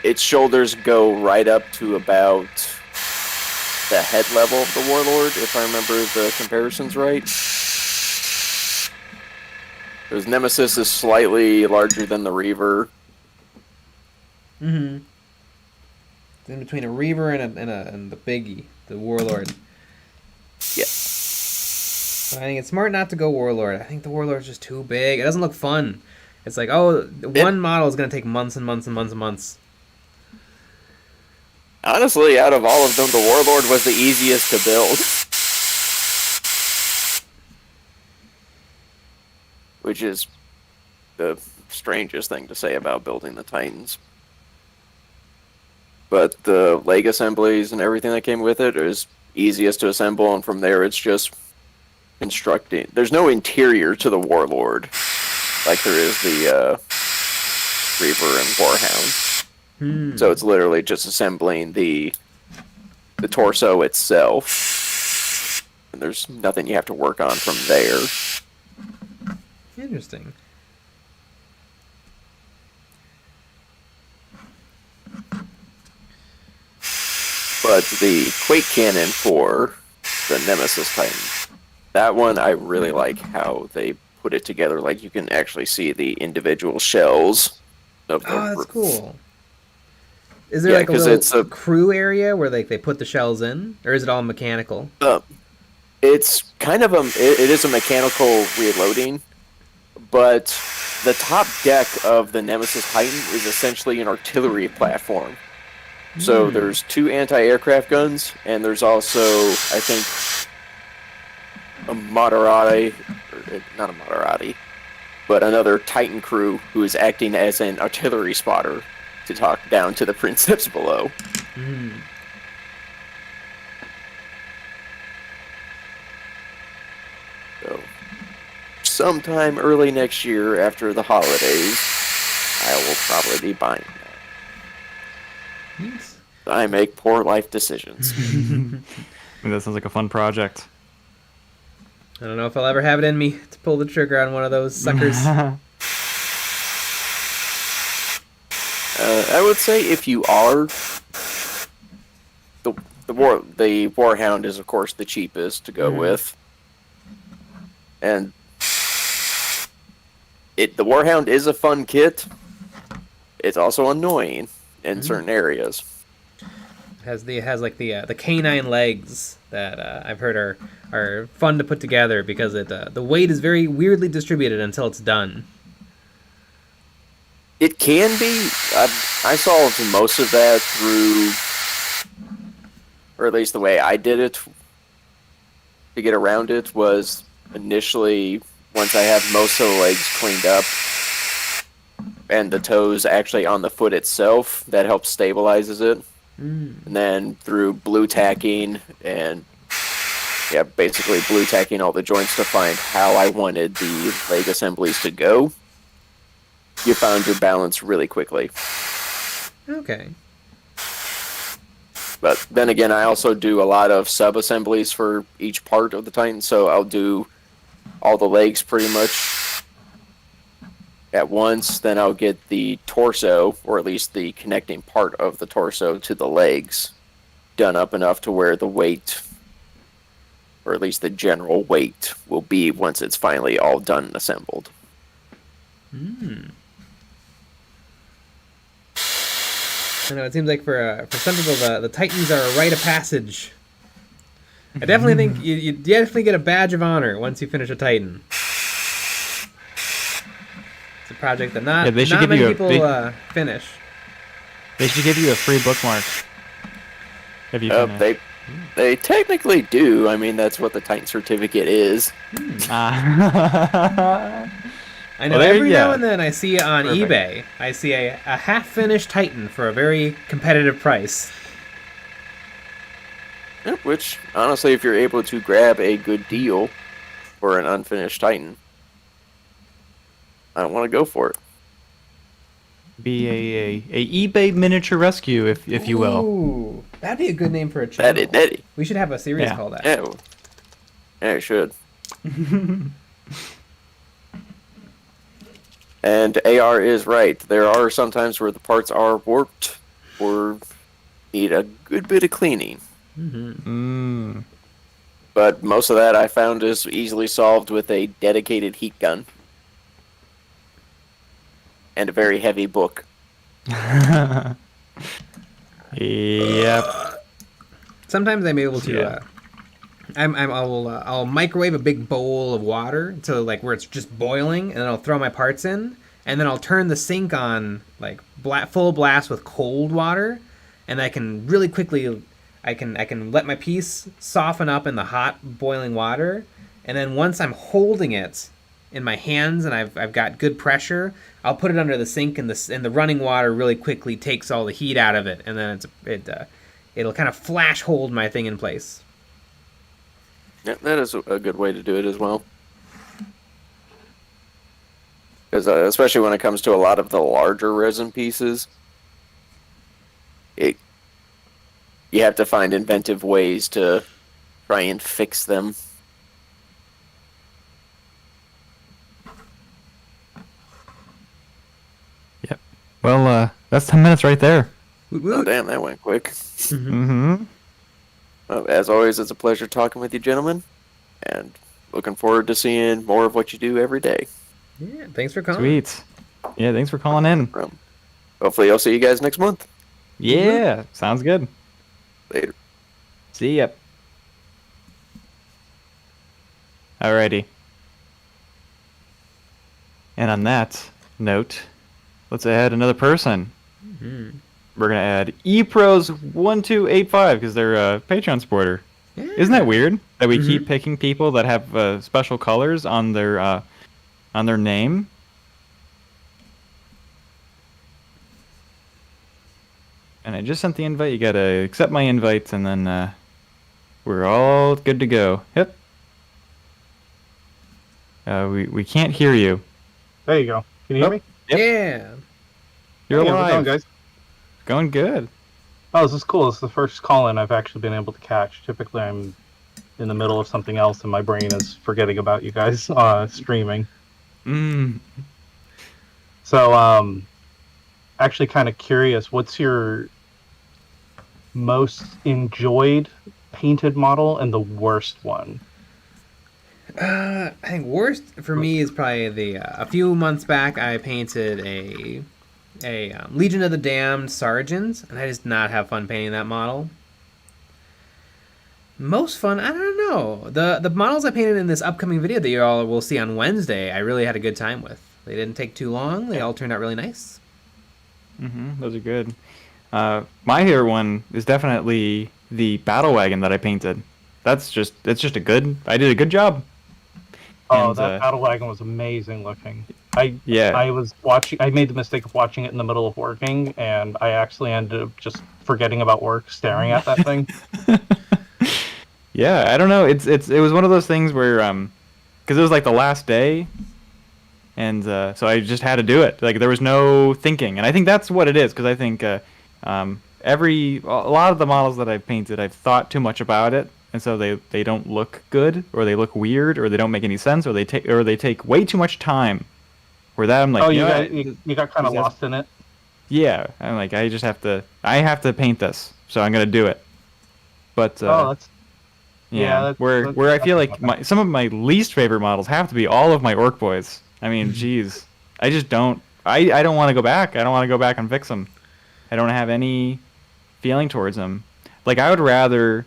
its shoulders go right up to about the head level of the Warlord, if I remember the comparisons right. Because Nemesis is slightly larger than the Reaver. Mm-hmm. It's in between a Reaver and the Biggie, the Warlord. Yeah. I think it's smart not to go Warlord. I think the Warlord's just too big. It doesn't look fun. It's like, oh, one model is going to take months and months and months and months. Honestly, out of all of them, the Warlord was the easiest to build. Which is the strangest thing to say about building the Titans. But the leg assemblies and everything that came with it is easiest to assemble, and from there it's just constructing. There's no interior to the Warlord, like there is the Reaver and Warhound. So it's literally just assembling the torso itself, and there's nothing you have to work on from there. Interesting. But the Quake Cannon for the Nemesis Titan, that one I really like how they put it together. Like, you can actually see the individual shells of the... Oh, that's cool. Is there like a little crew area where they put the shells in? Or is it all mechanical? It's kind of it is a mechanical reloading, but the top deck of the Nemesis Titan is essentially an artillery platform. So there's 2 anti-aircraft guns, and there's also, I think, a Maserati, not a Maserati, but another Titan crew who is acting as an artillery spotter to talk down to the princeps below. So, sometime early next year after the holidays, I will probably be buying that. I make poor life decisions. That sounds like a fun project. I don't know if I'll ever have it in me to pull the trigger on one of those suckers. I would say if you are, the Warhound is of course the cheapest to go with, and the Warhound is a fun kit. It's also annoying in certain areas. It has like the canine legs that I've heard are fun to put together because the weight is very weirdly distributed until it's done. It can be. I solved most of that through, or at least the way I did it to get around it was initially, once I have most of the legs cleaned up and the toes actually on the foot itself, that helps stabilizes it. And then through blue tacking and basically blue tacking all the joints to find how I wanted the leg assemblies to go, you found your balance really quickly. Okay. But then again, I also do a lot of sub-assemblies for each part of the Titan, so I'll do all the legs pretty much at once, then I'll get the torso, or at least the connecting part of the torso to the legs, done up enough to where the weight, or at least the general weight, will be once it's finally all done and assembled. I know, it seems like for some people the Titans are a rite of passage. I definitely think you definitely get a badge of honor once you finish a Titan. project that not they should not give many you people finish. They should give you a free bookmark. If you finish. They technically do. I mean, that's what the Titan certificate is. I know every now and then I see it on eBay. I see a half-finished Titan for a very competitive price. Yep, which, honestly, if you're able to grab a good deal for an unfinished Titan, I don't want to go for it. Be a eBay miniature rescue, if you will. Ooh, that'd be a good name for a channel. That'd. We should have a series called that. Yeah, it should. And AR is right. There are some times where the parts are warped or need a good bit of cleaning. But most of that I found is easily solved with a dedicated heat gun. And a very heavy book. Yep. Sometimes I'm able to. I'll microwave a big bowl of water to like where it's just boiling, and then I'll throw my parts in, and then I'll turn the sink on like full blast with cold water, and I can really quickly. I can let my piece soften up in the hot boiling water, and then once I'm holding it in my hands and I've got good pressure, I'll put it under the sink, and the running water really quickly takes all the heat out of it, and then it'll kind of flash hold my thing in place. Yeah, that is a good way to do it as well. Because especially when it comes to a lot of the larger resin pieces, you have to find inventive ways to try and fix them. Yep. Well, that's 10 minutes right there. Oh, damn, that went quick. Mm-hmm. Well, as always, it's a pleasure talking with you, gentlemen. And looking forward to seeing more of what you do every day. Yeah, thanks for calling. Sweet. Yeah, thanks for calling in. Hopefully I'll see you guys next month. Yeah, sounds good. Later. See ya. Alrighty. And on that note, let's add another person. Mm-hmm. We're going to add ePros1285 because they're a Patreon supporter. Yeah. Isn't that weird that we keep picking people that have special colors on their name? And I just sent the invite. You got to accept my invite, and then we're all good to go. Yep. We can't hear you. There you go. Can you hear me? Yep. Yeah. You're hey, alive. how's it going, guys? Going good. Oh, this is cool. This is the first call-in I've actually been able to catch. Typically, I'm in the middle of something else, and my brain is forgetting about you guys streaming. So, actually kind of curious, what's your most enjoyed painted model and the worst one? I think worst for me is probably a few months back I painted a Legion of the Damned Sergeant, and I just did not have fun painting that model. Most fun, I don't know. The models I painted in this upcoming video that you all will see on Wednesday, I really had a good time with. They didn't take too long. They all turned out really nice. Those are good. My favorite one is definitely the battle wagon that I painted. It's just I did a good job. Oh, that battle wagon was amazing looking. I made the mistake of watching it in the middle of working, and I actually ended up just forgetting about work, staring at that thing. Yeah, I don't know. It was one of those things where because it was like the last day, and so I just had to do it. Like there was no thinking, and I think that's what it is. Because I think a lot of the models that I've painted, I've thought too much about it, and so they don't look good, or they look weird, or they don't make any sense, or they take way too much time. Where that I'm like, oh, you got kind of lost in it. Yeah, I'm like, I have to paint this, so I'm gonna do it. But where I feel like some of my least favorite models have to be all of my orc boys. I mean, geez, I just don't. I don't want to go back. I don't want to go back and fix them. I don't have any feeling towards them. Like I would rather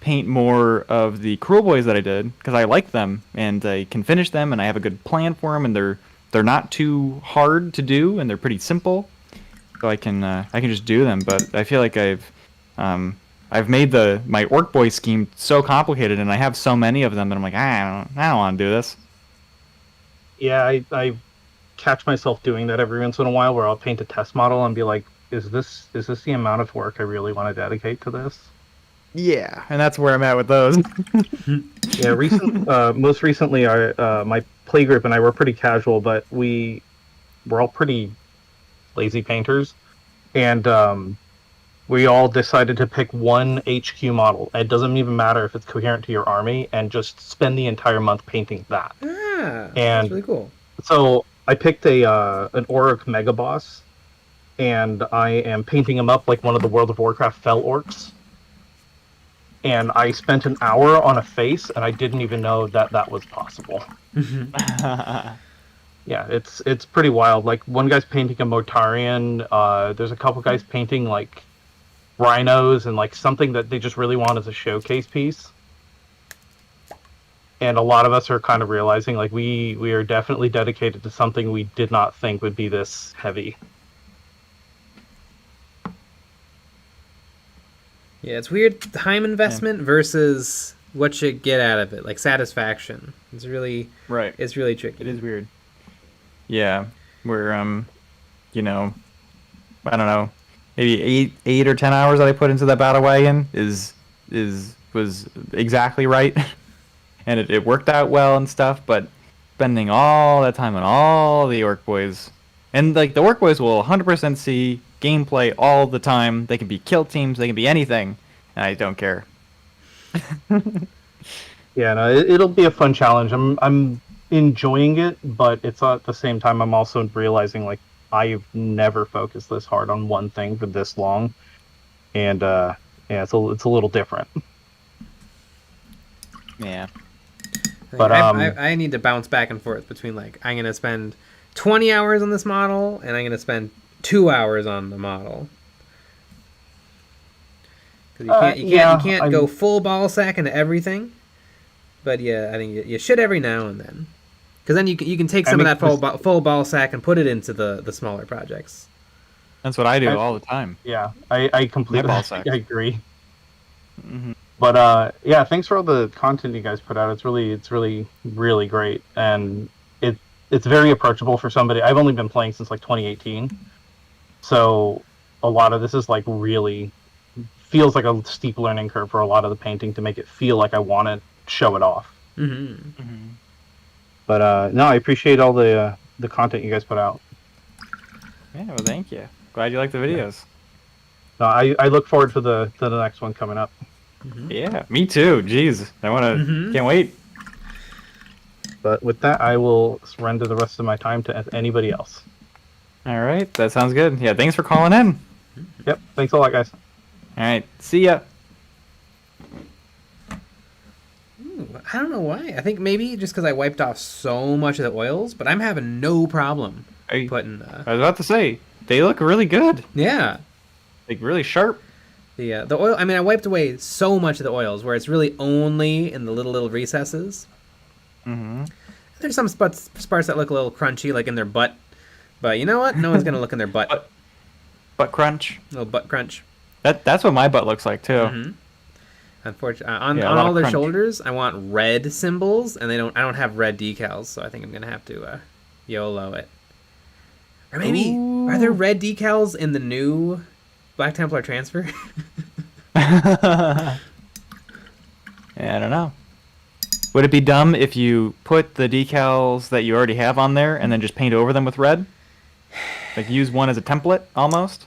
paint more of the cruel boys that I did because I like them and I can finish them and I have a good plan for them and they're they're not too hard to do, and they're pretty simple. So I can just do them. But I feel like I've made my Orc Boy scheme so complicated, and I have so many of them that I'm like, I don't want to do this. Yeah, I catch myself doing that every once in a while, where I'll paint a test model and be like, is this the amount of work I really want to dedicate to this? Yeah, and that's where I'm at with those. Yeah, most recently, my play group and I were pretty casual, but we're all pretty lazy painters, and we all decided to pick one HQ model. It doesn't even matter if it's coherent to your army, and just spend the entire month painting that. That's really cool. So I picked an Auric Mega Boss, and I am painting him up like one of the World of Warcraft Fel Orcs. And I spent an hour on a face, and I didn't even know that was possible. Yeah, it's pretty wild. Like, one guy's painting a Mortarian. There's a couple guys painting like rhinos and like something that they just really want as a showcase piece. And a lot of us are kind of realizing like we are definitely dedicated to something we did not think would be this heavy. Yeah, it's weird time investment versus what you get out of it, like satisfaction. It's really It's really tricky. It is weird. Yeah, we're you know, I don't know, maybe 8 or 10 hours that I put into that battle wagon was exactly right, and it worked out well and stuff. But spending all that time on all the Orc Boys, and like the Orc Boys will 100% see gameplay all the time. They can be kill teams, they can be anything, and I don't care. Yeah, no, it'll be a fun challenge. I'm enjoying it, but it's at the same time I'm also realizing like I've never focused this hard on one thing for this long, and yeah, it's a little different. Yeah, but I need to bounce back and forth between like I'm gonna spend 20 hours on this model and I'm gonna spend 2 hours on the model. Because you can't go full ball sack into everything. But yeah, I think you should every now and then. Because then you can take some of that full ball sack and put it into the smaller projects. That's what I do all the time. Yeah, I completely I agree. Mm-hmm. But yeah, thanks for all the content you guys put out. It's really really great, and it's very approachable for somebody. I've only been playing since like 2018, so a lot of this is like really feels like a steep learning curve for a lot of the painting to make it feel like I want to show it off. Mm-hmm. Mm-hmm. But no, I appreciate all the content you guys put out. Yeah, well, thank you. Glad you like the videos. No, I look forward to the next one coming up. Mm-hmm. Yeah, me too. Jeez, I want to. Can't wait. But with that, I will surrender the rest of my time to anybody else. All right, that sounds good. Yeah, thanks for calling in. Yep, thanks a lot, guys. All right, see ya. I don't know why. I think maybe just because I wiped off so much of the oils, but I'm having no problem putting. I was about to say they look really good. Yeah, like really sharp. The oil. I mean, I wiped away so much of the oils where it's really only in the little recesses. Mm-hmm. There's some spots that look a little crunchy, like in their butt. But you know what? No one's gonna look in their butt. Butt crunch. A little butt crunch. That's what my butt looks like too. Mm-hmm. Unfortunately, on all their shoulders, I want red symbols, and I don't have red decals, so I think I'm gonna have to YOLO it. Or maybe are there red decals in the new Black Templar transfer? Yeah, I don't know. Would it be dumb if you put the decals that you already have on there and then just paint over them with red? Like use one as a template almost?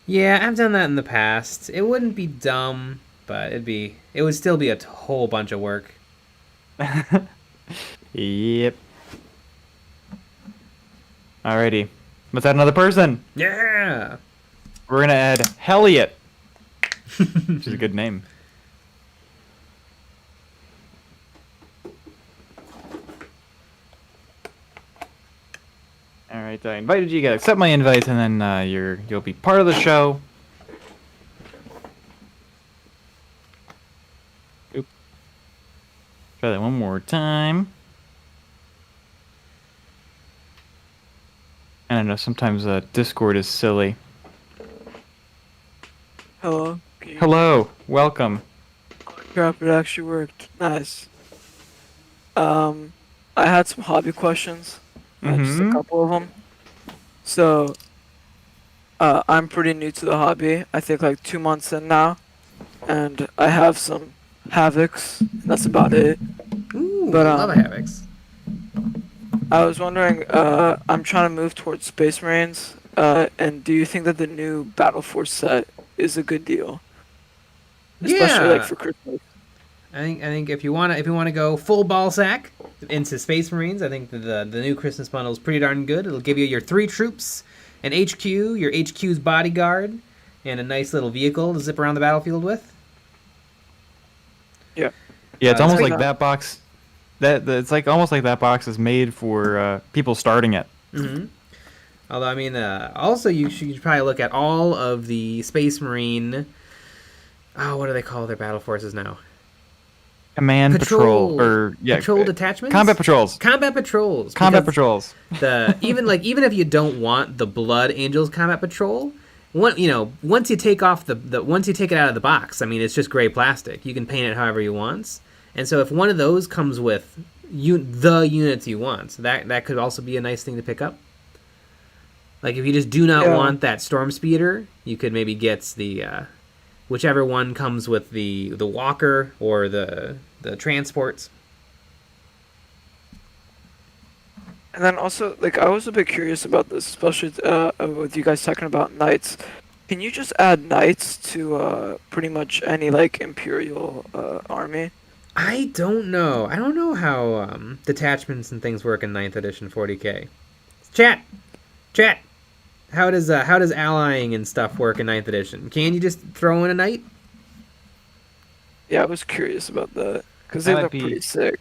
Yeah, I've done that in the past. It wouldn't be dumb. But it would still be a whole bunch of work. Yep. Alrighty. Let's add another person. Yeah. We're gonna add Helliot, which is a good name. Alright, I invited you. You gotta accept my invite, and then you'll be part of the show. Try that one more time. I don't know, sometimes Discord is silly. Hello. Hello, welcome. Crap, it actually worked. Nice. I had some hobby questions. Just a couple of them. So, I'm pretty new to the hobby. I think like 2 months in now. And I have some Havocs. That's about it. Ooh, but, I love Havocs. I was wondering, I'm trying to move towards Space Marines. And do you think that the new Battle Force set is a good deal? Especially like for Christmas. I think if you wanna go full ball sack into Space Marines, I think the new Christmas bundle is pretty darn good. It'll give you your 3 troops, an HQ, your HQ's bodyguard, and a nice little vehicle to zip around the battlefield with. Yeah. Yeah, it's almost like that box. It's like almost like that box is made for people starting it. Mm-hmm. Although I mean, also you should probably look at all of the Space Marine. Oh, what do they call their battle forces now? Command patrol patrol detachments. Combat patrols. Combat patrols. Combat patrols. Even if you don't want the Blood Angels combat patrol, once you take off once you take it out of the box, I mean it's just gray plastic. You can paint it however you want. And so if one of those comes with the units you want, that could also be a nice thing to pick up. Like if you just do not want that Storm Speeder, you could maybe get the whichever one comes with the walker or the transports. And then also, like, I was a bit curious about this, especially with you guys talking about knights. Can you just add knights to pretty much any like Imperial army? I don't know. I don't know how detachments and things work in 9th edition 40k. Chat. How does allying and stuff work in 9th edition? Can you just throw in a knight? Yeah, I was curious about that because they look pretty sick.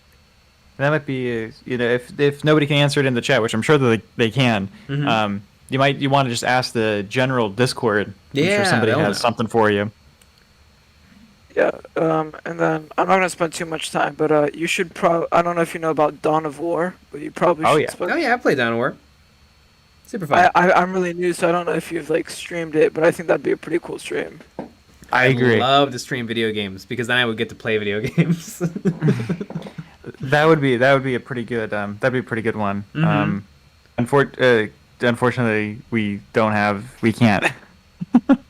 That might be, if nobody can answer it in the chat, which I'm sure that they can. Mm-hmm. You want to just ask the general Discord. Yeah, I'm sure somebody has something for you. Yeah, and then I'm not gonna spend too much time, but you should I don't know if you know about Dawn of War, but you probably should. Oh yeah, I played Dawn of War. Super fun. I'm really new, so I don't know if you've like streamed it, but I think that'd be a pretty cool stream. I agree. I love to stream video games because then I would get to play video games. That would be a pretty good one. Mm-hmm. Unfortunately, we can't.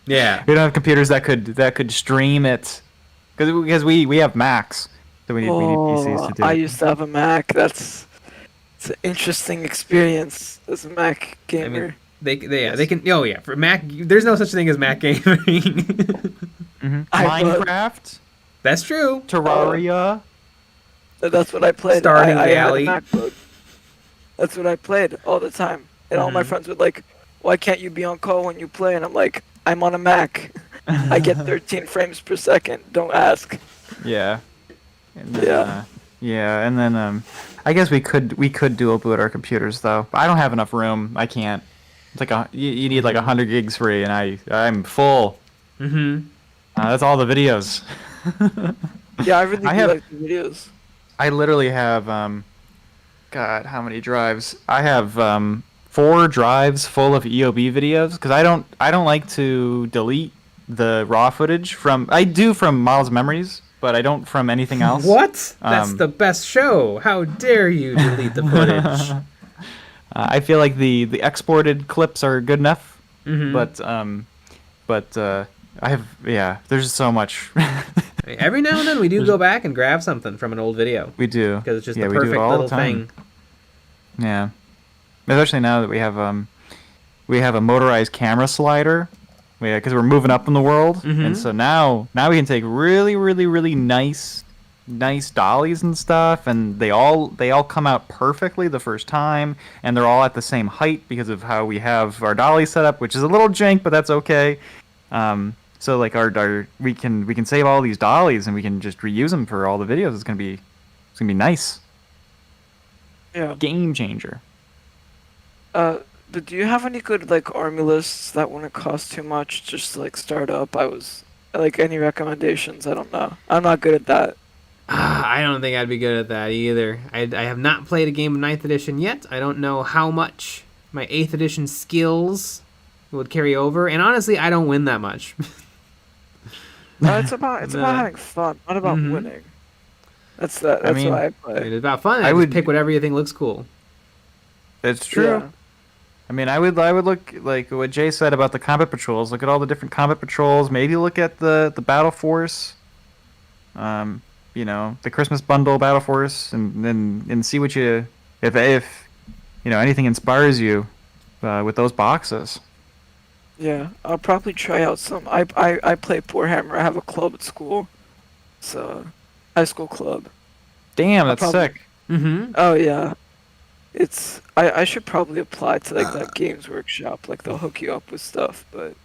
Yeah, we don't have computers that could stream it because we have Macs, so we need PCs to do it. I used to have a Mac. It's an interesting experience as a Mac gamer. I mean, they can. Oh yeah, for Mac, there's no such thing as Mac gaming. Mm-hmm. Minecraft. That's true. Terraria. That's what I played. Starting I Valley. had a MacBook. That's what I played all the time, and all my friends would like, "Why can't you be on call when you play?" And I'm like, "I'm on a Mac. I get 13 frames per second. Don't ask." Yeah. And then, and then I guess we could dual boot our computers though. I don't have enough room. I can't. It's like you need like 100 gigs free, and I'm full. Mm-hmm. That's all the videos. Yeah, I really like the videos. I literally have God, how many drives? I have 4 drives full of EOB videos because I don't like to delete the raw footage from Miles Memories, but I don't from anything else. What? That's the best show. How dare you delete the footage? I feel like the exported clips are good enough, but I have there's so much. Every now and then we do go back and grab something from an old video. We do because it's just the perfect little thing. Yeah, especially now that we have a motorized camera slider. Because we're moving up in the world, and so now we can take really, really, really nice dollies and stuff, and they all come out perfectly the first time, and they're all at the same height because of how we have our dolly set up, which is a little jank, but that's okay. So like we can save all these dollies and we can just reuse them for all the videos. It's gonna be nice. Yeah. Game changer. But do you have any good like army lists that wouldn't cost too much just to like start up? I was like any recommendations? I don't know. I'm not good at that. I don't think I'd be good at that either. I have not played a game of 9th edition yet. I don't know how much my 8th edition skills would carry over. And honestly, I don't win that much. It's about having fun, not about winning. That's why I play. It's about fun. I would pick whatever you think looks cool. It's true. Yeah. I mean, I would look like what Jay said about the combat patrols. Look at all the different combat patrols. Maybe look at the battle force. You know, the Christmas bundle battle force, and see what you if you know anything inspires you with those boxes. Yeah, I'll probably try out some. I play Warhammer. I have a club at school, so high school club. Damn, that's sick. Mm-hmm. Oh yeah, it's I should probably apply to like that Games Workshop. Like they'll hook you up with stuff, but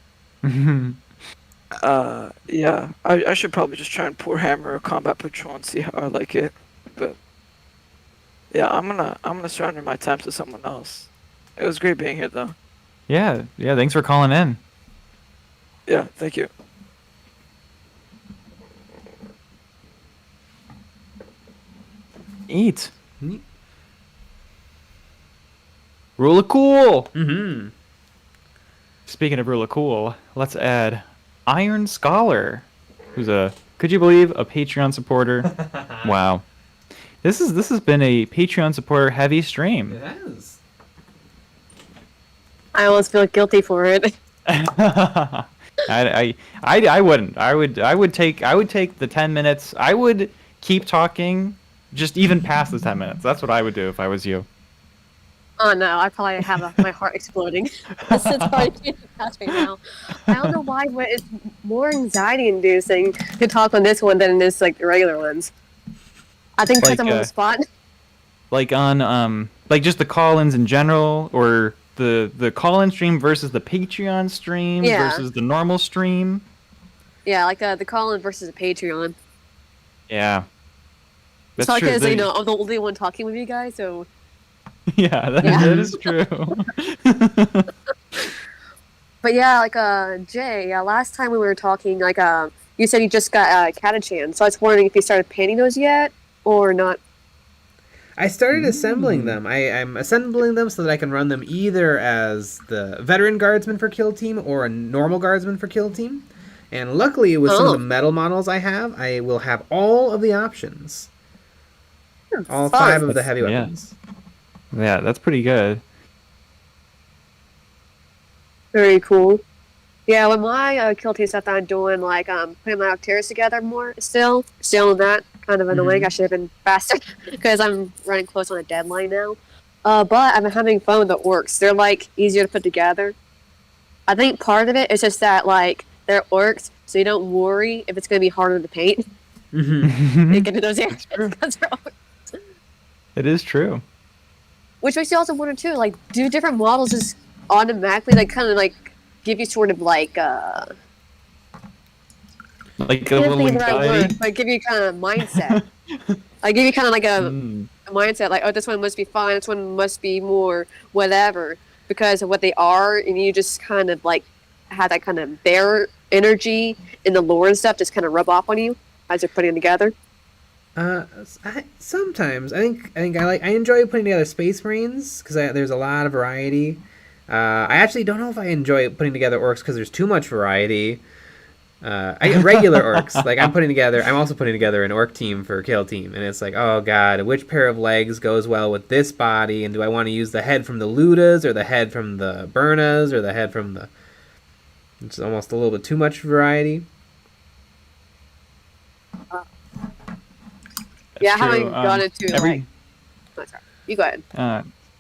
yeah, I should probably just try and Warhammer or Combat Patrol and see how I like it. But yeah, I'm gonna surrender my time to someone else. It was great being here though. Yeah. Thanks for calling in. Yeah, thank you. Eat. Rule of cool. Mm-hmm. Speaking of rule of cool, let's add Iron Scholar, who's could you believe, a Patreon supporter? Wow. This has been a Patreon supporter heavy stream. It has. I almost feel guilty for it. I wouldn't. I would take the 10 minutes. I would keep talking just even past the 10 minutes. That's what I would do if I was you. Oh no, I probably have my heart exploding. This is probably past right now. I don't know why, but it's more anxiety-inducing to talk on this one than it is like the regular ones. I think because I'm on the spot. Like on like just the call-ins in general, or the call-in stream versus the Patreon stream versus the normal stream. Yeah, like the call-in versus the Patreon. Yeah. That's true. Because you know I'm the only one talking with you guys, so. Yeah, that is true. But yeah, like Jay, last time we were talking, like you said you just got Catachan, so I was wondering if you started painting those yet or not. I started assembling them. I'm assembling them so that I can run them either as the veteran guardsman for Kill Team or a normal guardsman for Kill Team. And luckily, with some of the metal models I have, I will have all of the options. All 5 of the heavy weapons. Yeah, that's pretty good. Very cool. Yeah, with my Kill Team stuff that I'm doing, like putting my Octarius together more still in that. Kind of annoying. I should have been faster because I'm running close on a deadline now. But I'm having fun with the orcs. They're like easier to put together. I think part of it is just that like they're orcs, so you don't worry if it's going to be harder to paint. They get to those areas because they're orcs. It is true. Which makes you also wonder too, like, do different models just automatically like kind of like give you sort of like a little anxiety? But give you kind of mindset. I give you kind of like a mindset, like, oh, this one must be fine, this one must be more whatever, because of what they are, and you just kind of like have that kind of bear energy in the lore and stuff just kind of rub off on you as you're putting them together. Sometimes I think I enjoy putting together Space Marines because there's a lot of variety. I actually don't know if I enjoy putting together orcs because there's too much variety. I get regular orcs. Like I'm also putting together an orc team for Kill Team, and it's like, oh god, which pair of legs goes well with this body, and do I want to use the head from the Ludas or the head from the Burnas or the head from the? It's almost a little bit too much variety. Yeah, I haven't gone into like. Oh, sorry. You go ahead.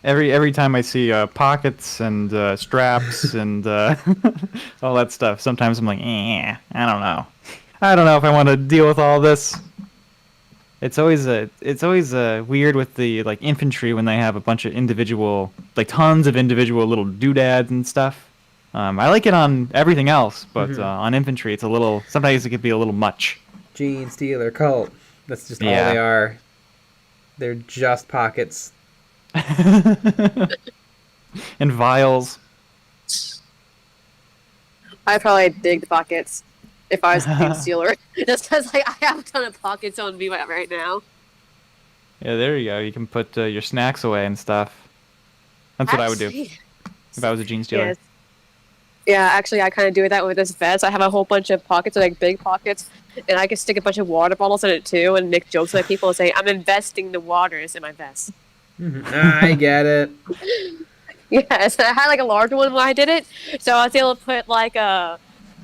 Every time I see pockets and straps and all that stuff, sometimes I'm like, I don't know. I don't know if I want to deal with all this. It's always weird with the like infantry when they have a bunch of individual, like tons of individual little doodads and stuff. I like it on everything else, but on infantry, it's a little. Sometimes it can be a little much. Gene Stealer Cult. That's just all they are. They're just pockets. And vials. I'd probably dig the pockets if I was a Gene Stealer. Just because like, I have a ton of pockets on me right now. Yeah, there you go. You can put your snacks away and stuff. That's what I would do. if I was a jeans dealer. Yes. Yeah, actually, I kind of do that with this vest. I have a whole bunch of pockets, like big pockets, and I can stick a bunch of water bottles in it too, and make jokes with people and say, "I'm investing the waters in my vest." I get it. Yes, I had like a large one when I did it, so I was able to put like a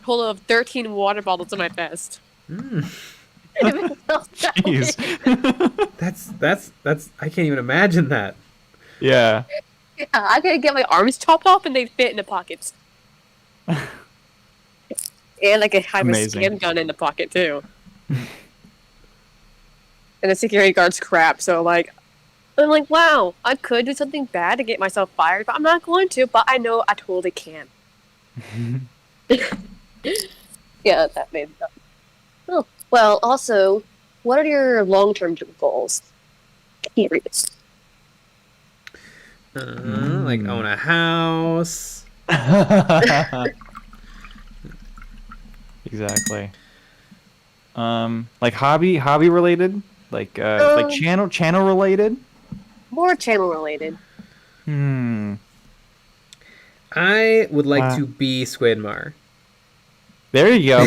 total of 13 water bottles in my vest. Jeez. That's I can't even imagine that. Yeah. Yeah, I could get my arms chopped off and they'd fit in the pockets. And I could hide my Amazing. scan gun in the pocket too. And the security guard's crap, so like I'm like, wow, I could do something bad to get myself fired, but I'm not going to, but I know I totally can. Yeah, that made sense. Oh, well, also, what are your long-term goals? Curious. Like own a house. Exactly. Like hobby related, like channel related. More channel related. I would like to be Squidmar. There you go.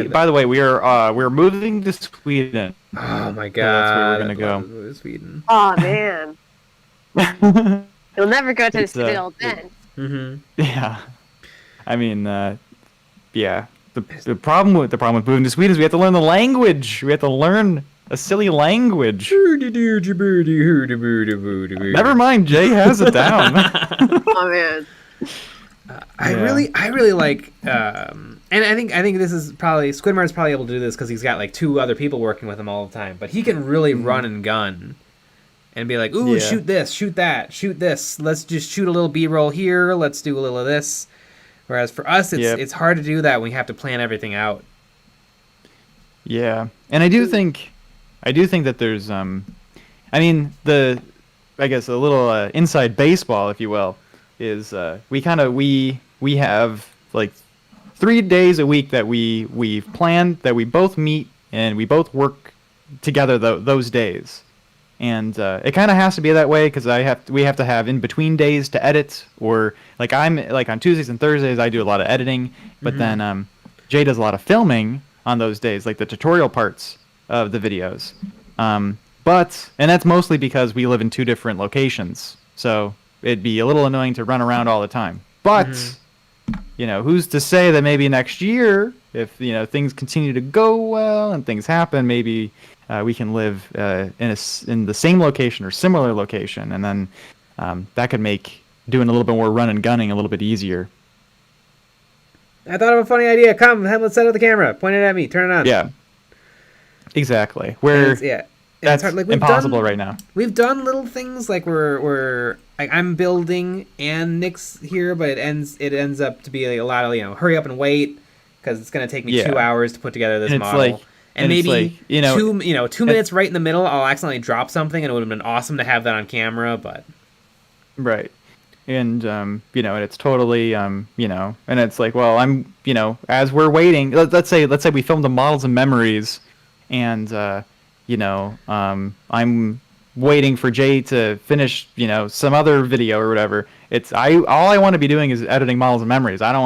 By the way, we're moving to Sweden. Oh my god, So that's where we're gonna I'd go. love to move to Sweden. Oh man. You'll never go to the still then. Yeah. I mean, yeah. The problem with moving to Sweden is we have to learn the language. We have to learn a silly language. Never mind, Jay has it down. Oh man. I really like, and I think this is probably Squidmar is probably able to do this because he's got like 2 other people working with him all the time. But he can really run and gun, and be like, ooh, Yeah. shoot this, shoot that, shoot this. Let's just shoot a little B-roll here. Let's do a little of this. Whereas for us, it's hard to do that when we have to plan everything out. Yeah, and I do think that there's I mean I guess a little inside baseball, if you will, is we have like 3 days a week that we've planned that we both meet and we both work together those days, and it kind of has to be that way because we have to have in between days to edit, or like I'm like on Tuesdays and Thursdays I do a lot of editing, but then Jay does a lot of filming on those days, like the tutorial parts of the videos. And that's mostly because we live in 2 different locations, so it'd be a little annoying to run around all the time. But you know, who's to say that maybe next year, if things continue to go well and things happen, maybe we can live in the same location or similar location, and then that could make doing a little bit more run and gunning a little bit easier. I thought of a funny idea. Come, let's set up the camera. Point it at me. Turn it on. Yeah. Exactly. That's hard. Like, Impossible right now. We've done little things like we're like I'm building and Nick's here, but it ends up to be like a lot of hurry up and wait because it's gonna take me 2 hours to put together this model. And maybe 2 minutes right in the middle, I'll accidentally drop something, and it would have been awesome to have that on camera, but right. And and it's totally and it's like, well, I'm as we're waiting, let's say we filmed the models and memories, and I'm waiting for Jay to finish some other video or whatever. All I want to be doing is editing models and memories. I don't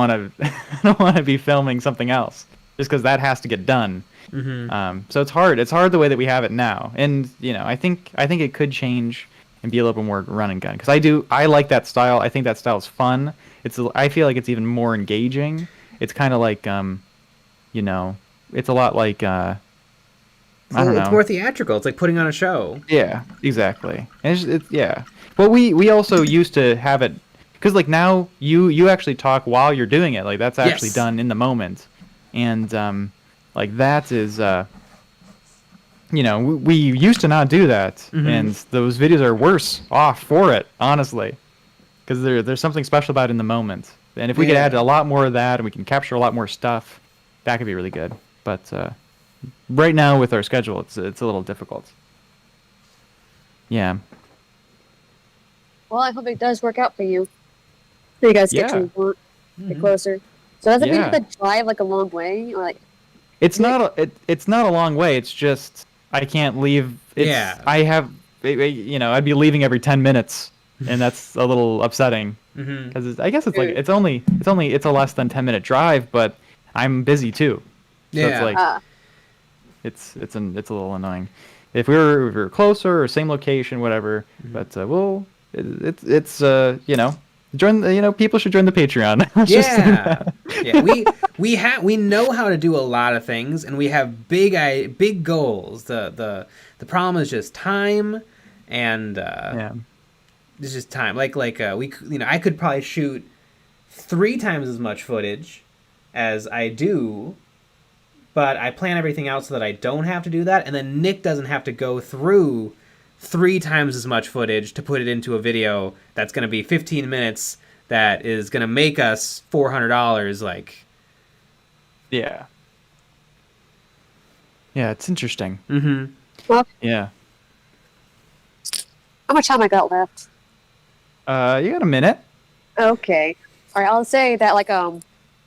want to be filming something else just because that has to get done. So it's hard the way that we have it now, and I think it could change and be a little bit more run and gun, because I like that style. I think that style is fun. I feel like it's even more engaging. It's kind of like it's a lot like I don't know. It's more theatrical. It's like putting on a show. Yeah, exactly. And yeah. But we also used to have it because like now you actually talk while you're doing it. Like that's actually done in the moment, and like that is we used to not do that, and those videos are worse off for it, honestly, because there's something special about it in the moment. And if we could add a lot more of that, and we can capture a lot more stuff, that could be really good. But right now with our schedule, it's a little difficult. Yeah. Well, I hope it does work out for you. So you guys get to get closer. So does it mean you have to drive like a long way, or like? It's not a long way. It's just I can't leave. I have I'd be leaving every 10 minutes and that's a little upsetting because I guess it's like it's a less than 10-minute drive, but I'm busy too. So it's like it's a little annoying. If we were closer or same location, whatever, but it's join people should join the Patreon. We know how to do a lot of things, and we have big goals. The problem is just time, and it's just time. Like I could probably shoot 3 times as much footage as I do, but I plan everything out so that I don't have to do that, and then Nick doesn't have to go through 3 times as much footage to put it into a video that's going to be 15 minutes that is going to make us $400. Like, yeah, it's interesting. Well, yeah. How much time I got left? You got a minute. Okay. All right. I'll say that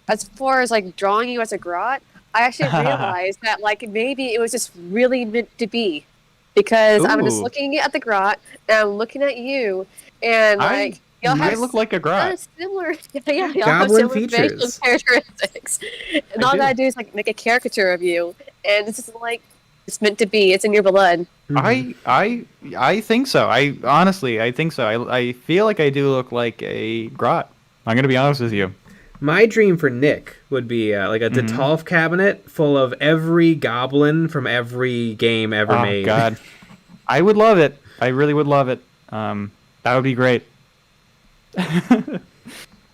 as far as drawing you as a grot, I actually realized that maybe it was just really meant to be, because I'm just looking at the grot and I'm looking at you, and y'all look like a grot. Similar, y'all have Goblin similar facial characteristics, and all I gotta do is make a caricature of you, and it's just it's meant to be. It's in your blood. I think so. I think so. I feel like I do look like a grot. I'm gonna be honest with you. My dream for Nick would be a Detolf cabinet full of every goblin from every game ever made. Oh God, I would love it. I really would love it. That would be great.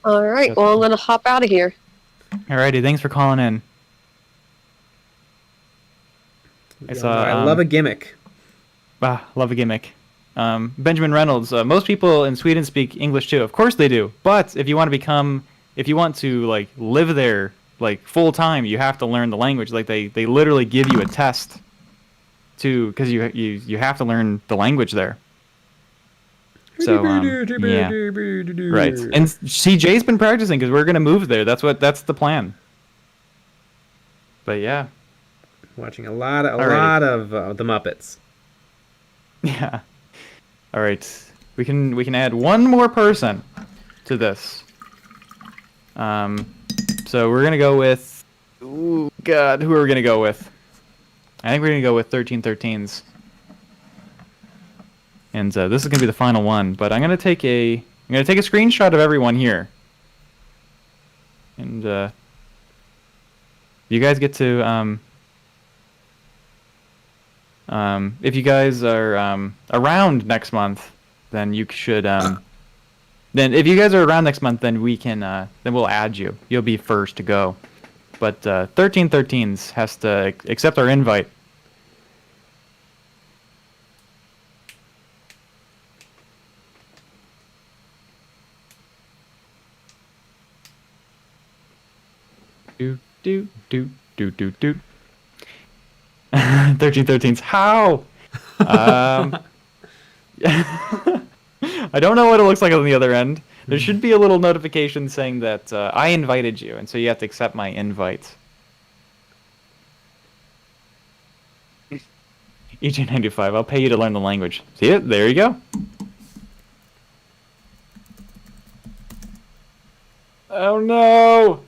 All right. Well, I'm gonna hop out of here. Alrighty. Thanks for calling in. I love a gimmick. Love a gimmick. Benjamin Reynolds. Most people in Sweden speak English too. Of course they do. But if you want to live there full time, you have to learn the language. They literally give you a test because you have to learn the language there. So yeah, right. And CJ's been practicing because we're gonna move there. That's the plan. But yeah, watching a lot of the Muppets. Yeah. All right. We can add one more person to this. So we're gonna go with. Oh God, who are we gonna go with? I think we're gonna go with 1313s. And this is gonna be the final one. But I'm gonna take a screenshot of everyone here. And you guys get to if you guys are around next month, then you should then if you guys are around next month, then we can then we'll add you. You'll be first to go. But 1313s has to accept our invite. Do 1313s. How? I don't know what it looks like on the other end. There should be a little notification saying that I invited you, and so you have to accept my invite. EJ95, I'll pay you to learn the language. See it? There you go. Oh no!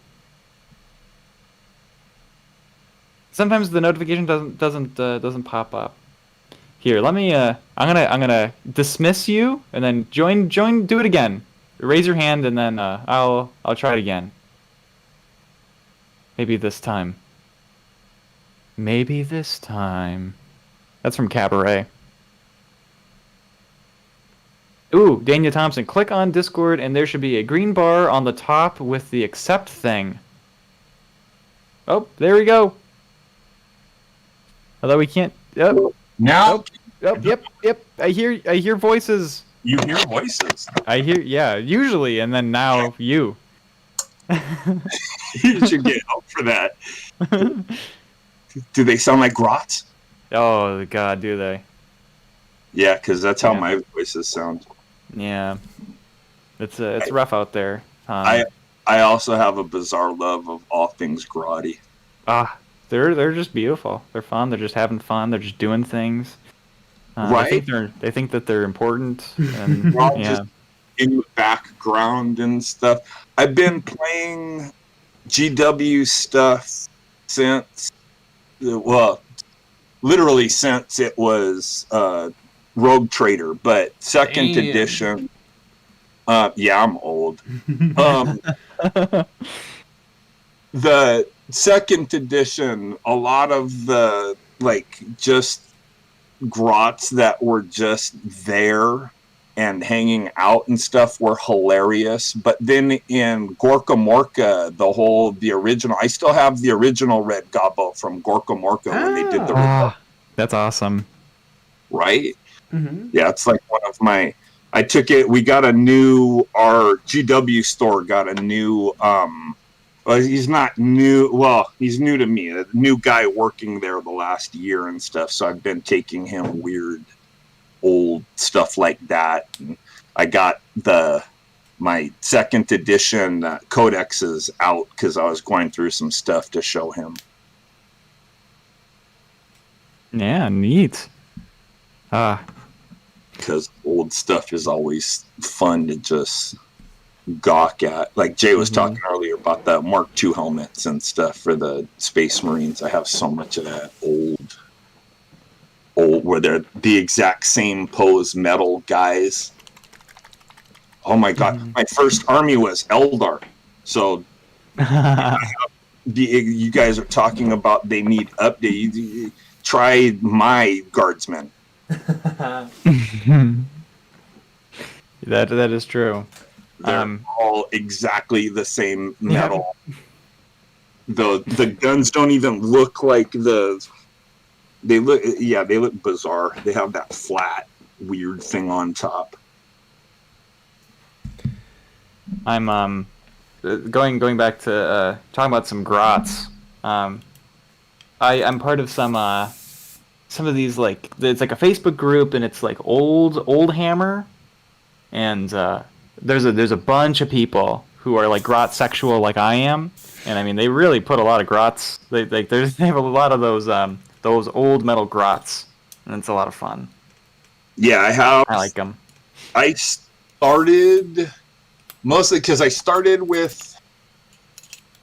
Sometimes the notification doesn't pop up. Here, let me. I'm gonna dismiss you and then join. Do it again. Raise your hand and then I'll try it again. Maybe this time. Maybe this time. That's from Cabaret. Ooh, Daniel Thompson. Click on Discord and there should be a green bar on the top with the accept thing. Oh, there we go. Although we can't. Oh, now. Oh, yep. I hear voices. You hear voices. I hear. Yeah, usually, and then now you. You should get help for that. Do they sound like grots? Oh God, do they? Yeah, because that's how my voices sound. Yeah, it's rough out there. I also have a bizarre love of all things grotty. They're just beautiful. They're fun. They're just having fun. They're just doing things. Right. They think that they're important. And, in the background and stuff. I've been playing GW stuff since, well, literally since it was Rogue Trader, but second Damn. edition. Yeah, I'm old. The second edition, a lot of the just grots that were just there and hanging out and stuff were hilarious. But then in Gorka Morka, the original, I still have the original red gobbo from Gorka Morka when they did the that's awesome. Right? Mm-hmm. Yeah, it's like one of my. I took it. We got a new. Our GW store got a new. Well, he's not new. Well, he's new to me. A new guy working there the last year and stuff. So I've been taking him weird, old stuff like that. And I got my second edition codexes out because I was going through some stuff to show him. Yeah, neat. Because old stuff is always fun to just gawk at. Like Jay was talking earlier about the Mark II helmets and stuff for the Space Marines. I have so much of that old where they're the exact same pose metal guys. Oh my god, my first army was Eldar. So you guys are talking about they need update. Try my guardsmen. That is true. They're all exactly the same metal. The guns don't even look like they look bizarre. They have that flat weird thing on top. I'm going back to talking about some grots. I'm part of some of these, like, it's like a Facebook group, and it's like old Hammer, and there's a bunch of people who are like grot sexual like I am, and I mean they really put a lot of grots. They have a lot of those old metal grots, and it's a lot of fun. Yeah, I like them. I started mostly because I started with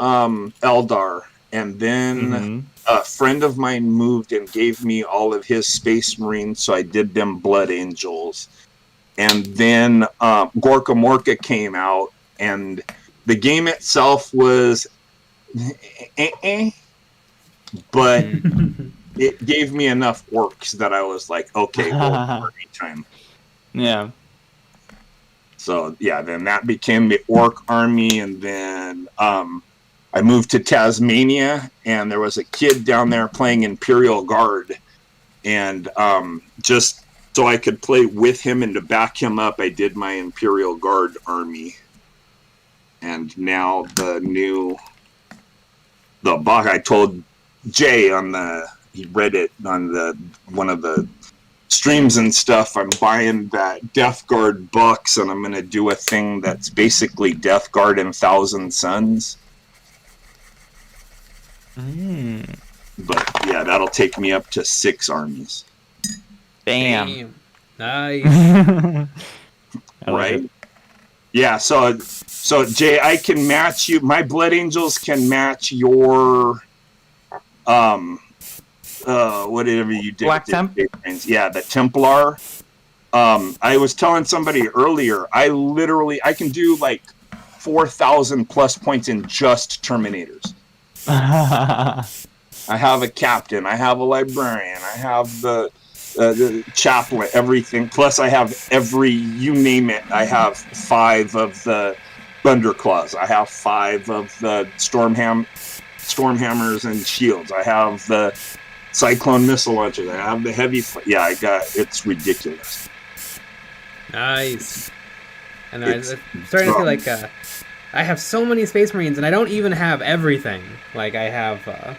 Eldar, and then a friend of mine moved and gave me all of his Space Marines, so I did them Blood Angels. And then Gorka Morka came out, and the game itself was but it gave me enough orcs that I was like, okay, orc time. Yeah. So yeah, then that became the orc army, and then I moved to Tasmania, and there was a kid down there playing Imperial Guard, and just so I could play with him and to back him up, I did my Imperial Guard army. And now the box, I told Jay he read it on one of the streams and stuff, I'm buying that Death Guard box, and I'm going to do a thing that's basically Death Guard and Thousand Suns. But yeah, that'll take me up to 6 armies. Damn. Nice. Right? Yeah, so Jay, I can match you. My Blood Angels can match your whatever you did. Black Temp? Yeah, the Templar. I was telling somebody earlier, I can do like 4,000 plus points in just Terminators. I have a captain, I have a librarian, I have the chaplain, everything. Plus, I have you name it. I have 5 of the Thunderclaws. I have 5 of the Stormhammers and shields. I have the Cyclone missile launchers. I have the heavy. It's ridiculous. Nice. And I'm starting to feel like I have so many Space Marines, and I don't even have everything. Like I have.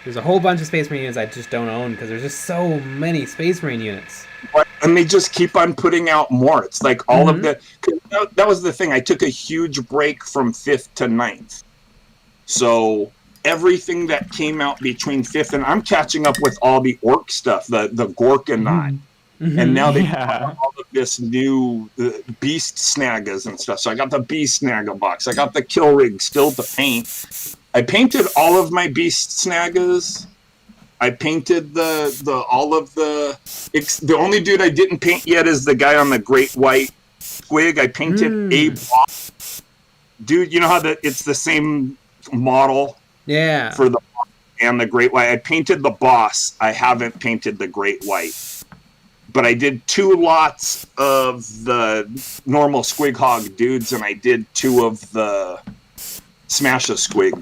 There's a whole bunch of Space Marine units I just don't own because there's just so many Space Marine units. And they just keep on putting out more. It's like all of the... That was the thing. I took a huge break from 5th to 9th. So everything that came out between 5th and... I'm catching up with all the Orc stuff, the Gorkanaut. And now they got all of this new beast snaggas and stuff. So I got the beast snagga box. I got the kill rig still to paint. I painted all of my beast snaggas. I painted all of the only dude I didn't paint yet is the guy on the great white squig. I painted a boss. Dude, you know how it's the same model? Yeah. For the and the great white. I painted the boss. I haven't painted the great white. But I did 2 lots of the normal squig hog dudes, and I did 2 of the smash a squig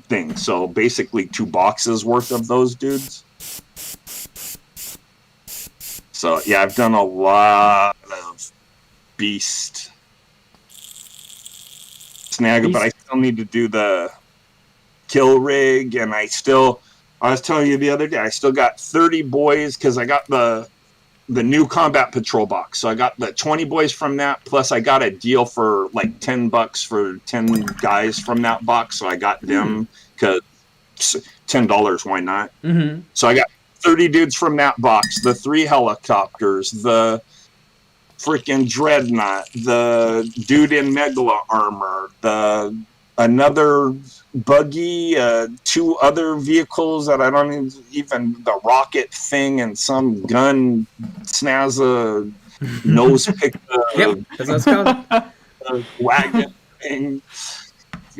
thing. So basically 2 boxes worth of those dudes. So yeah, I've done a lot of beast snagger, but I still need to do the kill rig, and I was telling you the other day, I still got 30 boys because I got the new combat patrol box. So I got the 20 boys from that, plus I got a deal for like $10 for 10 guys from that box. So I got them because $10, why not? Mm-hmm. So I got 30 dudes from that box, the 3 helicopters, the freaking dreadnought, the dude in megala armor, another buggy, 2 other vehicles that I don't even the rocket thing, and some gun snazza nose pick yep, that's called wagon thing,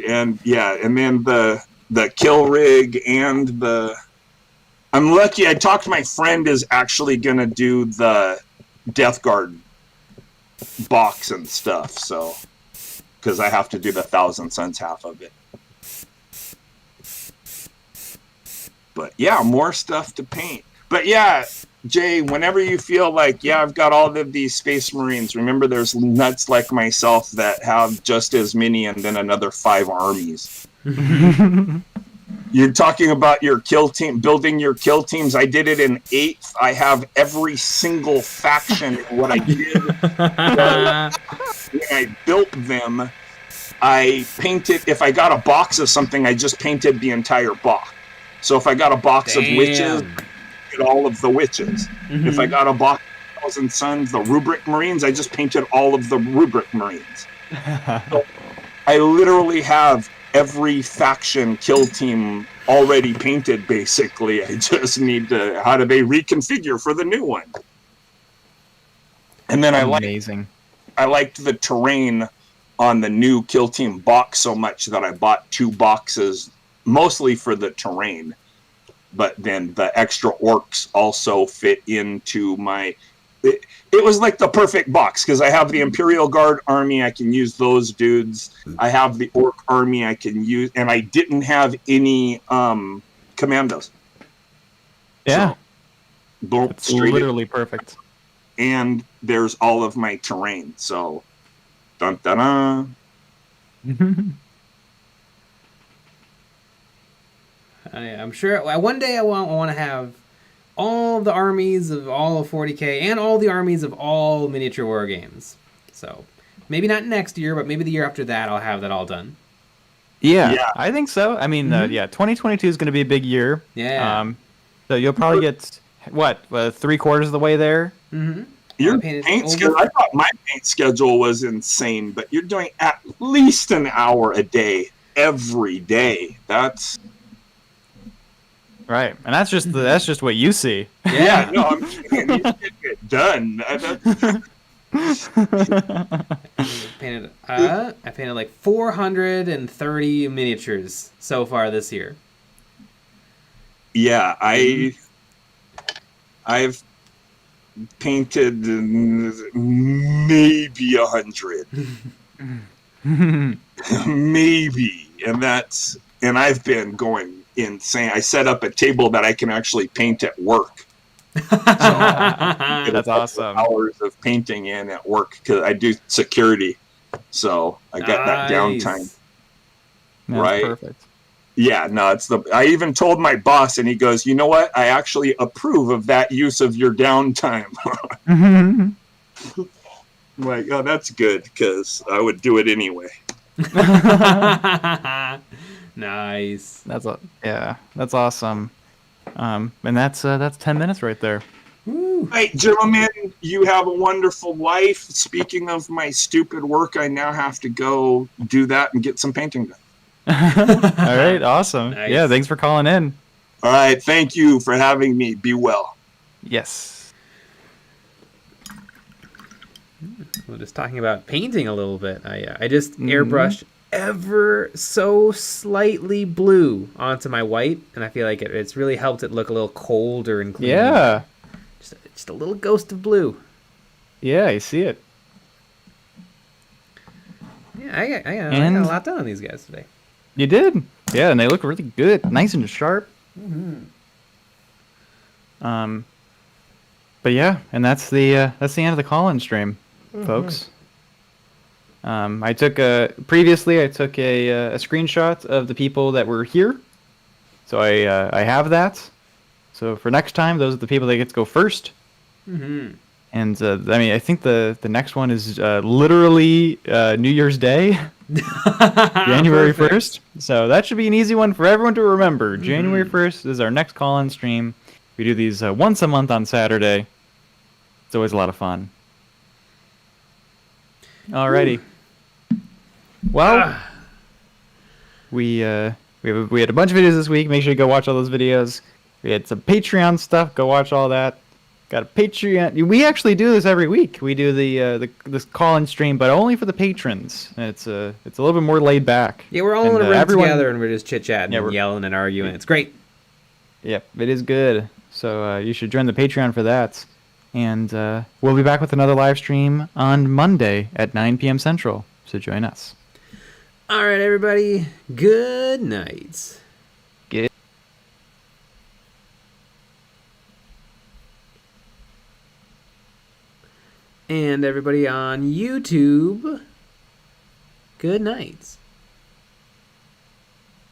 and yeah, and then the kill rig and I'm lucky. I talked to my friend is actually gonna do the Death Guard box and stuff, so. Because I have to do the 1,000 Suns half of it. But yeah, more stuff to paint. But yeah, Jay, whenever you feel like, yeah, I've got all of these Space Marines, remember there's nuts like myself that have just as many and then another 5 armies. You're talking about your kill team, building your kill teams. I did it in 8th. I have every single faction. What I did when I built them, I painted. If I got a box of something, I just painted the entire box. So if I got a box of witches, I did all of the witches. Mm-hmm. If I got a box of 1,000 Suns, the Rubric Marines, I just painted all of the Rubric Marines. So I literally have every faction kill team already painted, basically. I just need to, how do they reconfigure for the new one? And then I liked the terrain on the new kill team box so much that I bought 2 boxes, mostly for the terrain. But then the extra orcs also fit into my... It was like the perfect box, because I have the Imperial Guard army, I can use those dudes. I have the Orc army I can use, and I didn't have any commandos. Yeah. So, boom, it's literally perfect. And there's all of my terrain, so... Dun, dun, dun. I'm sure one day I want to have all the armies of all of 40k and all the armies of all miniature war games. So maybe not next year, but maybe the year after that I'll have that all done. Yeah. I think so. I mean, 2022 is going to be a big year. Yeah. So you'll probably get, 3/4 of the way there? Mm-hmm. Your paint schedule, I thought my paint schedule was insane, but you're doing at least an hour a day, every day. That's... Right, and that's just what you see. Yeah, no, I'm saying you did get done. I painted like 430 miniatures so far this year. Yeah, I've painted maybe 100, maybe, and I've been going insane. I set up a table that I can actually paint at work. That's awesome. Hours of painting in at work because I do security, so I got that downtime. That's right? Perfect. Yeah, no, I even told my boss, and he goes, "You know what? I actually approve of that use of your downtime." I'm like, oh, that's good because I would do it anyway. Nice. That's awesome. And that's 10 minutes right there. All right, gentlemen, you have a wonderful life. Speaking of my stupid work, I now have to go do that and get some painting done. All right, awesome. Nice. Yeah, thanks for calling in. All right, thank you for having me. Be well. Yes. We're just talking about painting a little bit. I just airbrushed ever so slightly blue onto my white, and I feel like it's really helped it look a little colder and clean. Yeah. Just a little ghost of blue. Yeah, I see it. Yeah, I got a lot done on these guys today. You did. Yeah, and they look really good, nice and sharp. But yeah, and that's the end of the call-in stream, folks. I took previously I took a screenshot of the people that were here, so I have that. So for next time, those are the people that get to go first. And I mean, I think the next one is literally New Year's Day, January 1st. So that should be an easy one for everyone to remember. January 1st is our next call-in stream. We do these once a month on Saturday. It's always a lot of fun. Alrighty. Well, we had a bunch of videos this week. Make sure you go watch all those videos. We had some Patreon stuff. Go watch all that. Got a Patreon. We actually do this every week. We do this call-in stream, but only for the patrons. It's a little bit more laid back. Yeah, we're all in a room together, and we're just chit-chatting and yelling and arguing. It's great. Yep, it is good. So you should join the Patreon for that. And we'll be back with another live stream on Monday at 9 p.m. Central. So join us. All right, everybody. Good night. Good. And everybody on YouTube, good night.